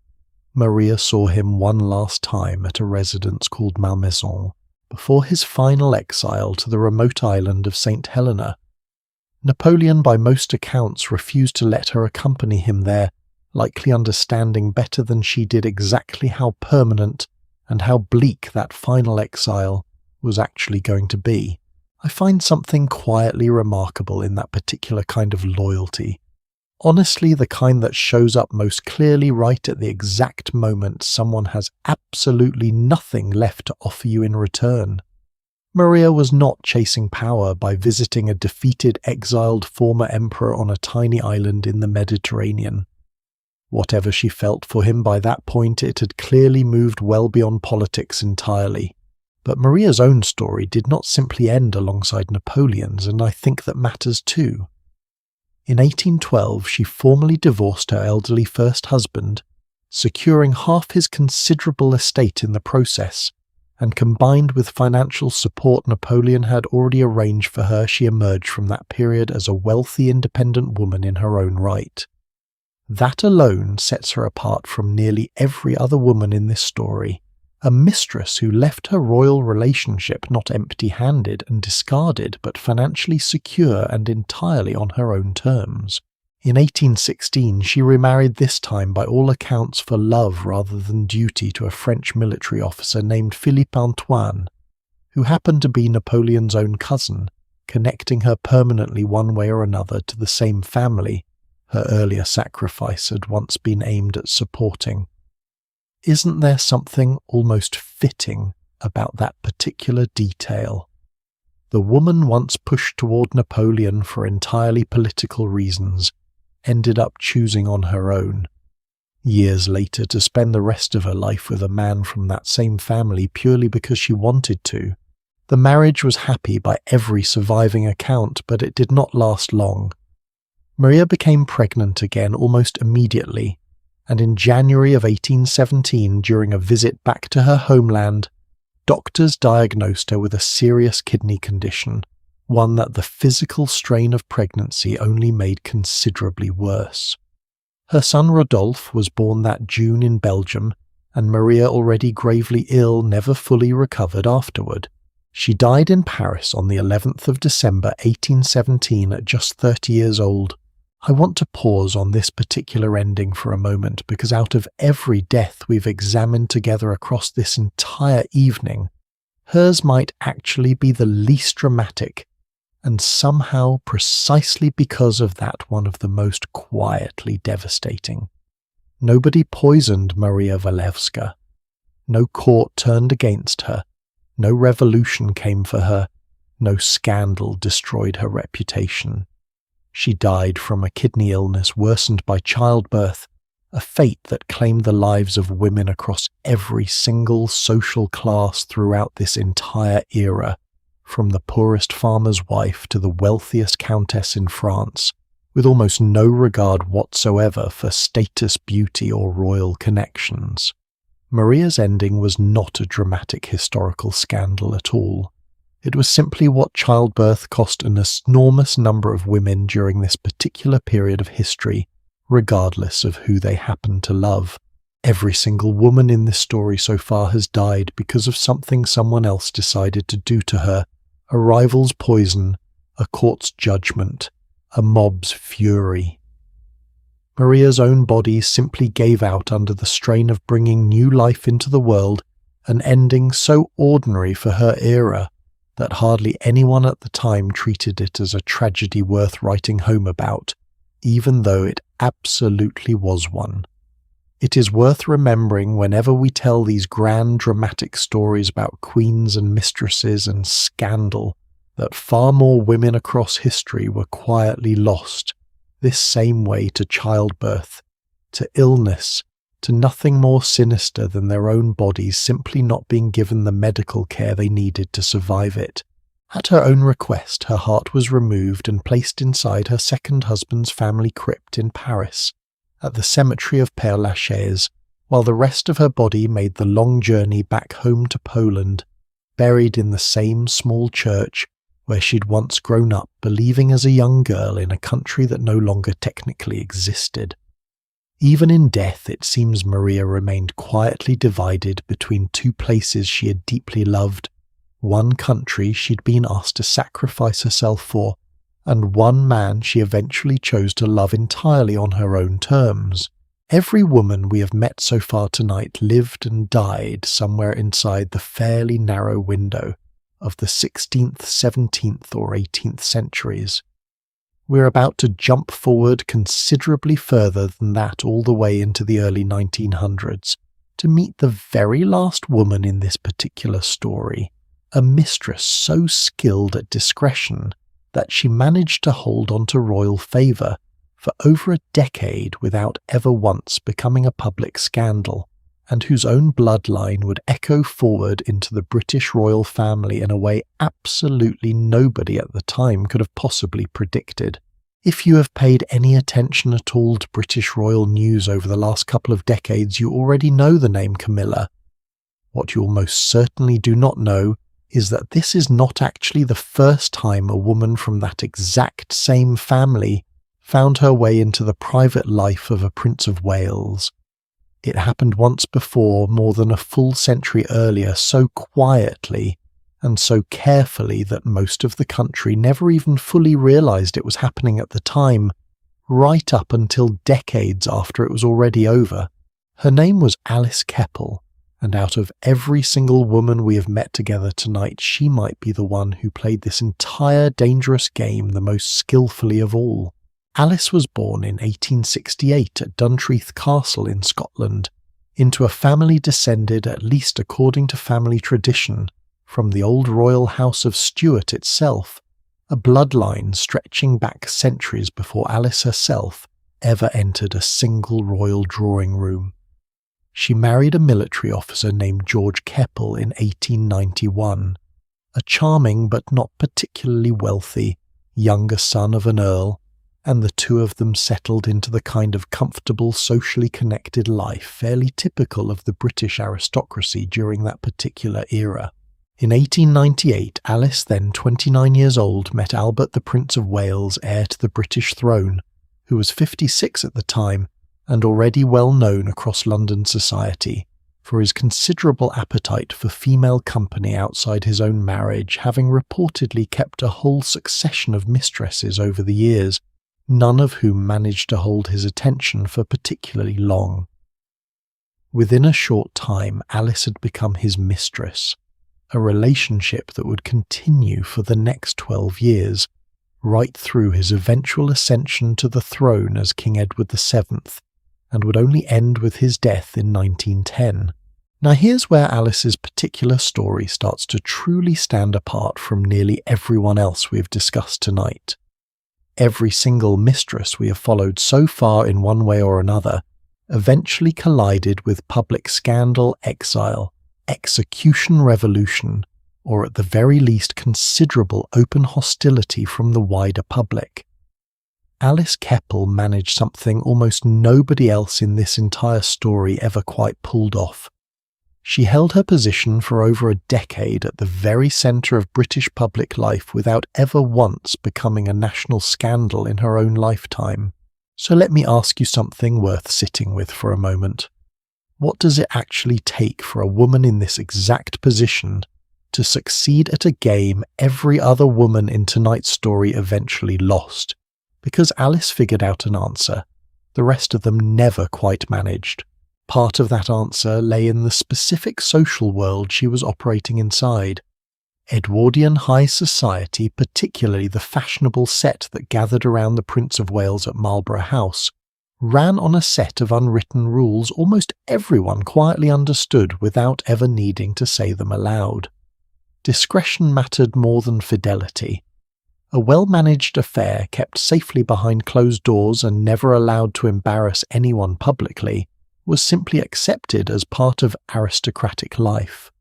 Maria saw him one last time at a residence called Malmaison, before his final exile to the remote island of St. Helena. Napoleon, by most accounts, refused to let her accompany him there, likely understanding better than she did exactly how permanent and how bleak that final exile was actually going to be. I find something quietly remarkable in that particular kind of loyalty. Honestly, the kind that shows up most clearly right at the exact moment someone has absolutely nothing left to offer you in return. Maria was not chasing power by visiting a defeated, exiled former emperor on a tiny island in the Mediterranean. Whatever she felt for him by that point, it had clearly moved well beyond politics entirely. But Maria's own story did not simply end alongside Napoleon's, and I think that matters too. In 1812, she formally divorced her elderly first husband, securing half his considerable estate in the process, and combined with financial support Napoleon had already arranged for her, she emerged from that period as a wealthy, independent woman in her own right. That alone sets her apart from nearly every other woman in this story, a mistress who left her royal relationship not empty-handed and discarded, but financially secure and entirely on her own terms. In 1816, she remarried, this time by all accounts for love rather than duty, to a French military officer named Philippe Antoine, who happened to be Napoleon's own cousin, connecting her permanently one way or another to the same family her earlier sacrifice had once been aimed at supporting. Isn't there something almost fitting about that particular detail? The woman once pushed toward Napoleon for entirely political reasons ended up choosing on her own, years later to spend the rest of her life with a man from that same family purely because she wanted to. The marriage was happy by every surviving account, but it did not last long. Maria became pregnant again almost immediately, and in January of 1817, during a visit back to her homeland, doctors diagnosed her with a serious kidney condition, one that the physical strain of pregnancy only made considerably worse. Her son Rodolphe was born that June in Belgium, and Maria, already gravely ill, never fully recovered afterward. She died in Paris on the 11th of December 1817 at just 30 years old. I want to pause on this particular ending for a moment, because out of every death we've examined together across this entire evening, hers might actually be the least dramatic, and somehow, precisely because of that, one of the most quietly devastating. Nobody poisoned Maria Walewska. No court turned against her. No revolution came for her. No scandal destroyed her reputation. She died from a kidney illness worsened by childbirth, a fate that claimed the lives of women across every single social class throughout this entire era, from the poorest farmer's wife to the wealthiest countess in France, with almost no regard whatsoever for status, beauty, or royal connections. Maria's ending was not a dramatic historical scandal at all. It was simply what childbirth cost an enormous number of women during this particular period of history, regardless of who they happened to love. Every single woman in this story so far has died because of something someone else decided to do to her: a rival's poison, a court's judgment, a mob's fury. Maria's own body simply gave out under the strain of bringing new life into the world, an ending so ordinary for her era that hardly anyone at the time treated it as a tragedy worth writing home about, even though it absolutely was one. It is worth remembering whenever we tell these grand dramatic stories about queens and mistresses and scandal, that far more women across history were quietly lost, this same way to childbirth, to illness, to nothing more sinister than their own bodies simply not being given the medical care they needed to survive it. At her own request, her heart was removed and placed inside her second husband's family crypt in Paris, at the cemetery of Père Lachaise, while the rest of her body made the long journey back home to Poland, buried in the same small church where she'd once grown up, believing as a young girl in a country that no longer technically existed. Even in death, it seems Maria remained quietly divided between two places she had deeply loved, one country she'd been asked to sacrifice herself for, and one man she eventually chose to love entirely on her own terms. Every woman we have met so far tonight lived and died somewhere inside the fairly narrow window of the 16th, 17th or 18th centuries. We're about to jump forward considerably further than that all the way into the early 1900s to meet the very last woman in this particular story, a mistress so skilled at discretion that she managed to hold on to royal favour for over a decade without ever once becoming a public scandal, and whose own bloodline would echo forward into the British royal family in a way absolutely nobody at the time could have possibly predicted. If you have paid any attention at all to British royal news over the last couple of decades, you already know the name Camilla. What you'll most certainly do not know is that this is not actually the first time a woman from that exact same family found her way into the private life of a Prince of Wales. It happened once before, more than a full century earlier, so quietly and so carefully that most of the country never even fully realised it was happening at the time, right up until decades after it was already over. Her name was Alice Keppel, and out of every single woman we have met together tonight, she might be the one who played this entire dangerous game the most skillfully of all. Alice was born in 1868 at Duntreath Castle in Scotland, into a family descended, at least according to family tradition, from the old royal house of Stuart itself, a bloodline stretching back centuries before Alice herself ever entered a single royal drawing room. She married a military officer named George Keppel in 1891, a charming but not particularly wealthy younger son of an earl, and the two of them settled into the kind of comfortable, socially connected life fairly typical of the British aristocracy during that particular era. In 1898, Alice, then 29 years old, met Albert the Prince of Wales, heir to the British throne, who was 56 at the time and already well known across London society for his considerable appetite for female company outside his own marriage, having reportedly kept a whole succession of mistresses over the years, none of whom managed to hold his attention for particularly long. Within a short time, Alice had become his mistress, a relationship that would continue for the next 12 years, right through his eventual ascension to the throne as King Edward VII, and would only end with his death in 1910. Now here's where Alice's particular story starts to truly stand apart from nearly everyone else we have discussed tonight. Every single mistress we have followed so far in one way or another eventually collided with public scandal, exile, execution, revolution, or at the very least considerable open hostility from the wider public. Alice Keppel managed something almost nobody else in this entire story ever quite pulled off. She held her position for over a decade at the very centre of British public life without ever once becoming a national scandal in her own lifetime. So let me ask you something worth sitting with for a moment. What does it actually take for a woman in this exact position to succeed at a game every other woman in tonight's story eventually lost? Because Alice figured out an answer, the rest of them never quite managed. Part of that answer lay in the specific social world she was operating inside. Edwardian high society, particularly the fashionable set that gathered around the Prince of Wales at Marlborough House, ran on a set of unwritten rules almost everyone quietly understood without ever needing to say them aloud. Discretion mattered more than fidelity. A well-managed affair kept safely behind closed doors and never allowed to embarrass anyone publicly was simply accepted as part of aristocratic life.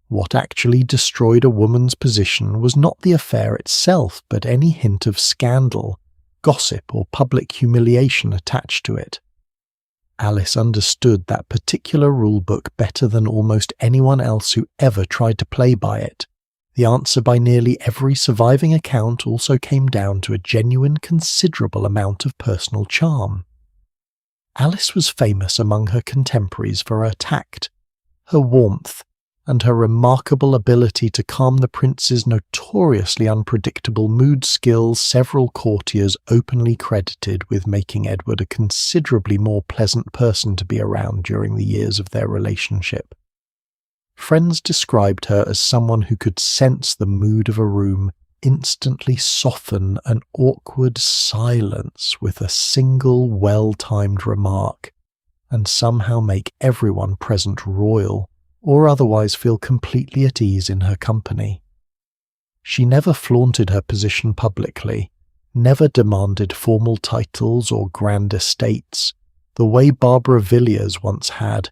What actually destroyed a woman's position was not the affair itself, but any hint of scandal, gossip, or public humiliation attached to it. Alice understood that particular rulebook better than almost anyone else who ever tried to play by it. The answer by nearly every surviving account also came down to a genuine, considerable amount of personal charm. Alice was famous among her contemporaries for her tact, her warmth, and her remarkable ability to calm the prince's notoriously unpredictable mood skills, several courtiers openly credited with making Edward a considerably more pleasant person to be around during the years of their relationship. Friends described her as someone who could sense the mood of a room, instantly soften an awkward silence with a single well-timed remark, and somehow make everyone present royal, or otherwise feel completely at ease in her company. She never flaunted her position publicly, never demanded formal titles or grand estates, the way Barbara Villiers once had,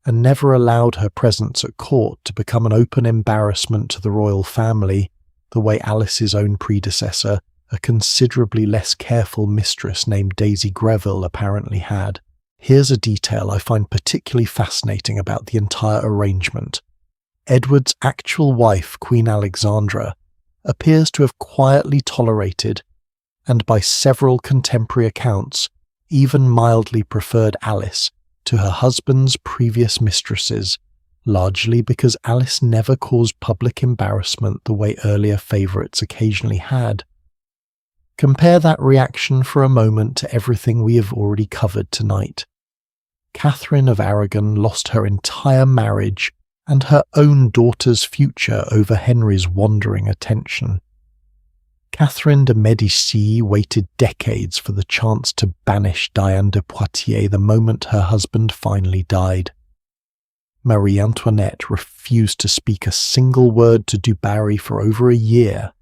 and never allowed her presence at court to become an open embarrassment to the royal family, the way Alice's own predecessor, a considerably less careful mistress named Daisy Greville, apparently had. Here's a detail I find particularly fascinating about the entire arrangement. Edward's actual wife, Queen Alexandra, appears to have quietly tolerated, and by several contemporary accounts, even mildly preferred Alice to her husband's previous mistresses, largely because Alice never caused public embarrassment the way earlier favourites occasionally had. Compare that reaction for a moment to everything we have already covered tonight. Catherine of Aragon lost her entire marriage and her own daughter's future over Henry's wandering attention. Catherine de Medici waited decades for the chance to banish Diane de Poitiers the moment her husband finally died. Marie Antoinette refused to speak a single word to Du Barry for over a year.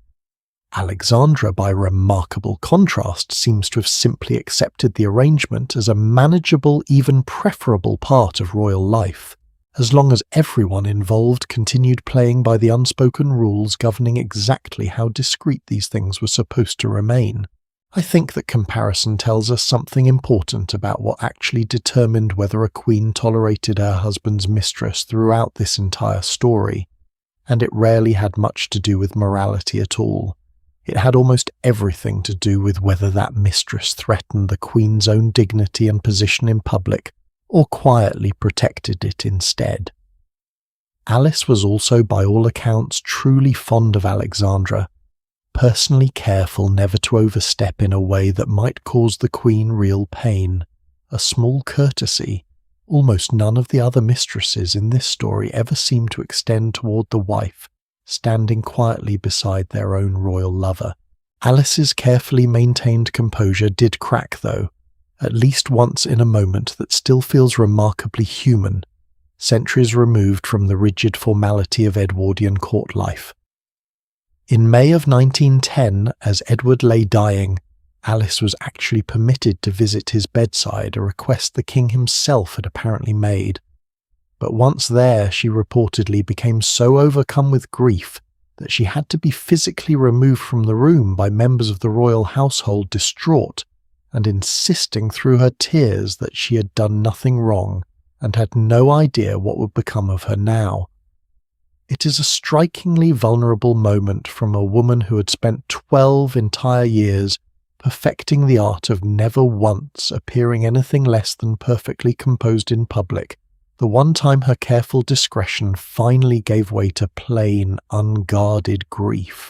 Alexandra, by remarkable contrast, seems to have simply accepted the arrangement as a manageable, even preferable part of royal life, as long as everyone involved continued playing by the unspoken rules governing exactly how discreet these things were supposed to remain. I think that comparison tells us something important about what actually determined whether a queen tolerated her husband's mistress throughout this entire story, and it rarely had much to do with morality at all. It had almost everything to do with whether that mistress threatened the queen's own dignity and position in public, or quietly protected it instead. Alice was also, by all accounts, truly fond of Alexandra, personally careful never to overstep in a way that might cause the queen real pain, a small courtesy almost none of the other mistresses in this story ever seem to extend toward the wife, standing quietly beside their own royal lover. Alice's carefully maintained composure did crack, though, at least once in a moment that still feels remarkably human, centuries removed from the rigid formality of Edwardian court life. In May of 1910, as Edward lay dying, Alice was actually permitted to visit his bedside, a request the king himself had apparently made. But once there, she reportedly became so overcome with grief that she had to be physically removed from the room by members of the royal household, distraught and insisting through her tears that she had done nothing wrong and had no idea what would become of her now. It is a strikingly vulnerable moment from a woman who had spent 12 entire years perfecting the art of never once appearing anything less than perfectly composed in public, the one time her careful discretion finally gave way to plain, unguarded grief.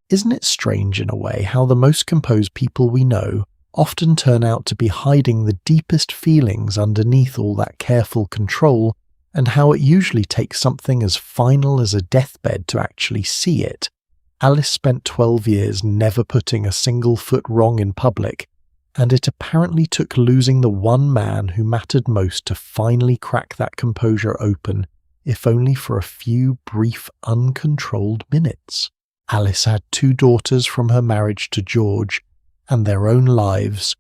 Isn't it strange in a way how the most composed people we know often turn out to be hiding the deepest feelings underneath all that careful control, and how it usually takes something as final as a deathbed to actually see it? Alice spent 12 years never putting a single foot wrong in public, and it apparently took losing the one man who mattered most to finally crack that composure open, if only for a few brief, uncontrolled minutes. Alice had 2 daughters from her marriage to George, and their own lives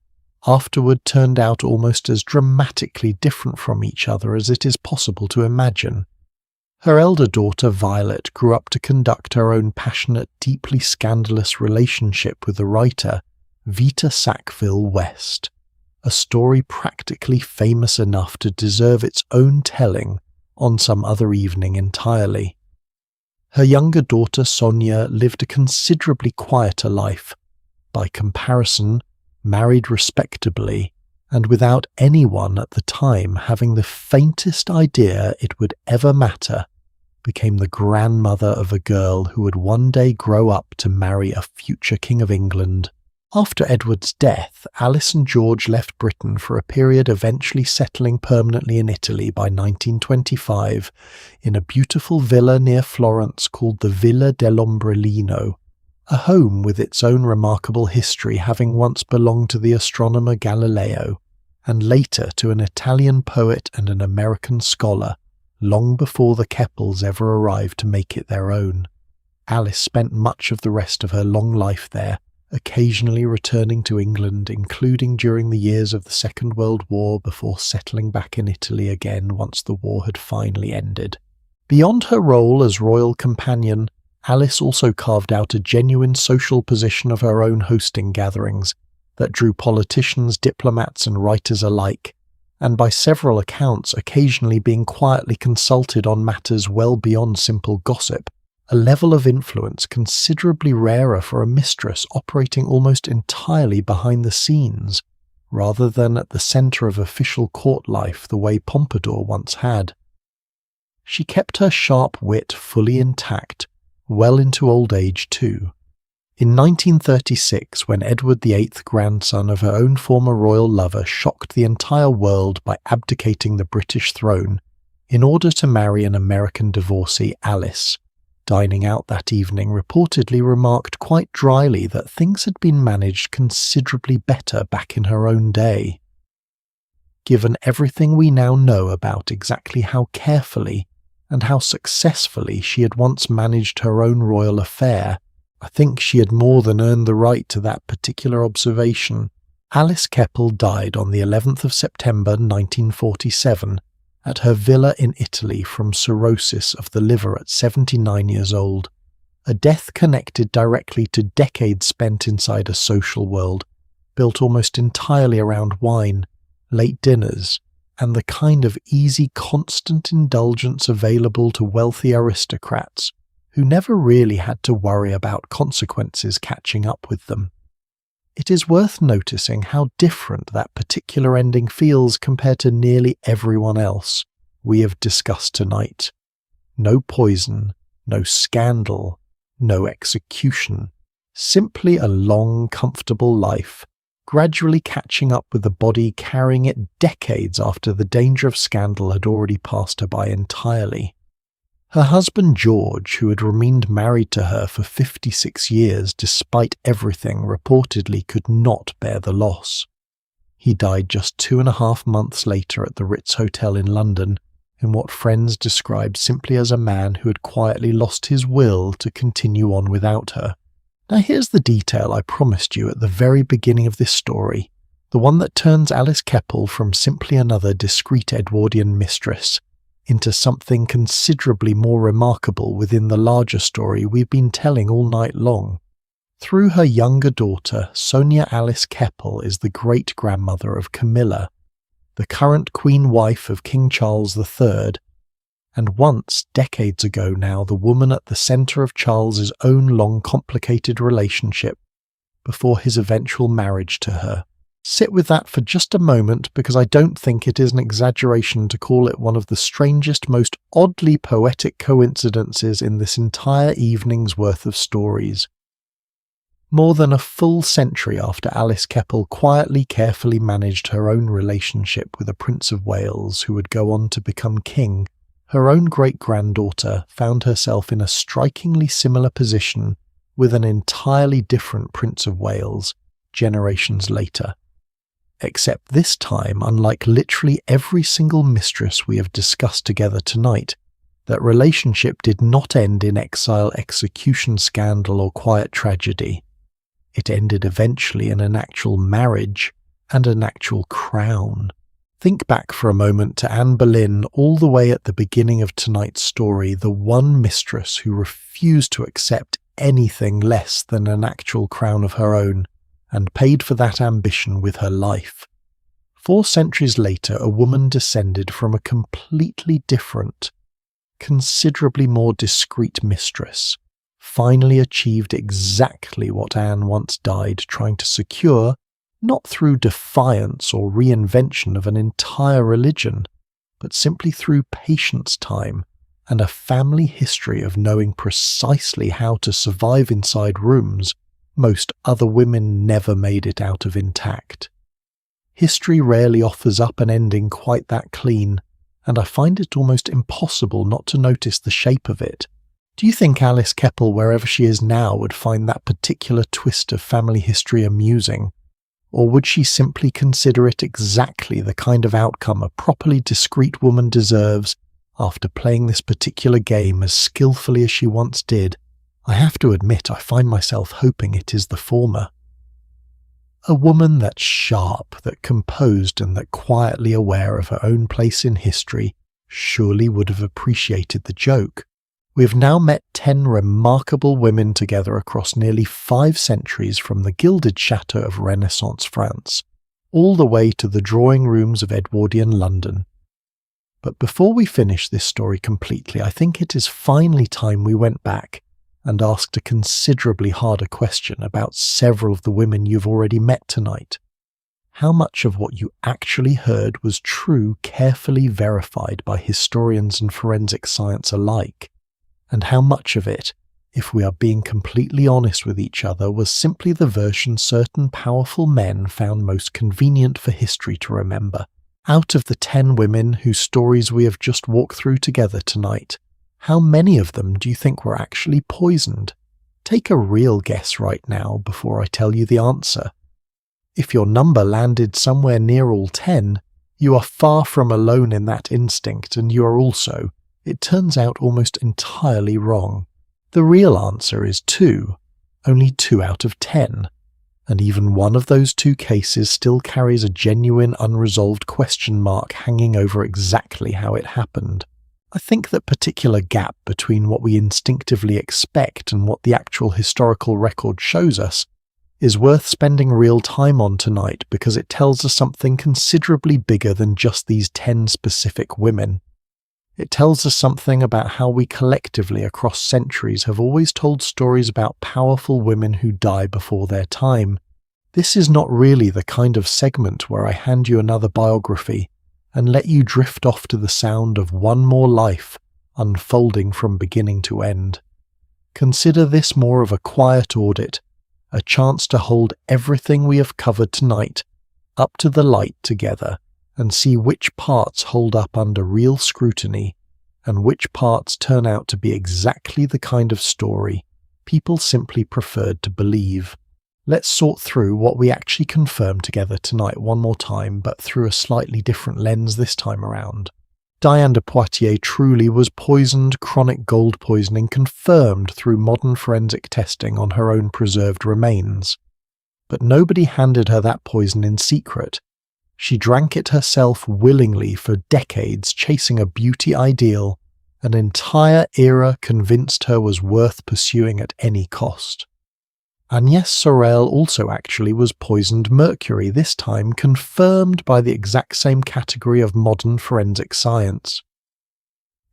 afterward turned out almost as dramatically different from each other as it is possible to imagine. Her elder daughter, Violet, grew up to conduct her own passionate, deeply scandalous relationship with the writer Vita Sackville West, a story practically famous enough to deserve its own telling on some other evening entirely. Her younger daughter, Sonia, lived a considerably quieter life, by comparison, married respectably, and without anyone at the time having the faintest idea it would ever matter, became the grandmother of a girl who would one day grow up to marry a future King of England, After Edward's death, Alice and George left Britain for a period eventually settling permanently in Italy by 1925 in a beautiful villa near Florence called the Villa dell'Ombrellino, a home with its own remarkable history, having once belonged to the astronomer Galileo, and later to an Italian poet and an American scholar, long before the Keppels ever arrived to make it their own. Alice spent much of the rest of her long life there, occasionally returning to England, including during the years of the Second World War, before settling back in Italy again once the war had finally ended. Beyond her role as royal companion, Alice also carved out a genuine social position of her own, hosting gatherings that drew politicians, diplomats and writers alike, and by several accounts occasionally being quietly consulted on matters well beyond simple gossip, a level of influence considerably rarer for a mistress operating almost entirely behind the scenes, rather than at the centre of official court life the way Pompadour once had. She kept her sharp wit fully intact, well into old age too. In 1936, when Edward VIII, grandson of her own former royal lover, shocked the entire world by abdicating the British throne in order to marry an American divorcee, Alice, dining out that evening, reportedly remarked quite dryly that things had been managed considerably better back in her own day. Given everything we now know about exactly how carefully and how successfully she had once managed her own royal affair, I think she had more than earned the right to that particular observation. Alice Keppel died on the 11th of September 1947 at her villa in Italy from cirrhosis of the liver at 79 years old, a death connected directly to decades spent inside a social world built almost entirely around wine, late dinners, and the kind of easy, constant indulgence available to wealthy aristocrats who never really had to worry about consequences catching up with them. It is worth noticing how different that particular ending feels compared to nearly everyone else we have discussed tonight. No poison, no scandal, no execution, simply a long, comfortable life, gradually catching up with the body carrying it decades after the danger of scandal had already passed her by entirely. Her husband George, who had remained married to her for 56 years despite everything, reportedly could not bear the loss. He died just 2.5 months later at the Ritz Hotel in London, in what friends described simply as a man who had quietly lost his will to continue on without her. Now here's the detail I promised you at the very beginning of this story, the one that turns Alice Keppel from simply another discreet Edwardian mistress into something considerably more remarkable within the larger story we've been telling all night long. Through her younger daughter, Sonia Alice Keppel is the great-grandmother of Camilla, the current queen wife of King Charles III, and once, decades ago now, the woman at the centre of Charles's own long complicated relationship before his eventual marriage to her. Sit with that for just a moment, because I don't think it is an exaggeration to call it one of the strangest, most oddly poetic coincidences in this entire evening's worth of stories. More than a full century after Alice Keppel quietly, carefully managed her own relationship with a Prince of Wales who would go on to become king, her own great-granddaughter found herself in a strikingly similar position with an entirely different Prince of Wales generations later. Except this time, unlike literally every single mistress we have discussed together tonight, that relationship did not end in exile, execution, scandal, or quiet tragedy. It ended eventually in an actual marriage and an actual crown. Think back for a moment to Anne Boleyn, all the way at the beginning of tonight's story, the one mistress who refused to accept anything less than an actual crown of her own, and paid for that ambition with her life. 4 centuries later, a woman descended from a completely different, considerably more discreet mistress, finally achieved exactly what Anne once died trying to secure, not through defiance or reinvention of an entire religion, but simply through patience time and a family history of knowing precisely how to survive inside rooms Most other women never made it out of intact. History rarely offers up an ending quite that clean, and I find it almost impossible not to notice the shape of it. Do you think Alice Keppel, wherever she is now, would find that particular twist of family history amusing? Or would she simply consider it exactly the kind of outcome a properly discreet woman deserves after playing this particular game as skillfully as she once did? I have to admit I find myself hoping it is the former. A woman that's sharp, that composed, and that quietly aware of her own place in history surely would have appreciated the joke. We have now met 10 remarkable women together across nearly 5 centuries, from the gilded chateau of Renaissance France all the way to the drawing rooms of Edwardian London. But before we finish this story completely, I think it is finally time we went back and asked a considerably harder question about several of the women you've already met tonight. How much of what you actually heard was true, carefully verified by historians and forensic science alike? And how much of it, if we are being completely honest with each other, was simply the version certain powerful men found most convenient for history to remember? Out of the 10 women whose stories we have just walked through together tonight, how many of them do you think were actually poisoned? Take a real guess right now before I tell you the answer. If your number landed somewhere near all 10, you are far from alone in that instinct, and you are also, it turns out, almost entirely wrong. The real answer is 2, only 2 out of 10. And even one of those 2 cases still carries a genuine unresolved question mark hanging over exactly how it happened. I think that particular gap between what we instinctively expect and what the actual historical record shows us is worth spending real time on tonight, because it tells us something considerably bigger than just these 10 specific women. It tells us something about how we collectively across centuries have always told stories about powerful women who die before their time. This is not really the kind of segment where I hand you another biography and let you drift off to the sound of one more life unfolding from beginning to end. Consider this more of a quiet audit, a chance to hold everything we have covered tonight up to the light together and see which parts hold up under real scrutiny and which parts turn out to be exactly the kind of story people simply preferred to believe. Let's sort through what we actually confirmed together tonight one more time, but through a slightly different lens this time around. Diane de Poitiers truly was poisoned, chronic gold poisoning confirmed through modern forensic testing on her own preserved remains. But nobody handed her that poison in secret. She drank it herself willingly for decades, chasing a beauty ideal an entire era convinced her was worth pursuing at any cost. Agnès Sorel also actually was poisoned mercury, this time confirmed by the exact same category of modern forensic science.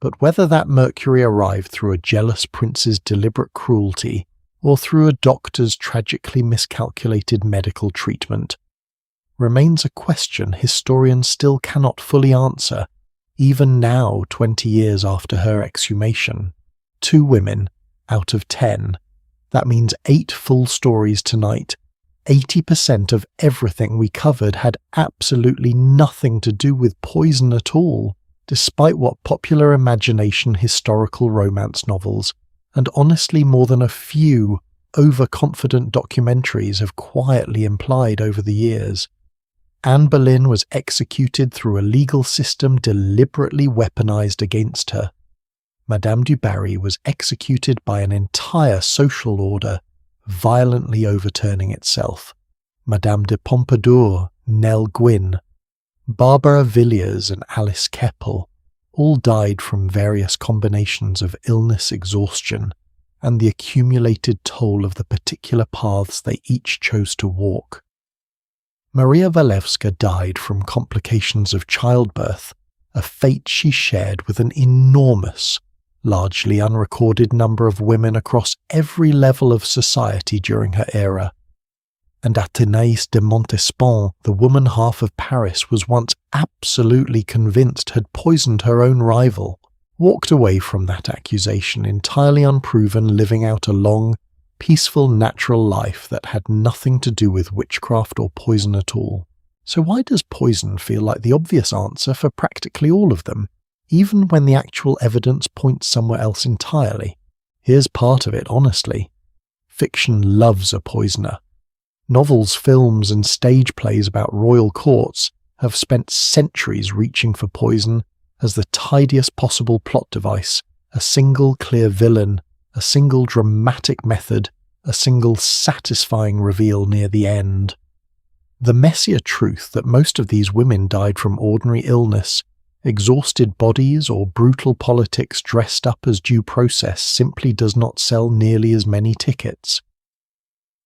But whether that mercury arrived through a jealous prince's deliberate cruelty or through a doctor's tragically miscalculated medical treatment remains a question historians still cannot fully answer, even now 20 years after her exhumation. 2 women out of 10. That means 8 full stories tonight. 80% of everything we covered had absolutely nothing to do with poison at all, despite what popular imagination historical romance novels, and honestly more than a few overconfident documentaries have quietly implied over the years. Anne Boleyn was executed through a legal system deliberately weaponized against her. Madame du Barry was executed by an entire social order, violently overturning itself. Madame de Pompadour, Nell Gwyn, Barbara Villiers and Alice Keppel all died from various combinations of illness, exhaustion, and the accumulated toll of the particular paths they each chose to walk. Maria Walewska died from complications of childbirth, a fate she shared with an enormous, largely unrecorded number of women across every level of society during her era. And Athénaïs de Montespan, the woman half of Paris was once absolutely convinced had poisoned her own rival, walked away from that accusation entirely unproven, living out a long, peaceful natural life that had nothing to do with witchcraft or poison at all. So why does poison feel like the obvious answer for practically all of them, even when the actual evidence points somewhere else entirely? Here's part of it, honestly. Fiction loves a poisoner. Novels, films, and stage plays about royal courts have spent centuries reaching for poison as the tidiest possible plot device, a single clear villain, a single dramatic method, a single satisfying reveal near the end. The messier truth that most of these women died from ordinary illness, exhausted bodies, or brutal politics dressed up as due process simply does not sell nearly as many tickets.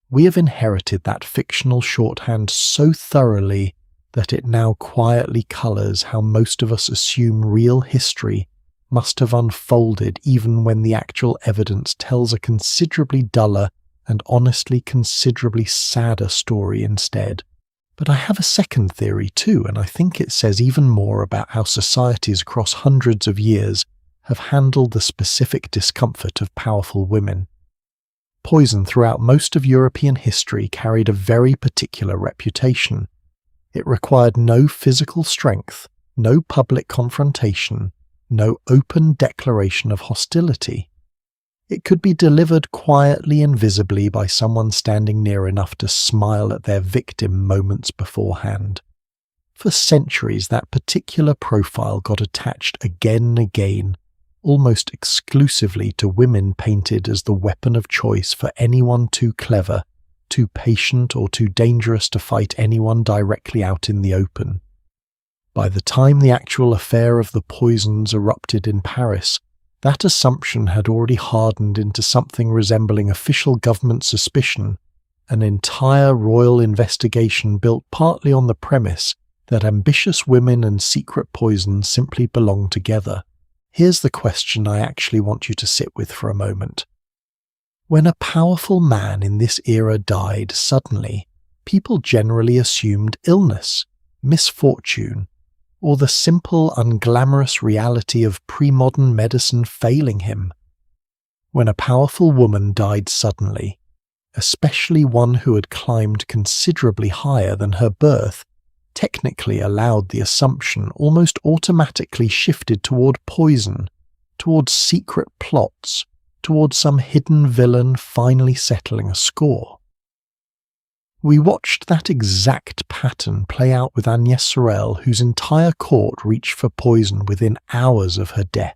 We have inherited that fictional shorthand so thoroughly that it now quietly colours how most of us assume real history must have unfolded, even when the actual evidence tells a considerably duller and honestly considerably sadder story instead. But I have a second theory too, and I think it says even more about how societies across hundreds of years have handled the specific discomfort of powerful women. Poison throughout most of European history carried a very particular reputation. It required no physical strength, no public confrontation, no open declaration of hostility. It could be delivered quietly and visibly by someone standing near enough to smile at their victim moments beforehand. For centuries, that particular profile got attached again and again, almost exclusively to women painted as the weapon of choice for anyone too clever, too patient, or too dangerous to fight anyone directly out in the open. By the time the actual affair of the poisons erupted in Paris, that assumption had already hardened into something resembling official government suspicion, an entire royal investigation built partly on the premise that ambitious women and secret poison simply belong together. Here's the question I actually want you to sit with for a moment. When a powerful man in this era died suddenly, people generally assumed illness, misfortune, or the simple, unglamorous reality of pre-modern medicine failing him. When a powerful woman died suddenly, especially one who had climbed considerably higher than her birth, technically allowed the assumption almost automatically shifted toward poison, towards secret plots, towards some hidden villain finally settling a score. We watched that exact pattern play out with Agnès Sorel, whose entire court reached for poison within hours of her death.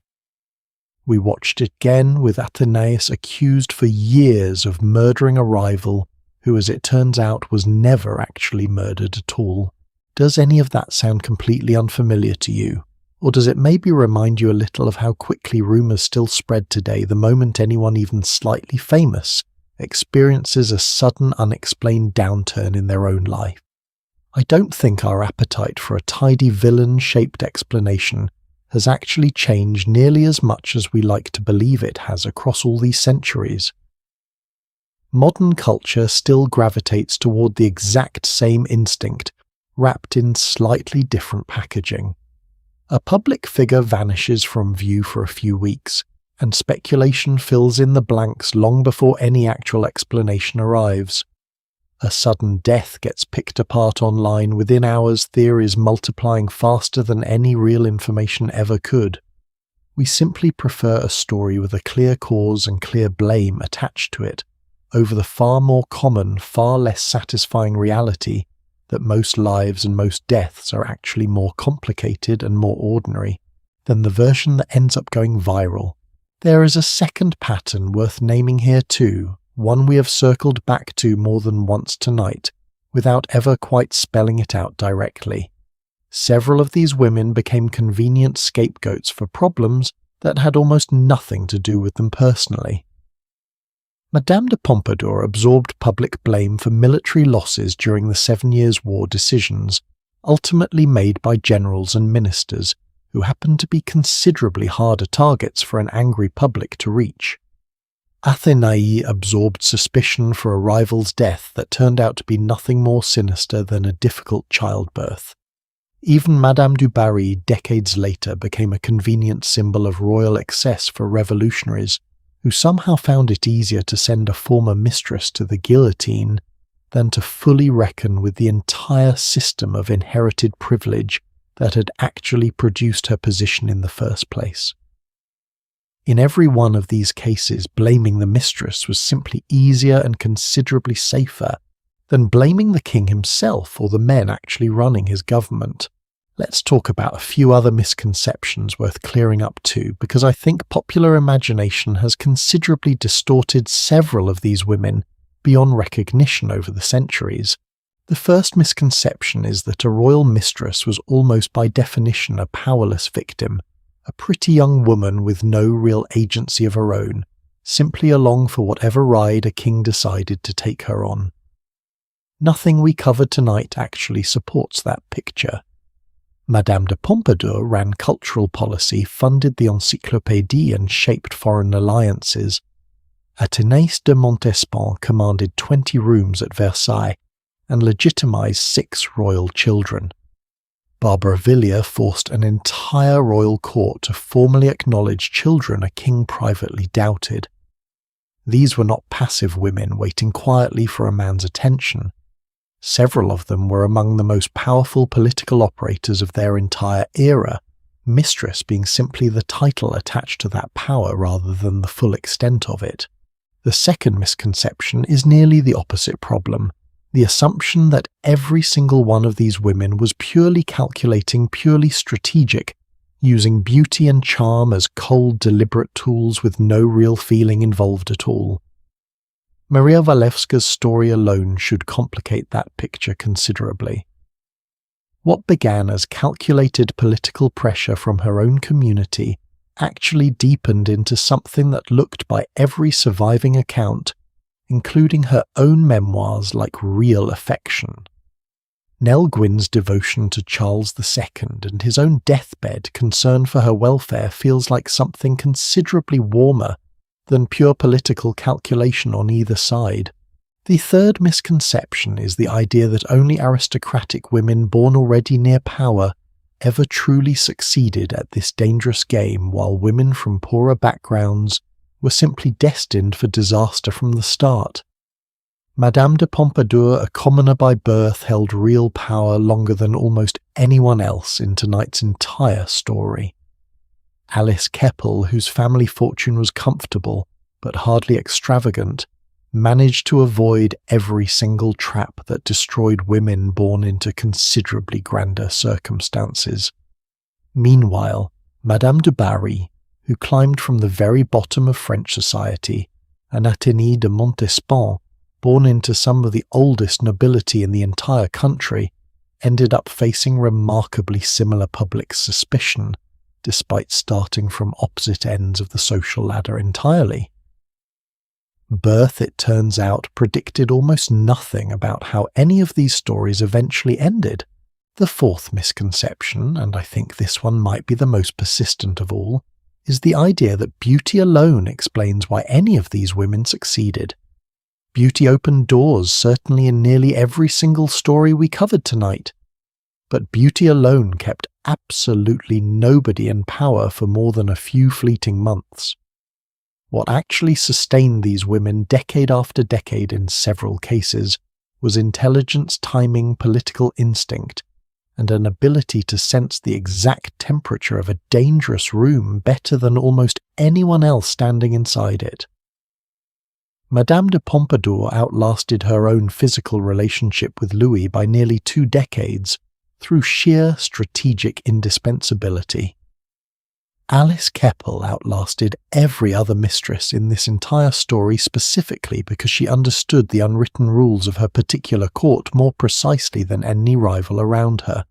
We watched it again with Athénaïs, accused for years of murdering a rival who, as it turns out, was never actually murdered at all. Does any of that sound completely unfamiliar to you? Or does it maybe remind you a little of how quickly rumours still spread today the moment anyone even slightly famous experiences a sudden unexplained downturn in their own life? I don't think our appetite for a tidy villain-shaped explanation has actually changed nearly as much as we like to believe it has across all these centuries. Modern culture still gravitates toward the exact same instinct, wrapped in slightly different packaging. A public figure vanishes from view for a few weeks, and speculation fills in the blanks long before any actual explanation arrives. A sudden death gets picked apart online within hours, theories multiplying faster than any real information ever could. We simply prefer a story with a clear cause and clear blame attached to it, over the far more common, far less satisfying reality that most lives and most deaths are actually more complicated and more ordinary than the version that ends up going viral. There is a second pattern worth naming here too, one we have circled back to more than once tonight, without ever quite spelling it out directly. Several of these women became convenient scapegoats for problems that had almost nothing to do with them personally. Madame de Pompadour absorbed public blame for military losses during the 7 Years' War decisions, ultimately made by generals and ministers, who happened to be considerably harder targets for an angry public to reach. Athénaïs absorbed suspicion for a rival's death that turned out to be nothing more sinister than a difficult childbirth. Even Madame du Barry decades later became a convenient symbol of royal excess for revolutionaries who somehow found it easier to send a former mistress to the guillotine than to fully reckon with the entire system of inherited privilege that had actually produced her position in the first place. In every one of these cases, blaming the mistress was simply easier and considerably safer than blaming the king himself or the men actually running his government. Let's talk about a few other misconceptions worth clearing up too, because I think popular imagination has considerably distorted several of these women beyond recognition over the centuries. The first misconception is that a royal mistress was almost by definition a powerless victim, a pretty young woman with no real agency of her own, simply along for whatever ride a king decided to take her on. Nothing we covered tonight actually supports that picture. Madame de Pompadour ran cultural policy, funded the encyclopédie and shaped foreign alliances. Athénée de Montespan commanded 20 rooms at Versailles and legitimized 6 royal children. Barbara Villiers forced an entire royal court to formally acknowledge children a king privately doubted. These were not passive women waiting quietly for a man's attention. Several of them were among the most powerful political operators of their entire era, mistress being simply the title attached to that power rather than the full extent of it. The second misconception is nearly the opposite problem, the assumption that every single one of these women was purely calculating, purely strategic, using beauty and charm as cold, deliberate tools with no real feeling involved at all. Maria Walewska's story alone should complicate that picture considerably. What began as calculated political pressure from her own community actually deepened into something that looked by every surviving account, including her own memoirs, like real affection. Nell Gwyn's devotion to Charles II and his own deathbed concern for her welfare feels like something considerably warmer than pure political calculation on either side. The third misconception is the idea that only aristocratic women born already near power ever truly succeeded at this dangerous game, while women from poorer backgrounds were simply destined for disaster from the start. Madame de Pompadour, a commoner by birth, held real power longer than almost anyone else in tonight's entire story. Alice Keppel, whose family fortune was comfortable but hardly extravagant, managed to avoid every single trap that destroyed women born into considerably grander circumstances. Meanwhile, Madame du Barry, who climbed from the very bottom of French society, and Athénée de Montespan, born into some of the oldest nobility in the entire country, ended up facing remarkably similar public suspicion, despite starting from opposite ends of the social ladder entirely. Birth, it turns out, predicted almost nothing about how any of these stories eventually ended. The fourth misconception, and I think this one might be the most persistent of all, is the idea that beauty alone explains why any of these women succeeded. Beauty opened doors, certainly in nearly every single story we covered tonight. But beauty alone kept absolutely nobody in power for more than a few fleeting months. What actually sustained these women decade after decade in several cases was intelligence, timing, political instinct, and an ability to sense the exact temperature of a dangerous room better than almost anyone else standing inside it. Madame de Pompadour outlasted her own physical relationship with Louis by nearly 2 decades through sheer strategic indispensability. Alice Keppel outlasted every other mistress in this entire story specifically because she understood the unwritten rules of her particular court more precisely than any rival around her.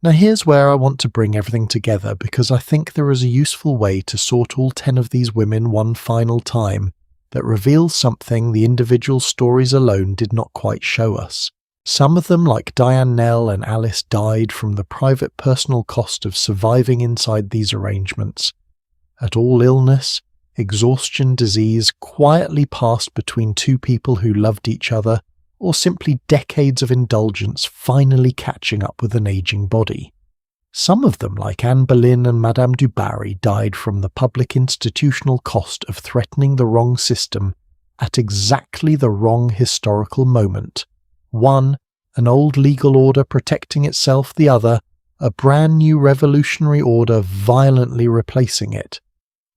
Now here's where I want to bring everything together, because I think there is a useful way to sort all 10 of these women one final time that reveals something the individual stories alone did not quite show us. Some of them, like Diane Nell and Alice, died from the private personal cost of surviving inside these arrangements. At all illness, exhaustion, disease quietly passed between 2 people who loved each other, or simply decades of indulgence finally catching up with an aging body. Some of them, like Anne Boleyn and Madame du Barry, died from the public institutional cost of threatening the wrong system at exactly the wrong historical moment. One, an old legal order protecting itself; the other, a brand new revolutionary order violently replacing it.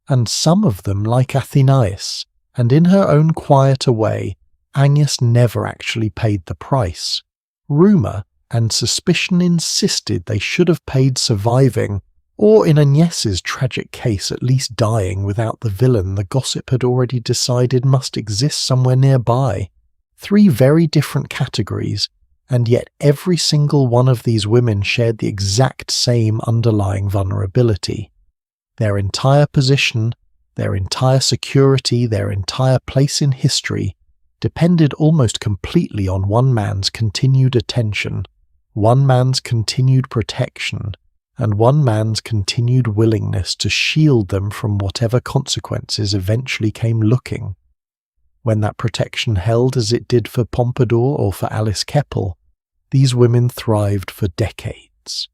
And some of them, like Athenaeus, and in her own quieter way, Agnes never actually paid the price. Rumour and suspicion insisted they should have paid surviving, or in Agnes's tragic case at least dying without the villain the gossip had already decided must exist somewhere nearby. 3 very different categories, and yet every single one of these women shared the exact same underlying vulnerability. Their entire position, their entire security, their entire place in history depended almost completely on one man's continued attention, one man's continued protection, and one man's continued willingness to shield them from whatever consequences eventually came looking. When that protection held as it did for Pompadour or for Alice Keppel, these women thrived for decades.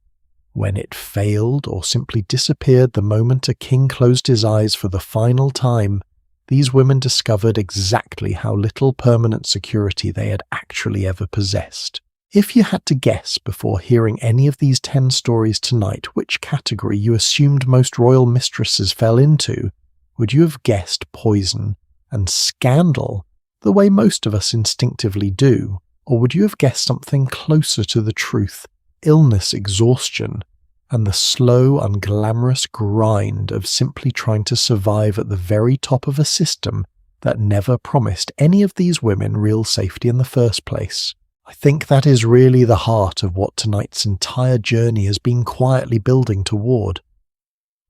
When it failed or simply disappeared the moment a king closed his eyes for the final time, these women discovered exactly how little permanent security they had actually ever possessed. If you had to guess before hearing any of these 10 stories tonight which category you assumed most royal mistresses fell into, would you have guessed poison and scandal the way most of us instinctively do, or would you have guessed something closer to the truth, illness, exhaustion, and the slow, unglamorous grind of simply trying to survive at the very top of a system that never promised any of these women real safety in the first place? I think that is really the heart of what tonight's entire journey has been quietly building toward.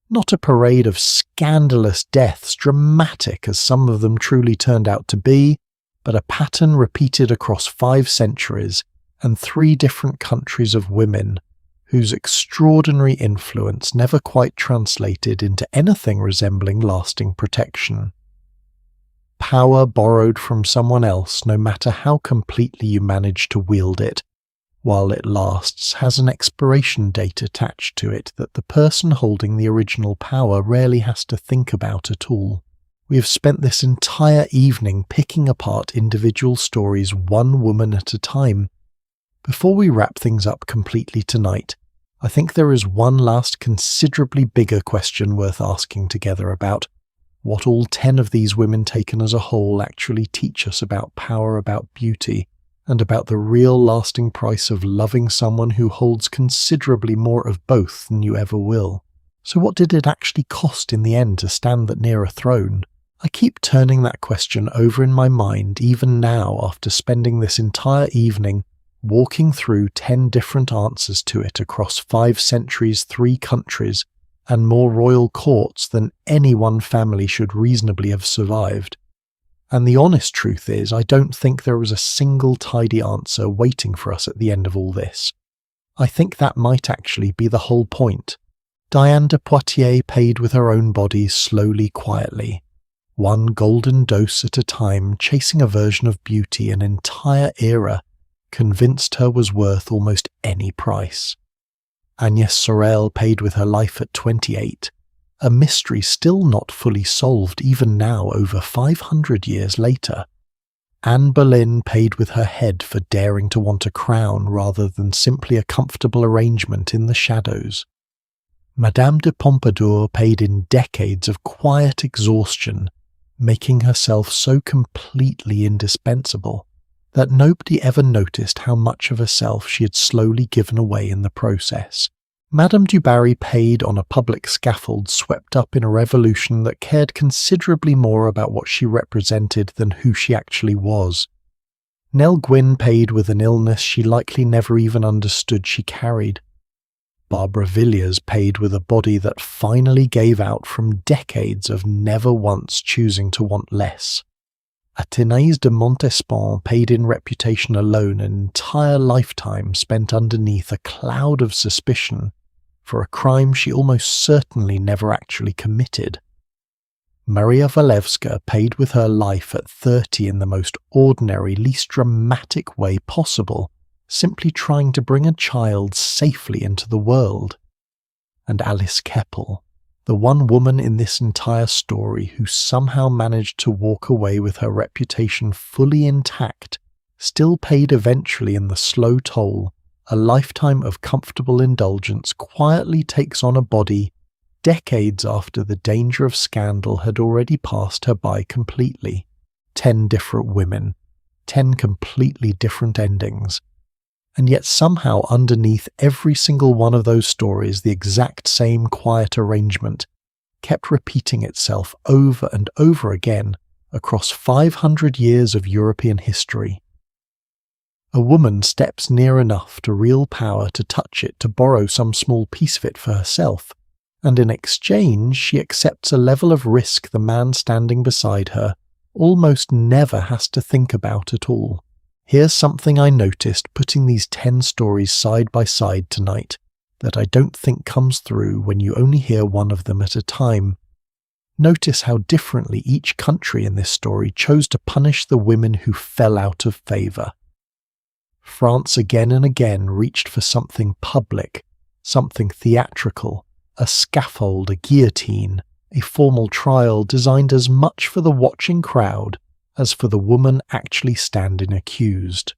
Not a parade of scandalous deaths, dramatic as some of them truly turned out to be, but a pattern repeated across 5 centuries and 3 different countries of women, whose extraordinary influence never quite translated into anything resembling lasting protection. Power borrowed from someone else, no matter how completely you manage to wield it, while it lasts, has an expiration date attached to it that the person holding the original power rarely has to think about at all. We have spent this entire evening picking apart individual stories one woman at a time. Before we wrap things up completely tonight, I think there is one last considerably bigger question worth asking together about what all 10 of these women taken as a whole actually teach us about power, about beauty, and about the real lasting price of loving someone who holds considerably more of both than you ever will. So what did it actually cost in the end to stand that near a throne? I keep turning that question over in my mind even now after spending this entire evening walking through 10 different answers to it across 5 centuries, 3 countries, and more royal courts than any one family should reasonably have survived. And the honest truth is, I don't think there was a single tidy answer waiting for us at the end of all this. I think that might actually be the whole point. Diane de Poitiers paid with her own body slowly, quietly, one golden dose at a time, chasing a version of beauty an entire era convinced her was worth almost any price. Agnès Sorel paid with her life at 28, a mystery still not fully solved even now over 500 years later. Anne Boleyn paid with her head for daring to want a crown rather than simply a comfortable arrangement in the shadows. Madame de Pompadour paid in decades of quiet exhaustion, making herself so completely indispensable that nobody ever noticed how much of herself she had slowly given away in the process. Madame du Barry paid on a public scaffold swept up in a revolution that cared considerably more about what she represented than who she actually was. Nell Gwyn paid with an illness she likely never even understood she carried. Barbara Villiers paid with a body that finally gave out from decades of never once choosing to want less. Athénaïs de Montespan paid in reputation alone an entire lifetime spent underneath a cloud of suspicion for a crime she almost certainly never actually committed. Maria Walewska paid with her life at 30 in the most ordinary, least dramatic way possible, simply trying to bring a child safely into the world. and Alice Keppel, the one woman in this entire story who somehow managed to walk away with her reputation fully intact, still paid eventually in the slow toll. A lifetime of comfortable indulgence quietly takes on a body decades after the danger of scandal had already passed her by completely. 10 different women, 10 completely different endings. And yet somehow underneath every single one of those stories, the exact same quiet arrangement kept repeating itself over and over again across 500 years of European history. A woman steps near enough to real power to touch it, to borrow some small piece of it for herself, and in exchange she accepts a level of risk the man standing beside her almost never has to think about at all. Here's something I noticed putting these 10 stories side by side tonight that I don't think comes through when you only hear one of them at a time. Notice how differently each country in this story chose to punish the women who fell out of favour. France again and again reached for something public, something theatrical, a scaffold, a guillotine, a formal trial designed as much for the watching crowd as for the woman actually standing accused.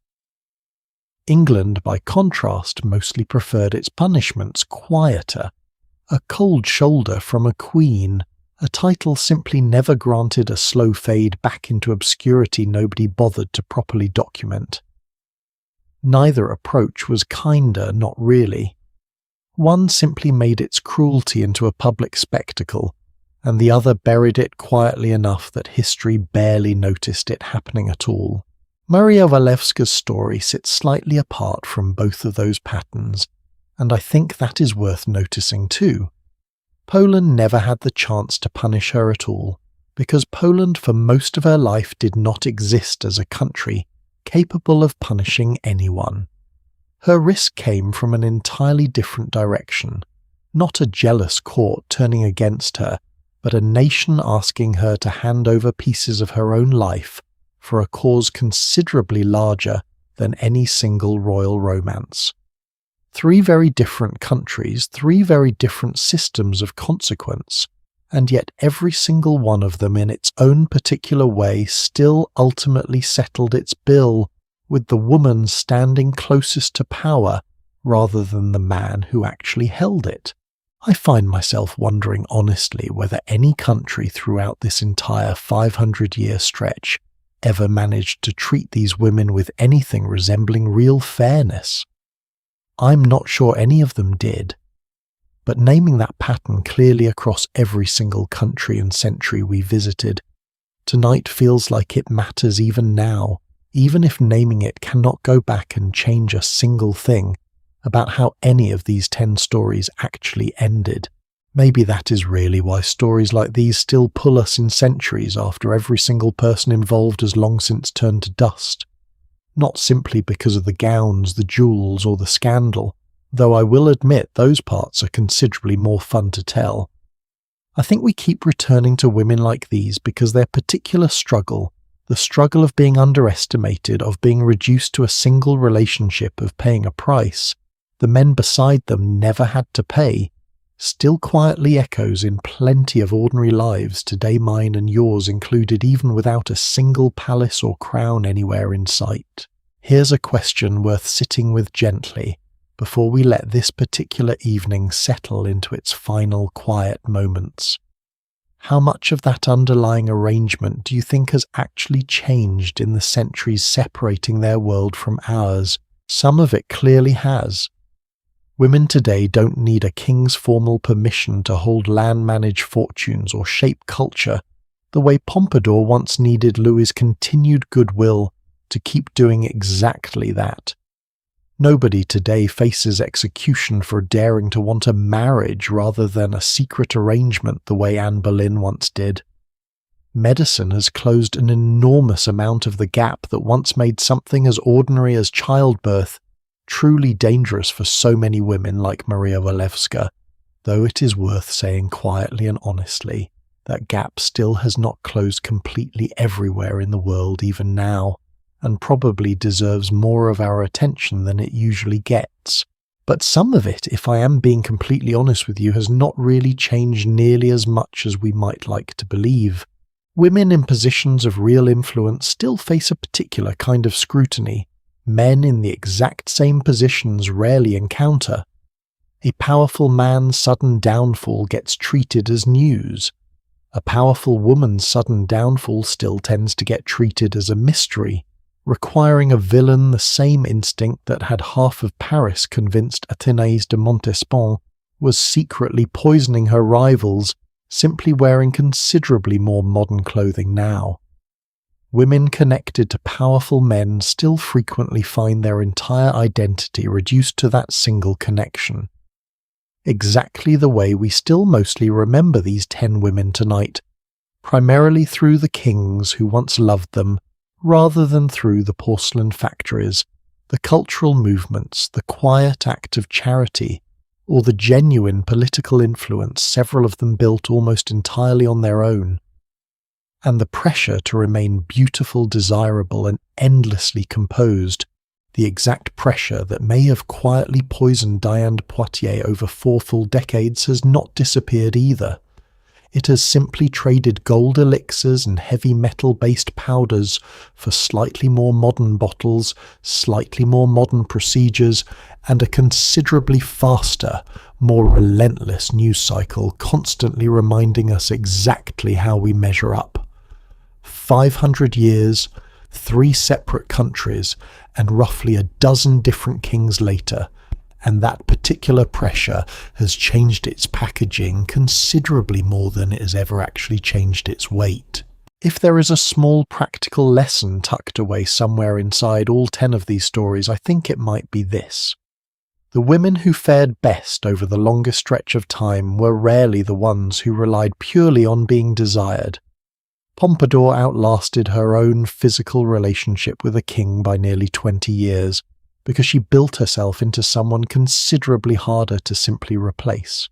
England, by contrast, mostly preferred its punishments quieter. A cold shoulder from a queen, a title simply never granted a slow fade back into obscurity nobody bothered to properly document. Neither approach was kinder, not really. One simply made its cruelty into a public spectacle, and the other buried it quietly enough that history barely noticed it happening at all. Maria Walewska's story sits slightly apart from both of those patterns, and I think that is worth noticing too. Poland never had the chance to punish her at all, because Poland for most of her life did not exist as a country capable of punishing anyone. Her risk came from an entirely different direction, not a jealous court turning against her, but a nation asking her to hand over pieces of her own life for a cause considerably larger than any single royal romance. 3 very different countries, 3 very different systems of consequence, and yet every single one of them in its own particular way still ultimately settled its bill, with the woman standing closest to power rather than the man who actually held it. I find myself wondering honestly whether any country throughout this entire 500-year stretch ever managed to treat these women with anything resembling real fairness. I'm not sure any of them did, but naming that pattern clearly across every single country and century we visited, tonight feels like it matters even now, even if naming it cannot go back and change a single thing about how any of these 10 stories actually ended. Maybe that is really why stories like these still pull us in centuries after every single person involved has long since turned to dust. Not simply because of the gowns, the jewels, or the scandal, though I will admit those parts are considerably more fun to tell. I think we keep returning to women like these because their particular struggle, the struggle of being underestimated, of being reduced to a single relationship, of paying a price the men beside them never had to pay, still quietly echoes in plenty of ordinary lives, today mine and yours included, even without a single palace or crown anywhere in sight. Here's a question worth sitting with gently before we let this particular evening settle into its final quiet moments. How much of that underlying arrangement do you think has actually changed in the centuries separating their world from ours? Some of it clearly has. Women today don't need a king's formal permission to hold land, manage fortunes, or shape culture, the way Pompadour once needed Louis's continued goodwill to keep doing exactly that. Nobody today faces execution for daring to want a marriage rather than a secret arrangement the way Anne Boleyn once did. Medicine has closed an enormous amount of the gap that once made something as ordinary as childbirth truly dangerous for so many women like Maria Walewska, though it is worth saying quietly and honestly that gap still has not closed completely everywhere in the world even now, and probably deserves more of our attention than it usually gets. But some of it, if I am being completely honest with you, has not really changed nearly as much as we might like to believe. Women in positions of real influence still face a particular kind of scrutiny. Men in the exact same positions rarely encounter. A powerful man's sudden downfall gets treated as news. A powerful woman's sudden downfall still tends to get treated as a mystery, requiring a villain the same instinct that had half of Paris convinced Athénaïs de Montespan was secretly poisoning her rivals, simply wearing considerably more modern clothing now. Women connected to powerful men still frequently find their entire identity reduced to that single connection. Exactly the way we still mostly remember these 10 women tonight, primarily through the kings who once loved them, rather than through the porcelain factories, the cultural movements, the quiet act of charity, or the genuine political influence several of them built almost entirely on their own. And the pressure to remain beautiful, desirable, and endlessly composed, the exact pressure that may have quietly poisoned Diane de Poitiers over 4 full decades, has not disappeared either. It has simply traded gold elixirs and heavy metal-based powders for slightly more modern bottles, slightly more modern procedures, and a considerably faster, more relentless news cycle constantly reminding us exactly how we measure up. 500 years, 3 separate countries, and roughly a dozen different kings later, and that particular pressure has changed its packaging considerably more than it has ever actually changed its weight. If there is a small practical lesson tucked away somewhere inside all 10 of these stories, I think it might be this. The women who fared best over the longest stretch of time were rarely the ones who relied purely on being desired. Pompadour outlasted her own physical relationship with a king by nearly 20 years, because she built herself into someone considerably harder to simply replace.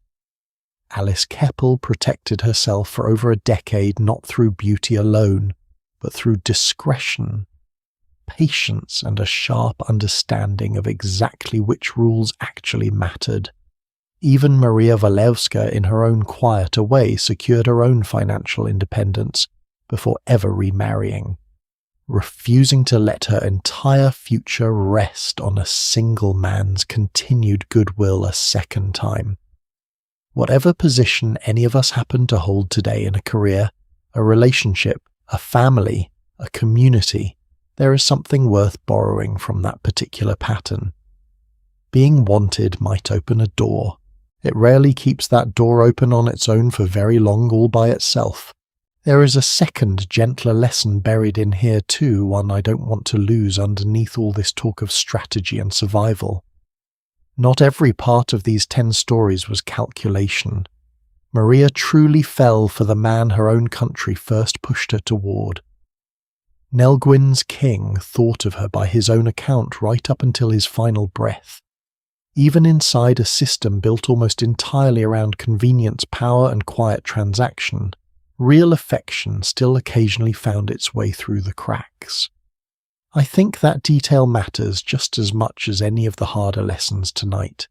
Alice Keppel protected herself for over a decade not through beauty alone, but through discretion, patience, and a sharp understanding of exactly which rules actually mattered. Even Maria Walewska, in her own quieter way, secured her own financial independence before ever remarrying, refusing to let her entire future rest on a single man's continued goodwill a second time. Whatever position any of us happen to hold today in a career, a relationship, a family, a community, there is something worth borrowing from that particular pattern. Being wanted might open a door. It rarely keeps that door open on its own for very long all by itself. There is a second, gentler lesson buried in here too, one I don't want to lose underneath all this talk of strategy and survival. Not every part of these 10 stories was calculation. Maria truly fell for the man her own country first pushed her toward. Nelgwyn's king thought of her by his own account right up until his final breath. Even inside a system built almost entirely around convenience, power, and quiet transaction, real affection still occasionally found its way through the cracks. I think that detail matters just as much as any of the harder lessons tonight.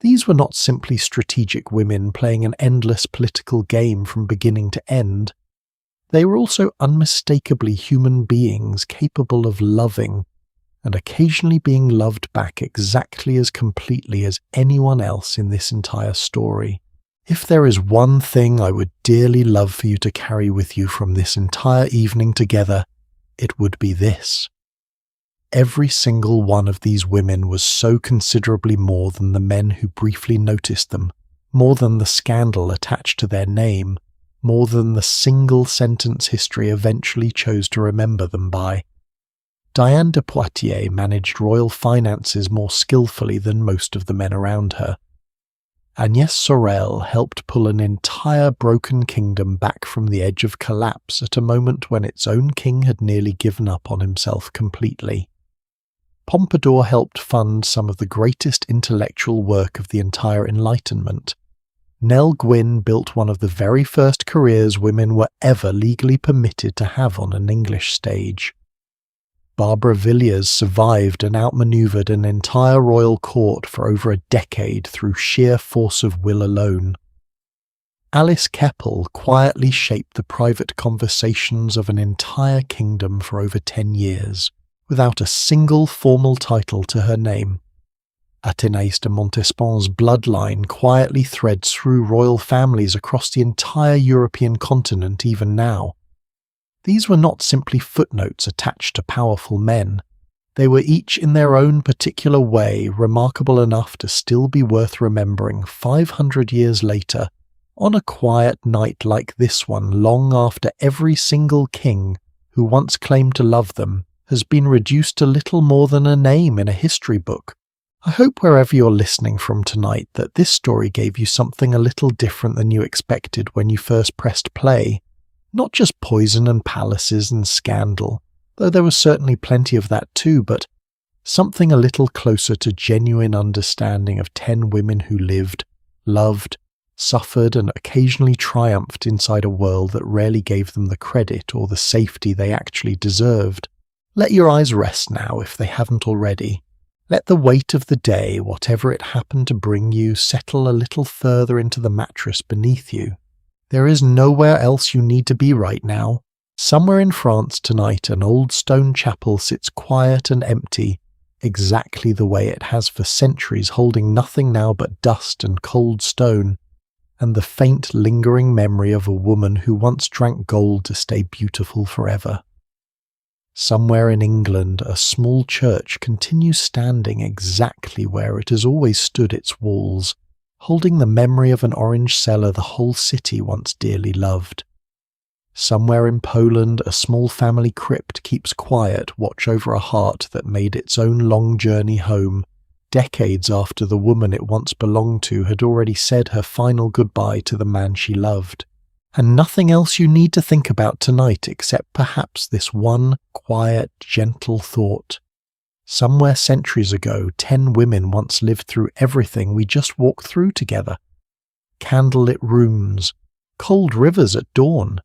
These were not simply strategic women playing an endless political game from beginning to end. They were also unmistakably human beings capable of loving, and occasionally being loved back exactly as completely as anyone else in this entire story. If there is one thing I would dearly love for you to carry with you from this entire evening together, it would be this. Every single one of these women was so considerably more than the men who briefly noticed them, more than the scandal attached to their name, more than the single-sentence history eventually chose to remember them by. Diane de Poitiers managed royal finances more skillfully than most of the men around her. Agnès Sorel helped pull an entire broken kingdom back from the edge of collapse at a moment when its own king had nearly given up on himself completely. Pompadour helped fund some of the greatest intellectual work of the entire Enlightenment. Nell Gwyn built one of the very first careers women were ever legally permitted to have on an English stage. Barbara Villiers survived and outmaneuvered an entire royal court for over a decade through sheer force of will alone. Alice Keppel quietly shaped the private conversations of an entire kingdom for over 10 years, without a single formal title to her name. Athénaïs de Montespan's bloodline quietly threads through royal families across the entire European continent even now. These were not simply footnotes attached to powerful men. They were each in their own particular way remarkable enough to still be worth remembering 500 years later, on a quiet night like this one, long after every single king who once claimed to love them has been reduced to little more than a name in a history book. I hope wherever you're listening from tonight that this story gave you something a little different than you expected when you first pressed play. Not just poison and palaces and scandal, though there was certainly plenty of that too, but something a little closer to genuine understanding of 10 women who lived, loved, suffered and occasionally triumphed inside a world that rarely gave them the credit or the safety they actually deserved. Let your eyes rest now if they haven't already. Let the weight of the day, whatever it happened to bring you, settle a little further into the mattress beneath you. There is nowhere else you need to be right now. Somewhere in France tonight an old stone chapel sits quiet and empty, exactly the way it has for centuries, holding nothing now but dust and cold stone, and the faint lingering memory of a woman who once drank gold to stay beautiful forever. Somewhere in England a small church continues standing exactly where it has always stood its walls, holding the memory of an orange cellar the whole city once dearly loved. Somewhere in Poland a small family crypt keeps quiet watch over a heart that made its own long journey home, decades after the woman it once belonged to had already said her final goodbye to the man she loved. And nothing else you need to think about tonight except perhaps this one quiet, gentle thought. Somewhere centuries ago, 10 women once lived through everything we just walked through together. Candlelit rooms, cold rivers at dawn,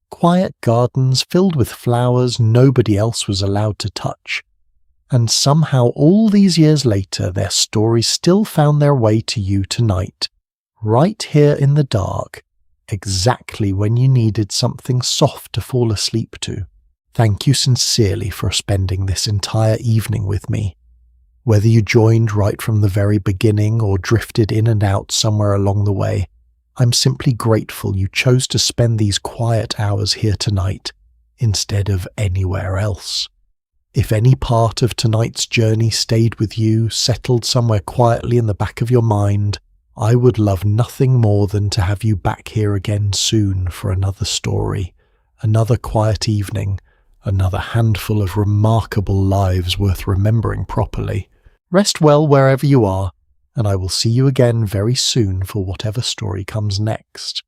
quiet gardens filled with flowers nobody else was allowed to touch. And somehow all these years later their stories still found their way to you tonight, right here in the dark, exactly when you needed something soft to fall asleep to. Thank you sincerely for spending this entire evening with me. Whether you joined right from the very beginning or drifted in and out somewhere along the way, I'm simply grateful you chose to spend these quiet hours here tonight instead of anywhere else. If any part of tonight's journey stayed with you, settled somewhere quietly in the back of your mind, I would love nothing more than to have you back here again soon for another story, another quiet evening, another handful of remarkable lives worth remembering properly. Rest well wherever you are, and I will see you again very soon for whatever story comes next.